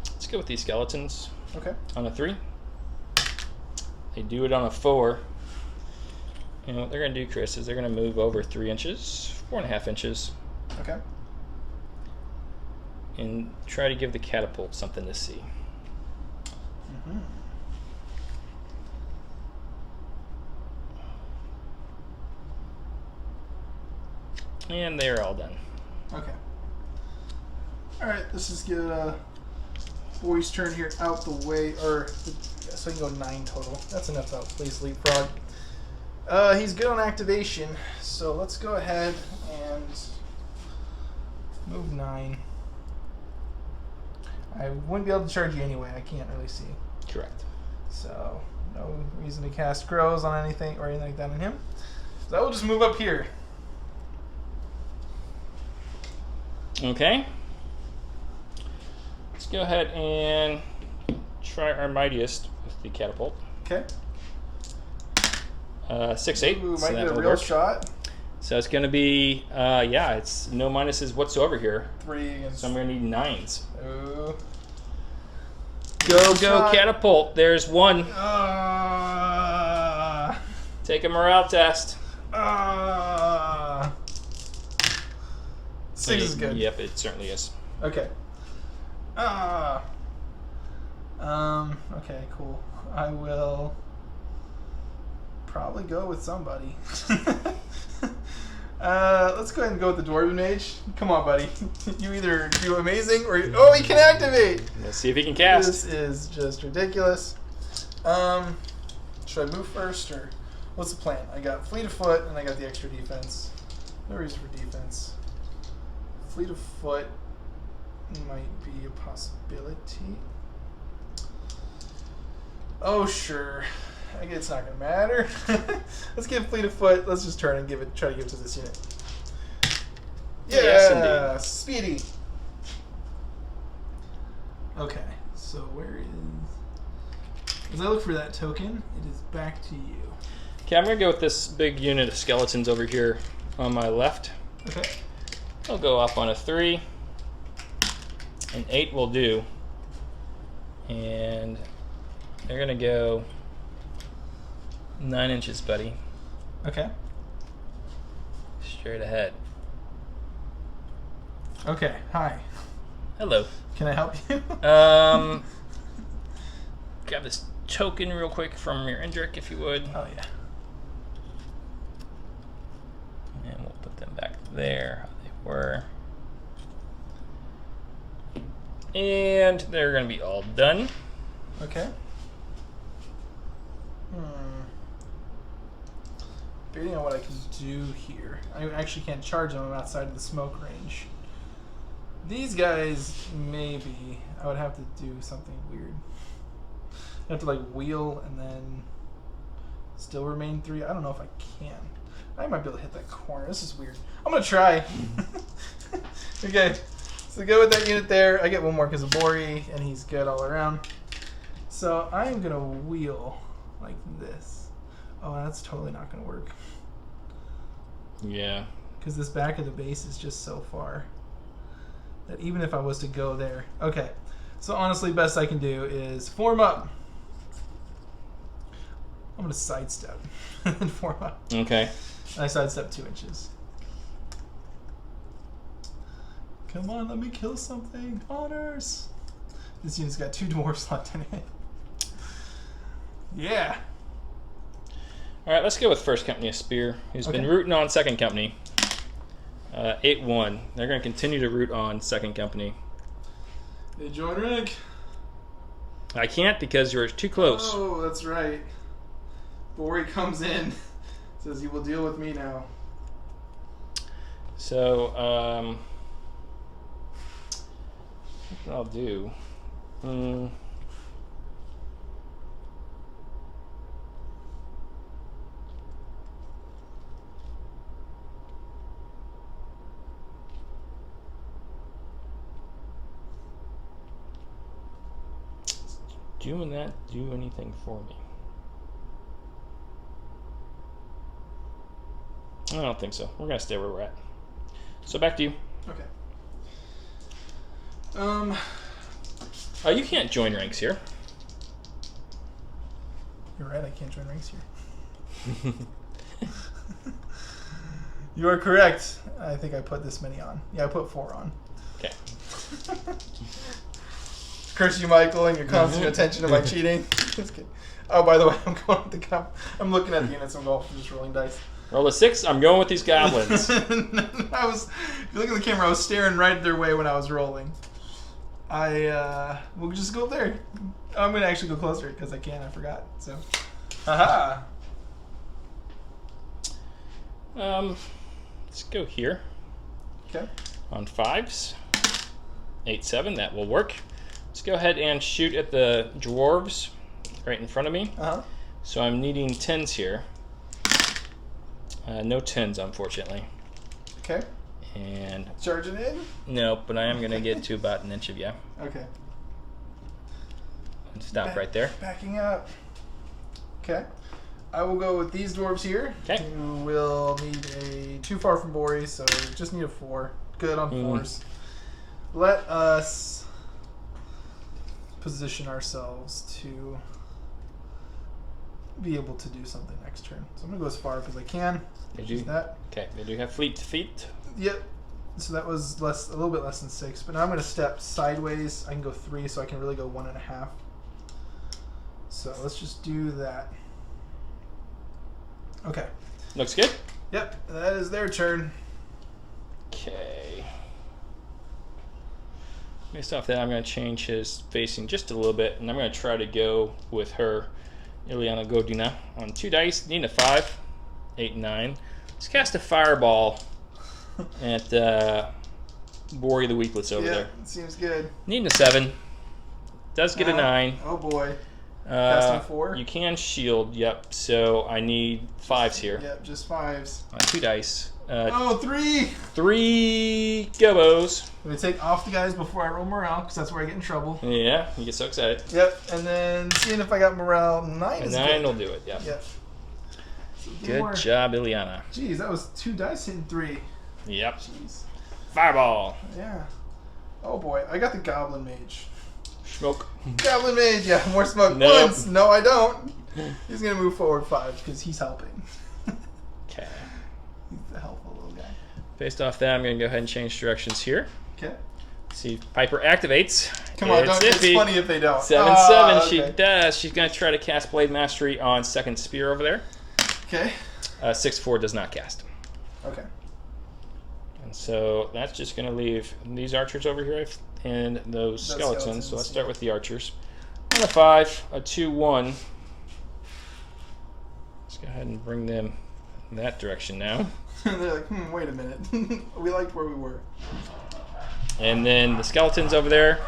Let's go with these skeletons Okay. on a 3. They do it on a 4. And what they're going to do, Chris, is they're going to move over 3 inches, 4.5 inches, Okay. and try to give the catapult something to see. Mm-hmm. And they're all done. Okay. All right. Let's just get Boy's turn here out the way, so you can go 9 total. That's enough out. Please, leapfrog. He's good on activation, so let's go ahead and move 9. I wouldn't be able to charge you anyway. I can't really see. Correct. So, no reason to cast Grows on anything or anything like that on him. So I will just move up here. Okay. Let's go ahead and try our mightiest with the catapult. Okay. 6-8. Ooh, so might that get a will real work. shot. So it's going to be, yeah, it's no minuses whatsoever here. 3 against. So I'm going to need 9s. Ooh. Go, Shot. catapult. There's 1. Ah. Take a morale test. 6 is good. Yep, it certainly is. Okay. Okay, cool. I will probably go with somebody. Let's go ahead and go with the Dwarven Mage. Come on, buddy. You either do amazing or he can activate. Let's see if he can cast. This is just ridiculous. Should I move first or what's the plan? I got Fleet of Foot and I got the extra defense. No reason for defense. Fleet of Foot might be a possibility. Oh, sure. I guess it's not going to matter. Let's give Fleet of Foot. Let's just turn and try to give it to this unit. Yeah, Yes, Speedy. Okay, so where is... As I look for that token, it is back to you. Okay, I'm going to go with this big unit of skeletons over here on my left. Okay. I'll go up on a 3. An 8 will do. And they're going to go 9 inches, buddy. Okay. Straight ahead. Okay, hi. Hello. Can I help you? Grab this token real quick from your Indrik, if you would. Oh, yeah. And we'll put them back there, how they were. And they're going to be all done. Okay. Debating on what I can do here. I actually can't charge them. I'm outside of the smoke range. These guys, maybe I would have to do something weird. I have to like wheel and then still remain 3. I don't know if I can. I might be able to hit that corner. This is weird. I'm gonna try. Okay, so go with that unit there. I get one more because of Bori, and he's good all around. So I'm gonna wheel like this. Oh, that's totally not gonna work. Yeah. Because this back of the base is just so far that even if I was to go there. Okay, so honestly, best I can do is form up. I'm gonna sidestep and form up. Okay. And I sidestep 2 inches. Come on, let me kill something. Honors. This unit's got 2 dwarves left in it. Yeah. All right, let's go with First Company of Spear, who's been rooting on Second Company. 8-1. They're going to continue to root on Second Company. They join rank. I can't because you're too close. Oh, that's right. Bori comes in, says you will deal with me now. So, what I'll do. Doing that do anything for me? I don't think so. We're gonna stay where we're at. So back to you. Okay. You can't join ranks here. You're right, I can't join ranks here. You are correct. I think I put this many on. Yeah, I put 4 on. Okay. Curse you, Michael, and your constant attention to my cheating. Just kidding. Oh, by the way, I'm going with the I'm looking at the units. I'm going just rolling dice. Roll a 6. I'm going with these goblins. If you look at the camera, I was staring right their way when I was rolling. We'll just go there. I'm gonna actually go closer because I can. I forgot. So, haha. Let's go here. Okay. On 5s. 8-7. That will work. Let's go ahead and shoot at the dwarves right in front of me. So I'm needing 10s here. No 10s, unfortunately. Okay. And Charging in? no, but I am going to get to about an inch of you. Okay. And stop right there. Backing up. Okay. I will go with these dwarves here. Okay. You will need a too far from Bori, so just need a 4. Good on 4s. Let us position ourselves to be able to do something next turn. So I'm gonna go as far as I can. They do. That. Okay, they do have fleet feet. Yep. So that was a little bit less than 6, but now I'm gonna step sideways. I can go 3, so I can really go 1.5. So let's just do that. Okay. Looks good. Yep, that is their turn. Okay. Based off that, I'm going to change his facing just a little bit, and I'm going to try to go with her, Ilyana Godina, on 2 dice. Need a 5, 8, 9. Let's cast a fireball at Bori the Weepless over there. Seems good. Needing a 7. Does get a 9. Oh boy. Casting 4? You can shield, yep. So I need 5s here. Yep, just 5s. 2 dice. 3! 3 gobos. I'm going to take off the guys before I roll morale, because that's where I get in trouble. Yeah, you get so excited. Yep, and then seeing if I got morale. 9 is 9 good. will do it, yep. Yep. So Good job, Ileana. Jeez, that was 2 dice hitting 3. Yep. Jeez. Fireball. Yeah. Oh boy, I got the Goblin Mage. Smoke. Goblin Mage, yeah, more smoke. Nope. Once. No, I don't. He's going to move forward 5 because he's helping. Okay. He's the helpful little guy. Based off that, I'm going to go ahead and change directions here. Okay. See if Piper activates. Come on, it's it's iffy. funny if they don't. 7/7, Okay. she does. She's going to try to cast Blade Mastery on second spear over there. Okay. 6/4 does not cast. Okay. And so that's just going to leave these archers over here and those skeletons. So let's start with the archers. On a 5, a 2/1. Let's go ahead and bring them in that direction now. They're like, wait a minute. We liked where we were. And then the skeletons over there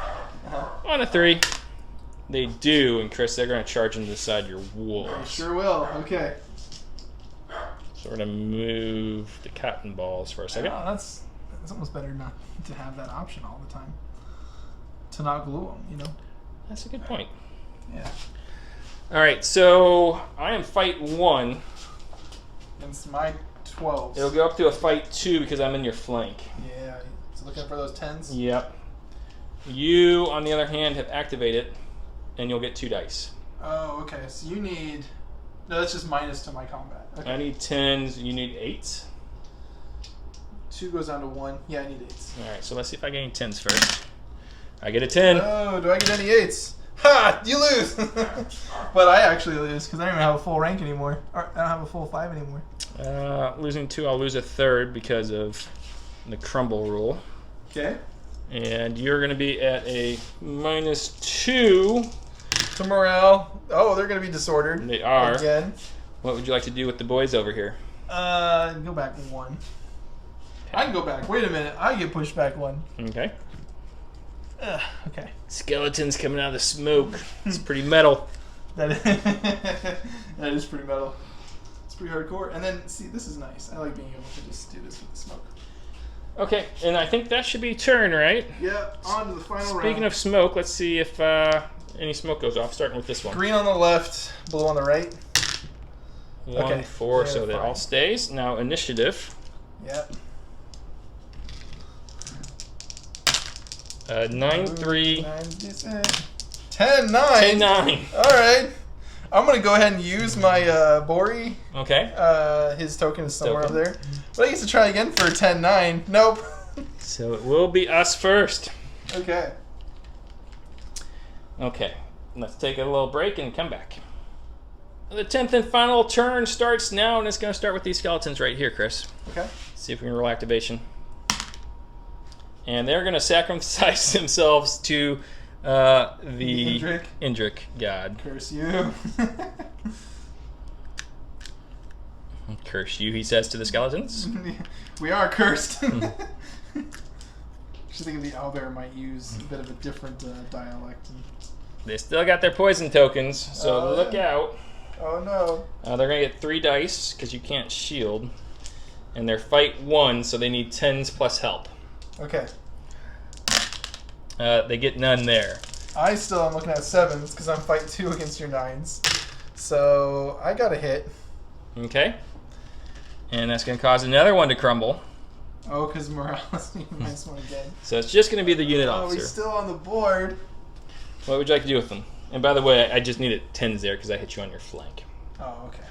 on a 3. They do, and Chris, they're going to charge into the side of your wolves. Sure will. Okay. So we're going to move the cotton balls for a second. Oh, that's almost better not to have that option all the time. To not glue them, you know? That's a good point. Yeah. All right, so I am fight 1. Against my 12s. It'll go up to a fight 2 because I'm in your flank. Yeah. So looking for those 10s? Yep. You, on the other hand, have activated, and you'll get 2 dice. Oh, okay. So you need... No, that's just minus to my combat. Okay. I need 10s. You need 8s. 2 goes down to 1. Yeah, I need 8s. All right, so let's see if I get any 10s first. I get a 10. Oh, do I get any 8s? Ha! You lose! But I actually lose because I don't even have a full rank anymore. Or I don't have a full 5 anymore. Losing 2, I'll lose a 3rd because of the crumble rule. Okay. And you're going to be at a -2. To morale. Oh, they're going to be disordered. They are. Again. What would you like to do with the boys over here? Go back 1. I can go back. Wait a minute. I get pushed back 1. Okay. Okay. Skeletons coming out of the smoke. It's pretty metal. That is pretty metal. It's pretty hardcore. And then, see, this is nice. I like being able to just do this with the smoke. Okay, and I think that should be turn, right? Yeah, on to the final round. Speaking of smoke, let's see if any smoke goes off, starting with this one. Green on the left, blue on the right. 1, 4, Yeah, so that fine. all stays. Now initiative. Yep. 9, 3, 10, 9. 10, 9. All right. I'm going to go ahead and use my Bori. Okay. His token is somewhere Token. over there. But I get to try again for 10, 9. Nope. So it will be us first. Okay. Okay, let's take a little break and come back. The 10th and final turn starts now, and it's going to start with these skeletons right here, Chris. Okay. See if we can roll activation. And they're going to sacrifice themselves to the Indrik god. Curse you. Curse you, he says to the skeletons. We are cursed. I think the owlbear might use a bit of a different dialect. They still got their poison tokens, so look out. Oh no. They're going to get 3 dice, because you can't shield. And they're fight 1, so they need 10s plus help. Okay. They get none there. I still am looking at 7s, because I'm fight 2 against your 9s. So, I got a hit. Okay. And that's going to cause another one to crumble. Oh, because Morales needs a nice one again. So it's just going to be the unit Oh, officer. he's still on the board. What would you like to do with them? And by the way, I just needed 10s there because I hit you on your flank. Oh, okay.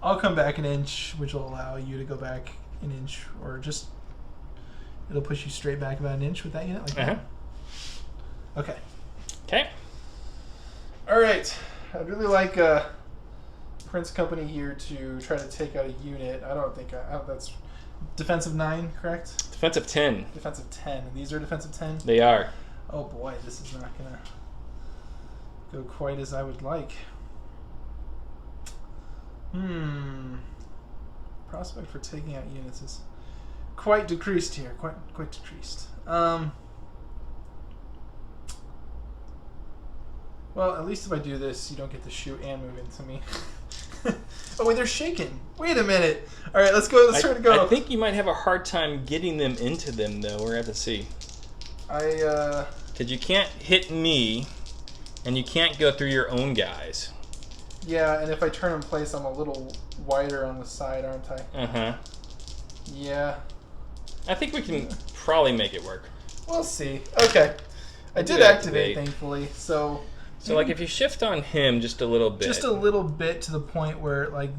I'll come back an inch, which will allow you to go back an inch, or just... It'll push you straight back about an inch with that unit, like that? Okay. Okay. Alright. I'd really like Prince Company here to try to take out a unit. I don't think... that's defensive 9, correct? Defensive 10. Defensive 10. And these are defensive 10? They are. Oh boy, this is not going to go quite as I would like. Prospect for taking out units is quite decreased here. Quite decreased. Well, at least if I do this, you don't get to shoot and move into me. Oh, wait, they're shaking. Wait a minute. All right, let's go. Let's try to go. I think you might have a hard time getting them into them, though. We're going to have to see. Because you can't hit me, and you can't go through your own guys. Yeah, and if I turn in place, I'm a little wider on the side, aren't I? Uh-huh. Yeah. I think we can probably make it work. We'll see. Okay. I did activate, thankfully, so... So, like, if you shift on him just a little bit. Just a little bit to the point where, like,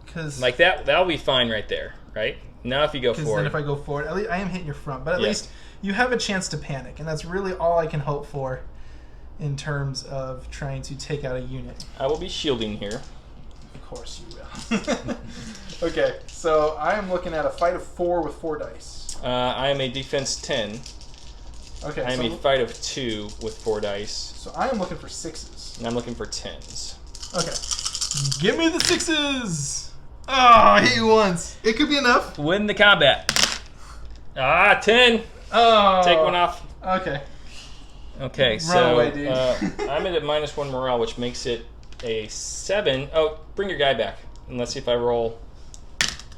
because... Like, that'll be fine right there, right? Now if you go forward... then if I go forward, at least I am hitting your front, but at least you have a chance to panic, and that's really all I can hope for in terms of trying to take out a unit. I will be shielding here. Of course you will. Okay, so I am looking at a fight of 4 with 4 dice. I am a defense 10. Okay, I am a fight of 2 with 4 dice. So I am looking for 6s. And I'm looking for 10s. Okay. Give me the 6s! Oh, I hit you once. It could be enough. Win the combat. 10. Oh. Take one off. Okay. Okay, Run away, dude. I'm at a -1 morale, which makes it a 7. Oh, bring your guy back. And let's see if I roll.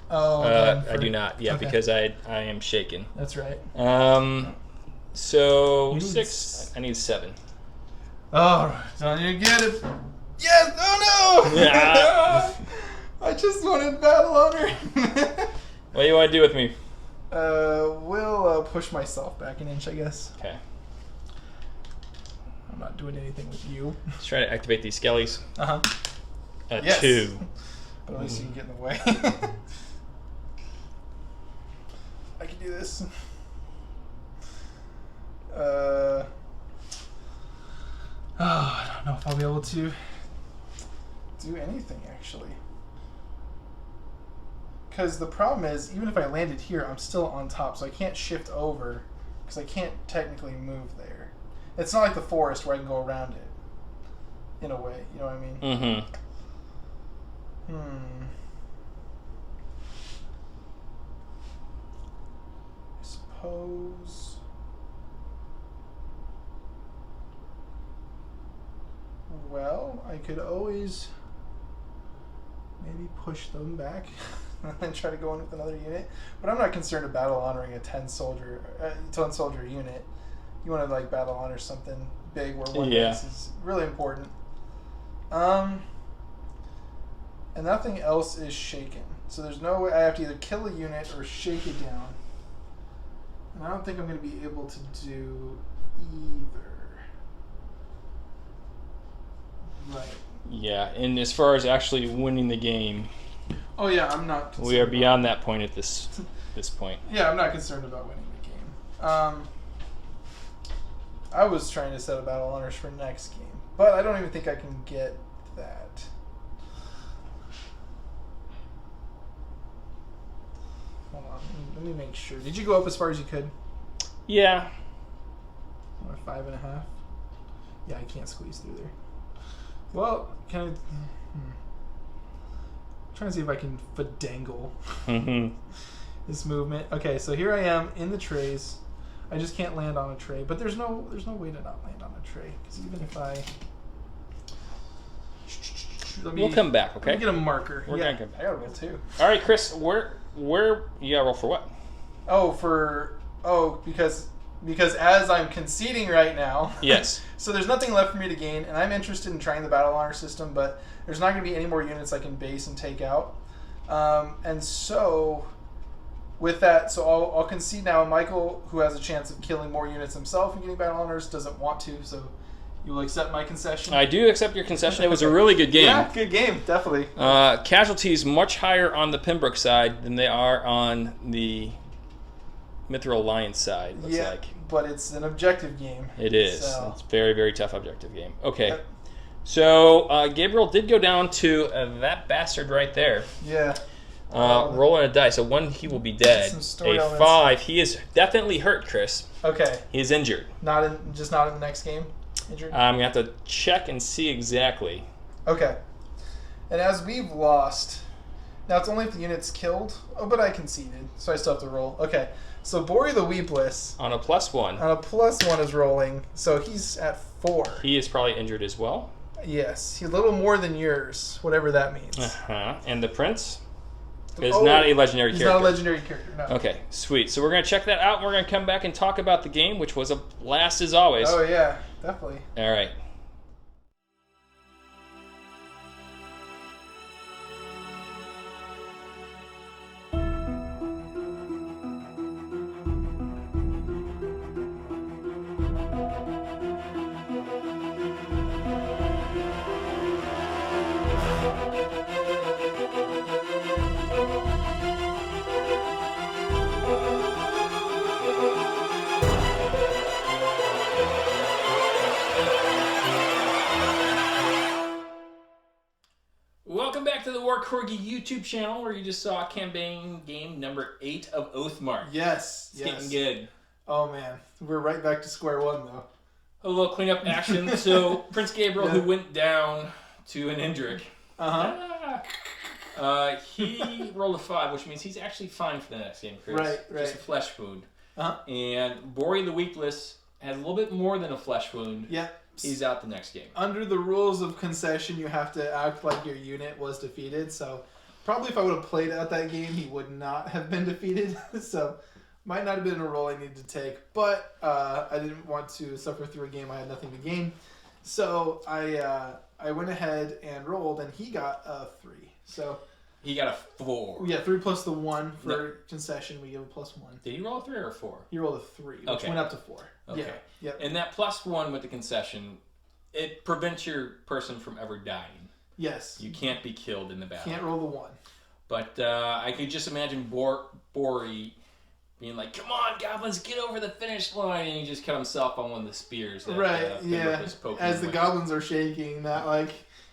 Oh, I do not. Yeah, okay. because I am shaken. That's right. So 6. I need 7. Oh, don't you get it? Yes! Oh no! Yeah. I just wanted battle honor. What do you want to do with me? We'll push myself back an inch, I guess. Okay. I'm not doing anything with you. Let's try to activate these skellies. Uh-huh. Yes. 2. But at least you can get in the way. I can do this. I don't know if I'll be able to do anything, actually. Because the problem is, even if I landed here, I'm still on top, so I can't shift over, because I can't technically move there. It's not like the forest where I can go around it, in a way, you know what I mean? Mm-hmm. I suppose... Well, I could always maybe push them back and then try to go in with another unit. But I'm not concerned about battle honoring a 10 soldier unit. You want to like battle honor something big where one dice is really important. And nothing else is shaken. So there's no way I have to either kill a unit or shake it down. And I don't think I'm going to be able to do either. Right. Yeah, and as far as actually winning the game, oh yeah, I'm not. We are beyond that point at this point. Yeah, I'm not concerned about winning the game. I was trying to set a battle honors for next game, but I don't even think I can get that. Hold on, let me make sure. Did you go up as far as you could? Yeah. 5.5. Yeah, I can't squeeze through there. Well, can I... trying to see if I can fadangle this movement. Okay, so here I am in the trays. I just can't land on a tray, but there's no way to not land on a tray, because even if I... We'll come back, okay? Let me get a marker. We're gonna come back. I gotta roll 2. All right, Chris, where you gotta roll for what? Because as I'm conceding right now, yes. So there's nothing left for me to gain, and I'm interested in trying the battle honor system, but there's not going to be any more units I can base and take out. And so with that, so I'll concede now. And Michael, who has a chance of killing more units himself and getting battle honors, doesn't want to. So you will accept my concession. I do accept your concession. It was a really good game. Yeah, good game, definitely. Casualties much higher on the Pembroke side than they are on the Mithril Alliance side, looks like. But it's an objective game. It is. So. It's a very, very tough objective game. Okay. So, Gabriel did go down to that bastard right there. Yeah. Rolling a dice. A 1, he will be dead. A 5, he is definitely hurt, Chris. Okay. He is injured. Not in the next game? Injured? I'm going to have to check and see exactly. Okay. And as we've lost... Now, it's only if the unit's killed. Oh, but I conceded, so I still have to roll. Okay. So Bori the Weepless On a +1. on a +1 is rolling, so he's at 4. He is probably injured as well. Yes, he's a little more than yours, whatever that means. And the Prince is not a legendary he's character. Not a legendary character, no. Okay, sweet. So we're going to check that out, and we're going to come back and talk about the game, which was a blast as always. Oh, yeah, definitely. All right. Welcome back to the War Corgi YouTube channel, where you just saw campaign game number 8 of Oathmark. Yes, It's getting good. Oh, man. We're right back to square one, though. A little cleanup action. So, Prince Gabriel, who went down to an Indrik, he rolled a 5, which means he's actually fine for the next game, Chris. Right. Just a flesh wound. And Bori the Weepless has a little bit more than a flesh wound. Yeah. He's out the next game. Under the rules of concession, you have to act like your unit was defeated. So probably if I would have played out that game, he would not have been defeated. So might not have been a role I needed to take. But I didn't want to suffer through a game I had nothing to gain. So I went ahead and rolled, and he got a 3. So he got a 4. Yeah, 3 plus the 1 for concession. We give a +1. Did he roll a 3 or a 4? He rolled a 3, which went up to 4. Okay. Yeah. Yep. And that +1 with the concession, it prevents your person from ever dying. Yes. You can't be killed in the battle. Can't roll the 1. But I could just imagine Bori being like, "Come on, goblins, get over the finish line," and he just cut himself on one of the spears. That, right. Pembroke was poking As the with. goblins are shaking, not like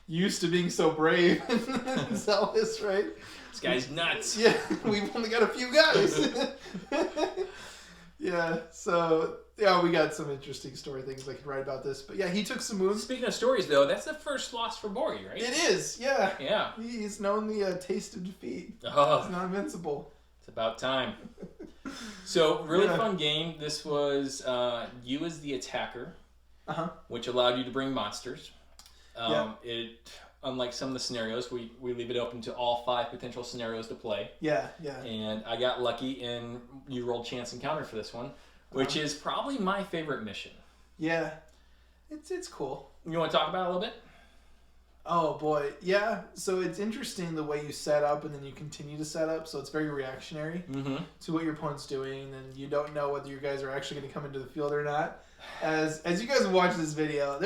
used to being so brave and zealous, right? This guy's nuts. Yeah, we've only got a few guys. Yeah, so yeah, we got some interesting story things I could write about this. But yeah, he took some moves. Speaking of stories, though, that's the first loss for Bori, right? It is, yeah. Yeah. He's known the taste of defeat. Oh, He's not invincible. it's about time. So, really fun game. This was you as the attacker, which allowed you to bring monsters. It, unlike some of the scenarios, we leave it open to all 5 potential scenarios to play. Yeah. And I got lucky, and you rolled chance encounter for this one, which is probably my favorite mission. Yeah, it's cool. You want to talk about it a little bit? Oh boy, yeah. So it's interesting the way you set up and then you continue to set up. So it's very reactionary to what your opponent's doing, and you don't know whether your guys are actually going to come into the field or not. As you guys watch this video,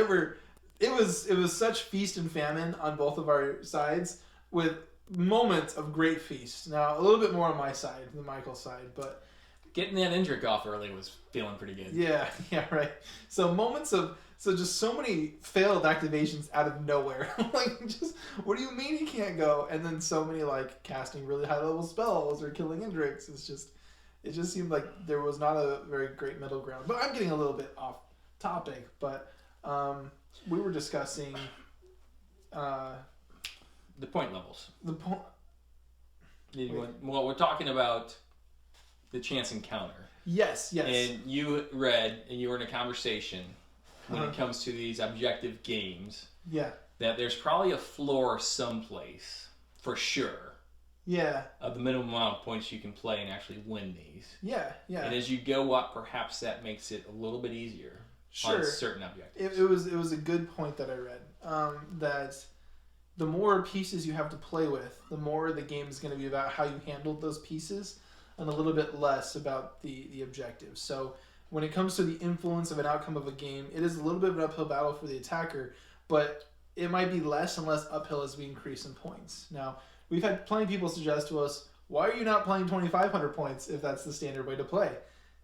it was such feast and famine on both of our sides, with moments of great feast. Now a little bit more on my side than Michael's side, but getting that Indrik off early was feeling pretty good. Yeah, right. So moments of just so many failed activations out of nowhere. Like, just what do you mean he can't go? And then so many like casting really high level spells or killing Indriks. It just seemed like there was not a very great middle ground. But I'm getting a little bit off topic. But we were discussing the point levels. The point. Well, we're talking about the chance encounter. Yes. And you read, and you were in a conversation when it comes to these objective games. Yeah. That there's probably a floor someplace, for sure. Yeah. Of the minimum amount of points you can play and actually win these. Yeah. And as you go up, perhaps that makes it a little bit easier on certain objectives. It was a good point that I read. That the more pieces you have to play with, the more the game is going to be about how you handled those pieces, and a little bit less about the objectives. So when it comes to the influence of an outcome of a game, it is a little bit of an uphill battle for the attacker, but it might be less and less uphill as we increase in points. Now, we've had plenty of people suggest to us, why are you not playing 2,500 points if that's the standard way to play?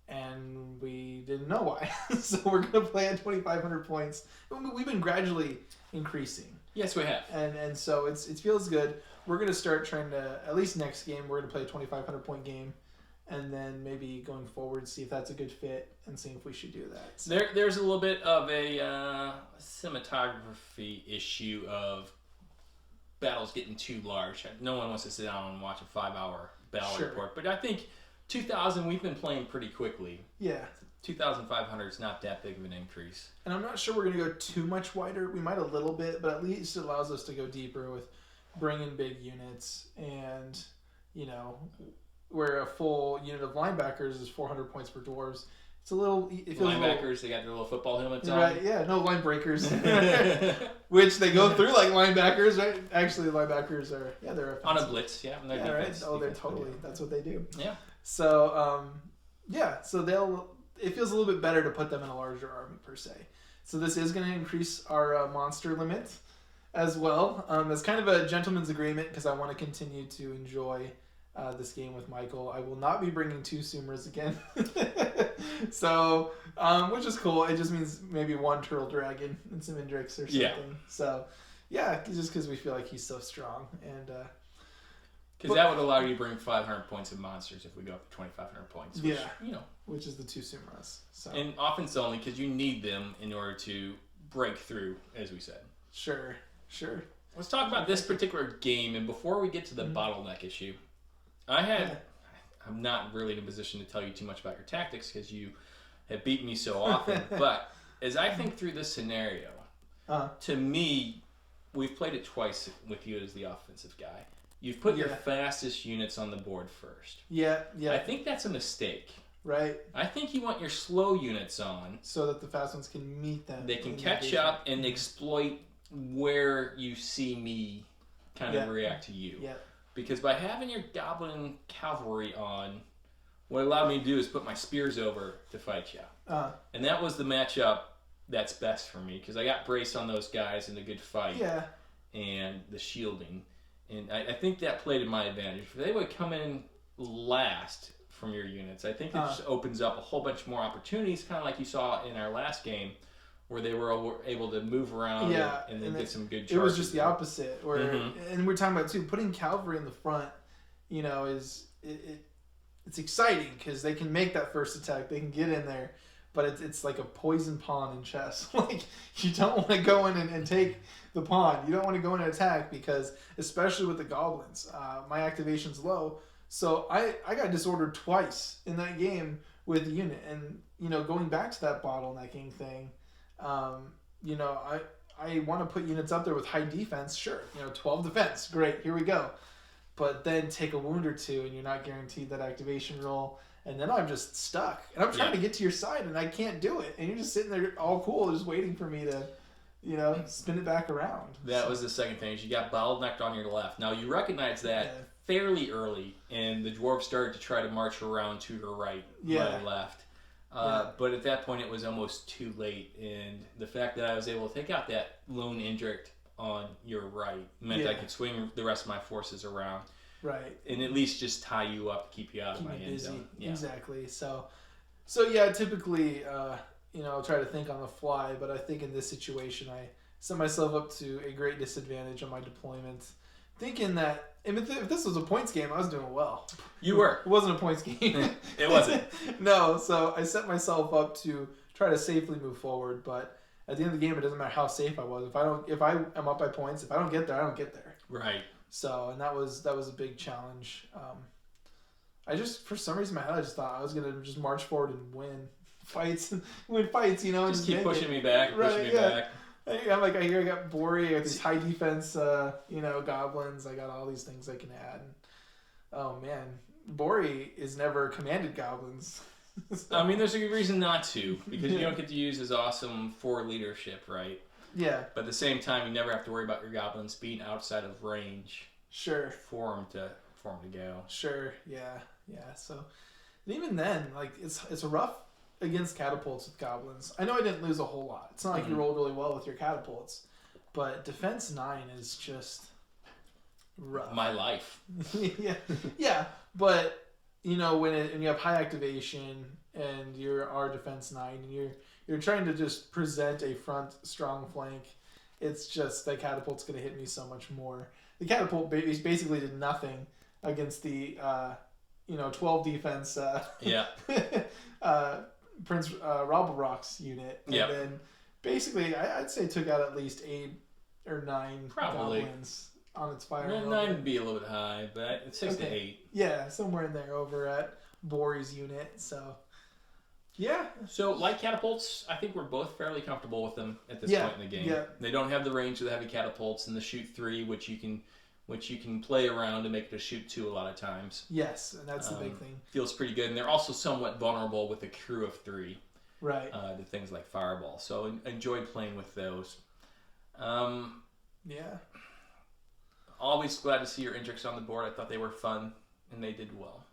And we didn't know why. So we're going to play at 2,500 points. We've been gradually increasing. Yes, we have. And so it feels good. We're going to start trying to, at least next game, we're going to play a 2,500 point game. And then maybe going forward, see if that's a good fit and see if we should do that. So. There's a little bit of a cinematography issue of battles getting too large. No one wants to sit down and watch a 5-hour battle report. But I think 2,000, we've been playing pretty quickly. Yeah. 2,500 is not that big of an increase. And I'm not sure we're going to go too much wider. We might a little bit, but at least it allows us to go deeper with bringing big units. And, you know, where a full unit of linebackers is 400 points per dwarves. It's a little... It feels linebackers, they got their little football helmets on. Right, yeah, no line breakers. Which they go through like linebackers, right? Actually, linebackers are... Yeah, they're offensive. On a blitz, yeah. Yeah, right? Oh, they're totally... That's what they do. Yeah. So, yeah, so they'll... It feels a little bit better to put them in a larger army, per se. So this is going to increase our monster limit as well. As kind of a gentleman's agreement, because I want to continue to enjoy this game with Michael. I will not be bringing 2 Sumers again. So, which is cool. It just means maybe 1 Turtle Dragon and some Indrix or something. Yeah. So, yeah, just because we feel like he's so strong. And because that would allow you to bring 500 points of monsters if we go up to 2,500 points. Which, yeah, you know, which is the 2 Sumeras. So. And offense only, because you need them in order to break through, as we said. Sure. Let's talk about this particular game, and before we get to the bottleneck issue, I'm not really in a position to tell you too much about your tactics because you have beaten me so often. But as I think through this scenario, to me, we've played it twice with you as the offensive guy. You've put your fastest units on the board first. Yeah. I think that's a mistake. Right. I think you want your slow units on. So that the fast ones can meet them. They can catch up and exploit where you see me kind of react to you. Yeah. Because by having your goblin cavalry on, what it allowed me to do is put my spears over to fight you. And that was the matchup that's best for me, because I got brace on those guys in a good fight. Yeah. And the shielding. And I think that played in my advantage. If they would come in last from your units, I think it just opens up a whole bunch more opportunities, kind of like you saw in our last game, where they were able to move around and then get some good charges. It was just the opposite. Where, and we're talking about, too, putting cavalry in the front, you know, is it's exciting because they can make that first attack. They can get in there. But it's like a poison pawn in chess. Like, you don't want to go in and take the pawn. You don't want to go in and attack because, especially with the goblins, my activation's low. So I got disordered twice in that game with the unit. And, you know, going back to that bottlenecking thing, you know, I want to put units up there with high defense. Sure, you know, 12 defense. Great, here we go. But then take a wound or 2 and you're not guaranteed that activation roll. And then I'm just stuck. And I'm trying to get to your side, and I can't do it. And you're just sitting there all cool, just waiting for me to, you know, spin it back around. That was the second thing, is you got bottlenecked on your left. Now, you recognize that fairly early, and the dwarves started to try to march around to your right, and left. But at that point, it was almost too late. And the fact that I was able to take out that lone Indrict on your right meant I could swing the rest of my forces around. Right. And at least just tie you up, keep you out of my end zone. Yeah. Exactly. So yeah, typically, you know, I'll try to think on the fly, but I think in this situation, I set myself up to a great disadvantage on my deployment, thinking that if this was a points game, I was doing well. You were. It wasn't a points game. It wasn't. No, so I set myself up to try to safely move forward, but at the end of the game, it doesn't matter how safe I was. If I am up by points, if I don't get there, I don't get there. Right. So, and that was a big challenge. I just, for some reason in my head, I just thought I was going to just march forward and win fights, you know. Just keep pushing me back, back. I'm like, I got Bori, I got these high defense, you know, goblins. I got all these things I can add. And, oh, man. Bori is never commanded goblins. So. I mean, there's a good reason not to, because you don't get to use his awesome 4 leadership, right? Yeah. But at the same time, you never have to worry about your goblins being outside of range. Sure. For them to go. Sure. Yeah. So, and even then, like it's rough against catapults with goblins. I know I didn't lose a whole lot. It's not like you rolled really well with your catapults, but defense 9 is just rough. My life. Yeah. But you know when you have high activation and you're our defense 9 and you're trying to just present a front strong flank, it's just that catapult's going to hit me so much more. The catapult basically did nothing against the 12 defense Prince Rabblerock's unit. And then basically I'd say took out at least 8 or 9 goblins on its fire. 9 would be a little bit high, but 6 to 8. Yeah, somewhere in there over at Bori's unit. So, yeah. So light catapults, I think we're both fairly comfortable with them at this point in the game. Yeah. They don't have the range of the heavy catapults and the shoot 3, which you can play around to make it a shoot 2 a lot of times. Yes, and that's the big thing. Feels pretty good, and they're also somewhat vulnerable with a crew of 3. Right. To things like Fireball. So enjoyed playing with those. Yeah. Always glad to see your Indrix on the board. I thought they were fun, and they did well.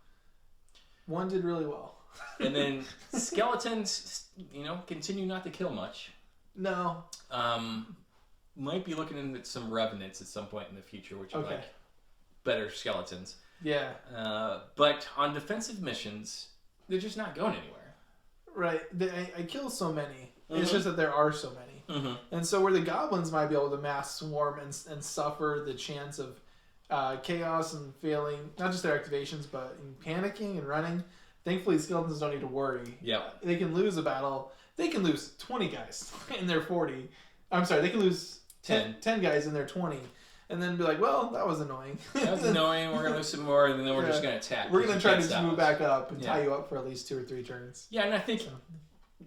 One did really well. And then skeletons, continue not to kill much. No. Might be looking into some revenants at some point in the future, which are like better skeletons. Yeah. But on defensive missions, they're just not going anywhere. Right. I kill so many. It's just that there are so many. And so where the goblins might be able to mass swarm and suffer the chance of chaos and failing, not just their activations, but in panicking and running, thankfully skeletons don't need to worry. Yeah. They can lose a battle. They can lose 20 guys in their 40. I'm sorry, they can lose 10 guys in their 20. And then be like, well, that was annoying. That was annoying. We're going to lose some more, and then we're just going to attack. We're going to try to just move back up and tie you up for at least 2 or 3 turns. Yeah, and I think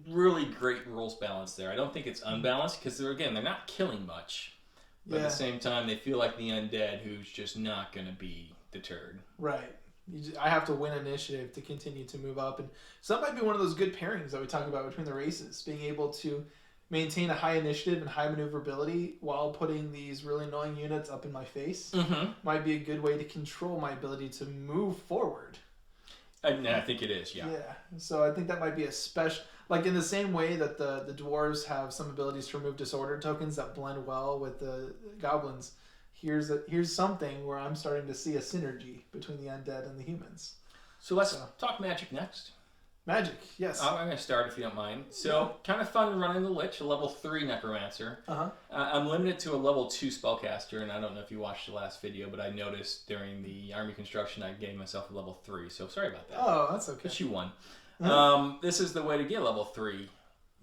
really great rules balance there. I don't think it's unbalanced because, they're not killing much. But at the same time, they feel like the undead who's just not going to be deterred. Right. I have to win initiative to continue to move up. And so that might be one of those good pairings that we talk about between the races. Being able to maintain a high initiative and high maneuverability while putting these really annoying units up in my face might be a good way to control my ability to move forward. I think it is, yeah. Yeah. So I think that might be a special... Like in the same way that the dwarves have some abilities to remove disorder tokens that blend well with the goblins, here's something where I'm starting to see a synergy between the undead and the humans. So let's talk magic next. Magic, yes. I'm going to start if you don't mind. So, kind of fun running the Lich, a level 3 Necromancer. I'm limited to a level 2 Spellcaster, and I don't know if you watched the last video, but I noticed during the army construction I gave myself a level 3, so sorry about that. Oh, that's okay. But you won. This is the way to get level 3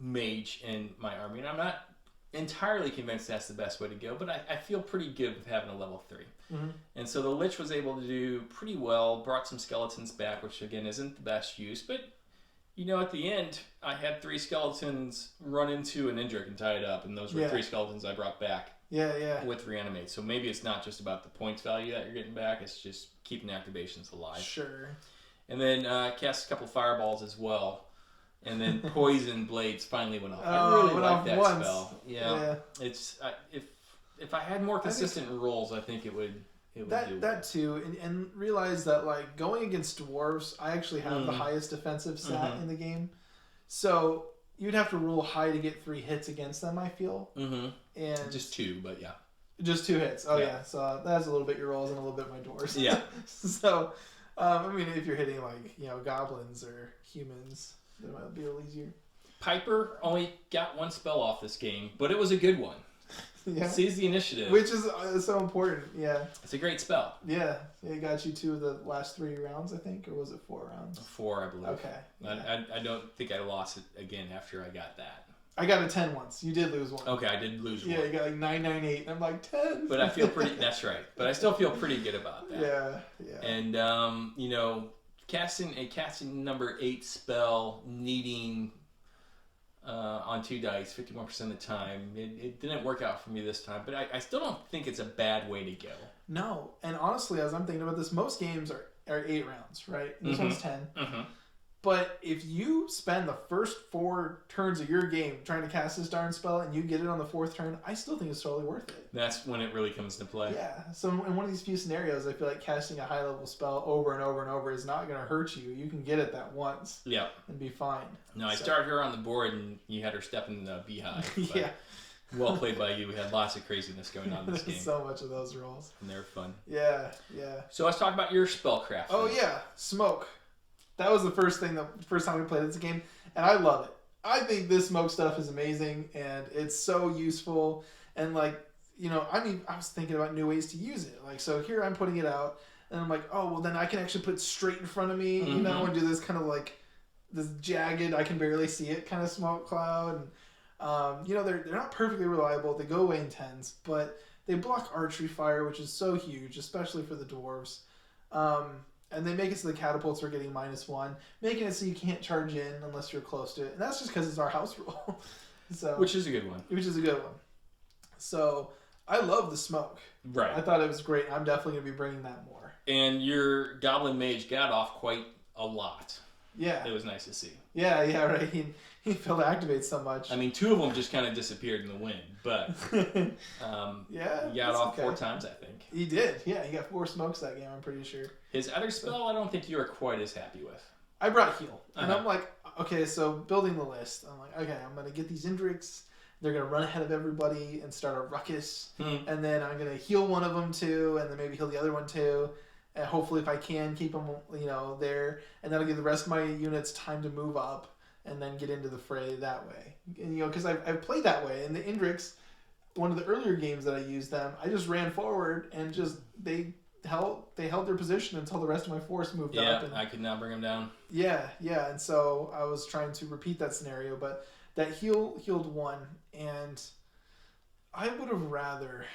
Mage in my army, and I'm not entirely convinced that's the best way to go, but I feel pretty good with having a level 3. And so the Lich was able to do pretty well, brought some skeletons back, which again isn't the best use, but at the end, I had 3 skeletons run into an Indrik and tie it up, and those were 3 skeletons I brought back with Reanimate. So maybe it's not just about the points value that you're getting back, it's just keeping activations alive. Sure. And then cast a couple fireballs as well. And then Poison Blades finally went off. I really like that spell. Yeah. It's if I had more consistent rolls, I think it would... That too, and realize that like going against dwarves, I actually have the highest defensive stat in the game, so you'd have to roll high to get 3 hits against them. I feel, and just 2, but yeah, just 2 hits. Oh yeah, so that's a little bit your rolls and a little bit my dwarves. Yeah. So, I mean, if you're hitting like goblins or humans, it might be a little easier. Piper only got 1 spell off this game, but it was a good one. Yeah. Seize the initiative. Which is so important, yeah. It's a great spell. Yeah. It got you 2 of the last 3 rounds, I think, or was it 4 rounds? 4, I believe. Okay. Yeah. I don't think I lost it again after I got that. I got a 10 once. You did lose 1. Okay, I did lose 1. Yeah, you got like 998, and I'm like 10. But I feel pretty, that's right. But I still feel pretty good about that. Yeah. And, casting number 8 spell, needing... on 2 dice, 51% of the time. It didn't work out for me this time, but I still don't think it's a bad way to go. No, and honestly, as I'm thinking about this, most games are 8 rounds, right? This one's 10. But if you spend the first 4 turns of your game trying to cast this darn spell and you get it on the 4th turn, I still think it's totally worth it. That's when it really comes into play. Yeah. So in one of these few scenarios, I feel like casting a high-level spell over and over and over is not going to hurt you. You can get it that once. Yeah. And be fine. No, I started her on the board and you had her step in the beehive. Yeah. Well played by you. We had lots of craziness going on in this game. So much of those rolls. And they were fun. Yeah. So let's talk about your spellcraft. Oh, yeah. Smoke. That was the first time we played this game, and I love it. I think this smoke stuff is amazing, and it's so useful. And I was thinking about new ways to use it. So here I'm putting it out, and I'm like, oh, well, then I can actually put it straight in front of me, and do this kind of this jagged, I can barely see it kind of smoke cloud. And they're not perfectly reliable. They go away in 10s, but they block archery fire, which is so huge, especially for the dwarves. And they make it so the catapults are getting -1, making it so you can't charge in unless you're close to it. And that's just because it's our house rule. So, which is a good one. Which is a good one. So I love the smoke. Right. I thought it was great. I'm definitely going to be bringing that more. And your Goblin Mage got off quite a lot. Yeah. It was nice to see. Yeah, right. He failed to activate so much. I mean, 2 of them just kind of disappeared in the wind, but yeah, he got off 4 times, I think. He did. Yeah, he got 4 smokes that game, I'm pretty sure. His other spell, I don't think you were quite as happy with. I brought heal. And I'm like, okay, so building the list. I'm like, okay, I'm going to get these Indriks. They're going to run ahead of everybody and start a ruckus. And then I'm going to heal one of them too, and then maybe heal the other one too. And hopefully if I can, keep them, there. And that'll give the rest of my units time to move up and then get into the fray that way. And, because I've played that way. And the Indriks, one of the earlier games that I used them, I just ran forward and they held their position until the rest of my force moved up. Yeah, I could not bring them down. Yeah. And so I was trying to repeat that scenario, but that healed 1, and I would have rather,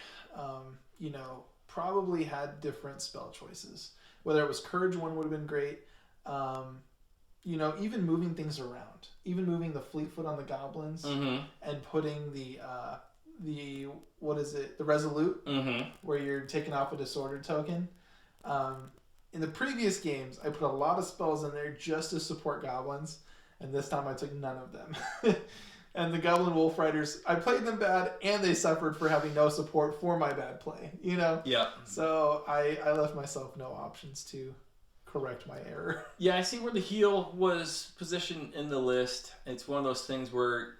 probably had different spell choices. Whether it was Courage 1 would have been great. Even moving things around, even moving the Fleetfoot on the goblins, and putting the Resolute, where you're taking off a disordered token. In the previous games, I put a lot of spells in there just to support goblins, and this time I took none of them. And the Goblin Wolf Riders, I played them bad, and they suffered for having no support for my bad play. Yeah. So I left myself no options to correct my error. Yeah, I see where the heal was positioned in the list. It's one of those things where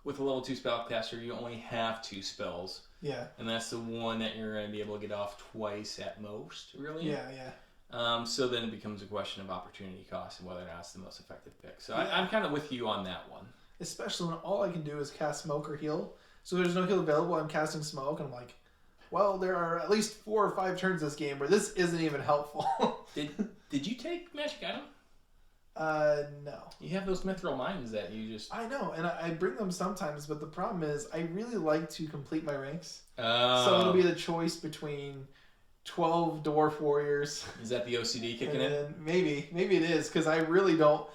with a level 2 spellcaster, you only have 2 spells. Yeah. And that's the one that you're going to be able to get off twice at most, really. Yeah. So then it becomes a question of opportunity cost and whether or not it's the most effective pick. So I'm kind of with you on that one. Especially when all I can do is cast smoke or heal. So there's no heal available, I'm casting smoke, and I'm like, well, there are at least 4 or 5 turns this game where this isn't even helpful. Did you take magic item? No. You have those mithril mines that you just... I know, and I bring them sometimes, but the problem is I really like to complete my ranks. Oh. So it'll be the choice between 12 dwarf warriors. Is that the OCD kicking in? Maybe it is, because I really don't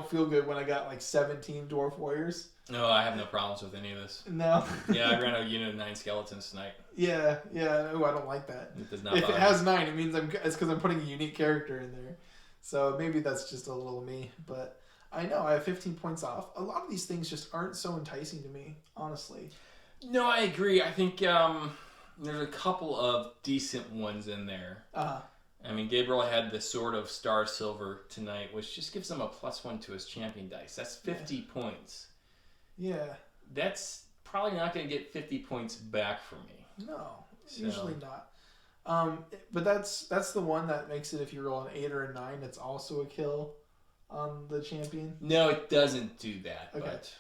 feel good when I got like 17 dwarf warriors. No, I have no problems with any of this. No. Yeah, I ran a unit of 9 skeletons tonight. Yeah. Oh, I don't like that. It does not. If it has 9, it means it's because I'm putting a unique character in there. So maybe that's just a little me, but I know I have 15 points off. A lot of these things just aren't so enticing to me, honestly. No, I agree. I think there's a couple of decent ones in there. I mean, Gabriel had the Sword of Star Silver tonight, which just gives him a +1 to his champion dice. That's 50 points. Yeah. That's probably not going to get 50 points back from me. No, usually not. But that's the one that makes it, if you roll an 8 or a 9, it's also a kill on the champion. No, it doesn't do that. Okay. But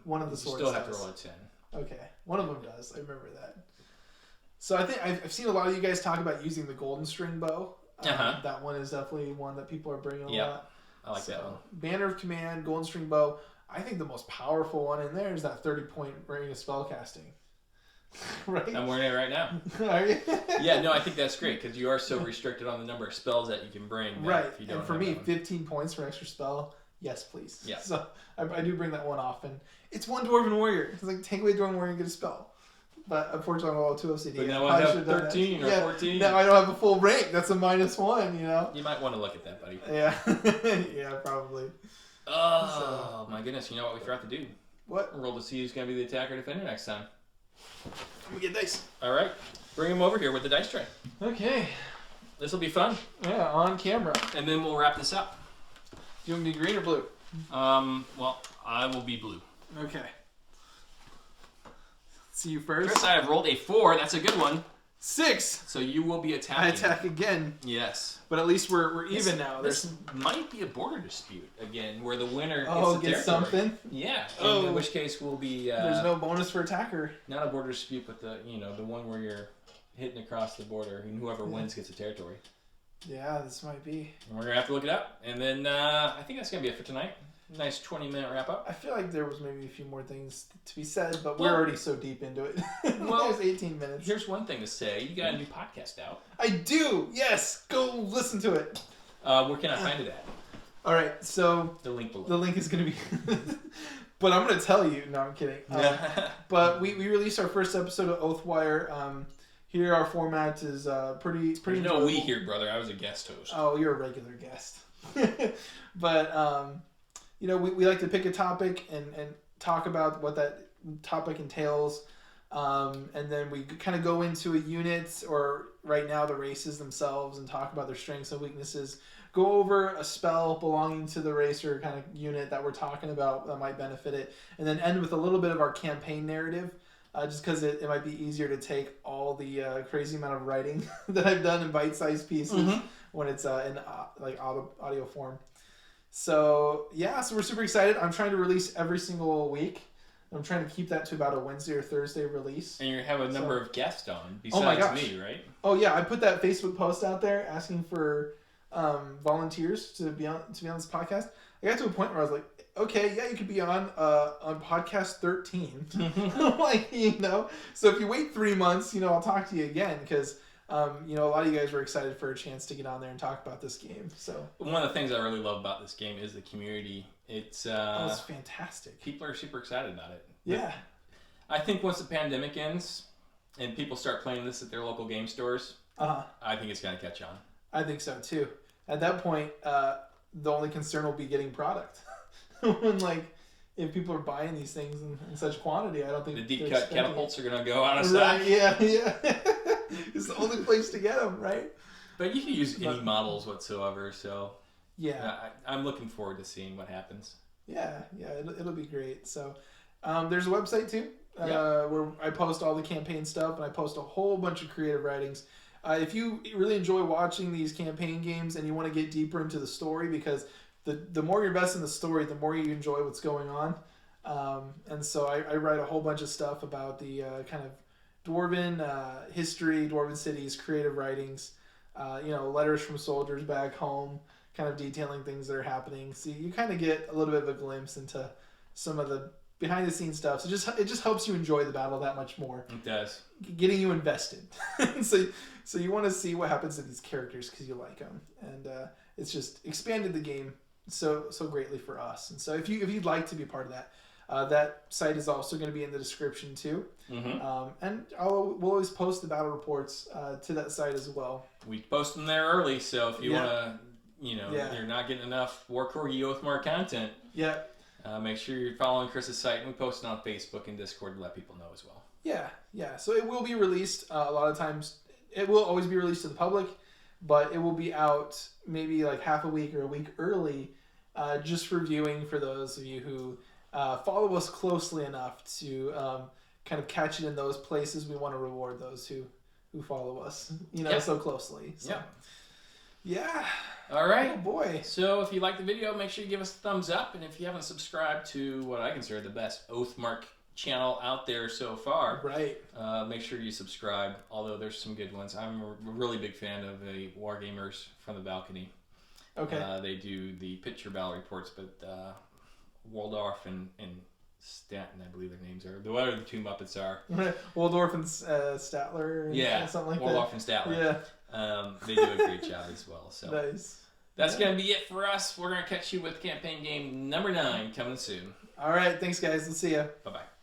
one of the swords still have does. to roll a 10. Okay, one of them does. I remember that. So I think I've seen a lot of you guys talk about using the golden string bow. That one is definitely one that people are bringing a lot. I like that one. Banner of Command, golden string bow. I think the most powerful one in there is that 30-point ring of spellcasting. Right? I'm wearing it right now. Are you? Yeah, no, I think that's great because you are so restricted on the number of spells that you can bring. Right, if you don't and for me, 15 points for extra spell. Yes, please. Yeah. So I do bring that one often. It's one Dwarven Warrior. It's like, take away Dwarven Warrior and get a spell. But unfortunately, I'm all 2 OCD. But now I have 13 or 14. Now I don't have a full rank. That's a -1, you know? You might want to look at that, buddy. Yeah. Yeah, probably. Oh, my goodness. You know what we forgot to do? What? Roll to see who's going to be the attacker defender next time. Let me get dice. All right. Bring him over here with the dice tray. Okay. This will be fun. Yeah, on camera. And then we'll wrap this up. Do you want me to be green or blue? Well, I will be blue. Okay. See you first. Chris, I have rolled a 4. That's a good one. 6. So you will be attacking. I attack again. Yes. But at least we're even now. This might be a border dispute again, where the winner gets something. Yeah. Oh. In which case we'll be. There's no bonus for attacker. Not a border dispute, but the one where you're hitting across the border, and whoever wins gets a territory. Yeah, this might be. And we're gonna have to look it up, and then I think that's gonna be it for tonight. Nice 20-minute wrap up. I feel like there was maybe a few more things to be said, but we're already so deep into it. Well, there's 18 minutes. Here's one thing to say. You got a new podcast out. I do! Yes! Go listen to it. Where can I find it at? All right, so... The link below. The link is going to be... But I'm going to tell you. No, I'm kidding. But we released our first episode of Oathwire. Here our format is pretty There's enjoyable. no we here, brother. I was a guest host. Oh, you're a regular guest. But, we like to pick a topic and talk about what that topic entails. And then we kind of go into a unit, or right now the races themselves, and talk about their strengths and weaknesses. Go over a spell belonging to the race or kind of unit that we're talking about that might benefit it. And then end with a little bit of our campaign narrative. Just because it might be easier to take all the crazy amount of writing that I've done in bite-sized pieces when it's in audio form. So we're super excited. I'm trying to release every single week. I'm trying to keep that to about a Wednesday or Thursday release. And you have a number of guests on besides me, right? Oh yeah, I put that Facebook post out there asking for volunteers to be on this podcast. I got to a point where I was like, okay, yeah, you could be on podcast 13. So if you wait 3 months, I'll talk to you again, because a lot of you guys were excited for a chance to get on there and talk about this game. So one of the things I really love about this game is the community. It's fantastic. People are super excited about it. Yeah. I think once the pandemic ends and people start playing this at their local game stores, I think it's going to catch on. I think so too. At that point, the only concern will be getting product. When if people are buying these things in such quantity, I don't think the deep cut catapults are going to go out of stock. Right, yeah. It's the only place to get them, right? But you can use any models whatsoever, so yeah, I'm looking forward to seeing what happens. Yeah, it'll be great. So there's a website too, where I post all the campaign stuff, and I post a whole bunch of creative writings. If you really enjoy watching these campaign games and you want to get deeper into the story, because the more you invest in the story, the more you enjoy what's going on. And so I write a whole bunch of stuff about the kind of Dwarven history, Dwarven cities, creative writings, letters from soldiers back home, kind of detailing things that are happening. So you kind of get a little bit of a glimpse into some of the behind the scenes stuff. So it just helps you enjoy the battle that much more. It does. Getting you invested. So you want to see what happens to these characters because you like them, and it's just expanded the game so greatly for us. And so if you'd like to be part of that, that site is also going to be in the description too. And we'll always post the battle reports to that site as well. We post them there early, so if you want to, you're not getting enough War Corgi Oathmark content. Yeah. Make sure you're following Chris's site, and we post it on Facebook and Discord to let people know as well. Yeah. So it will be released a lot of times. It will always be released to the public, but it will be out maybe like half a week or a week early, just for viewing for those of you who follow us closely enough to kind of catch it in those places. We want to reward those who follow us, so closely. So. Yeah. All right. Oh boy. So if you like the video, make sure you give us a thumbs up, and if you haven't subscribed to what I consider the best Oathmark channel out there so far, right? Make sure you subscribe. Although there's some good ones. I'm a really big fan of the Wargamers from the Balcony. Okay. They do the picture battle reports, but Waldorf and Stanton, I believe their names are. Whatever the two Muppets are. Waldorf and Statler. Yeah. Something like Waldorf that. and Statler. Yeah. They do a great job as well. So nice. That's going to be it for us. We're going to catch you with campaign game number 9 coming soon. All right. Thanks, guys. We'll see you. Bye-bye.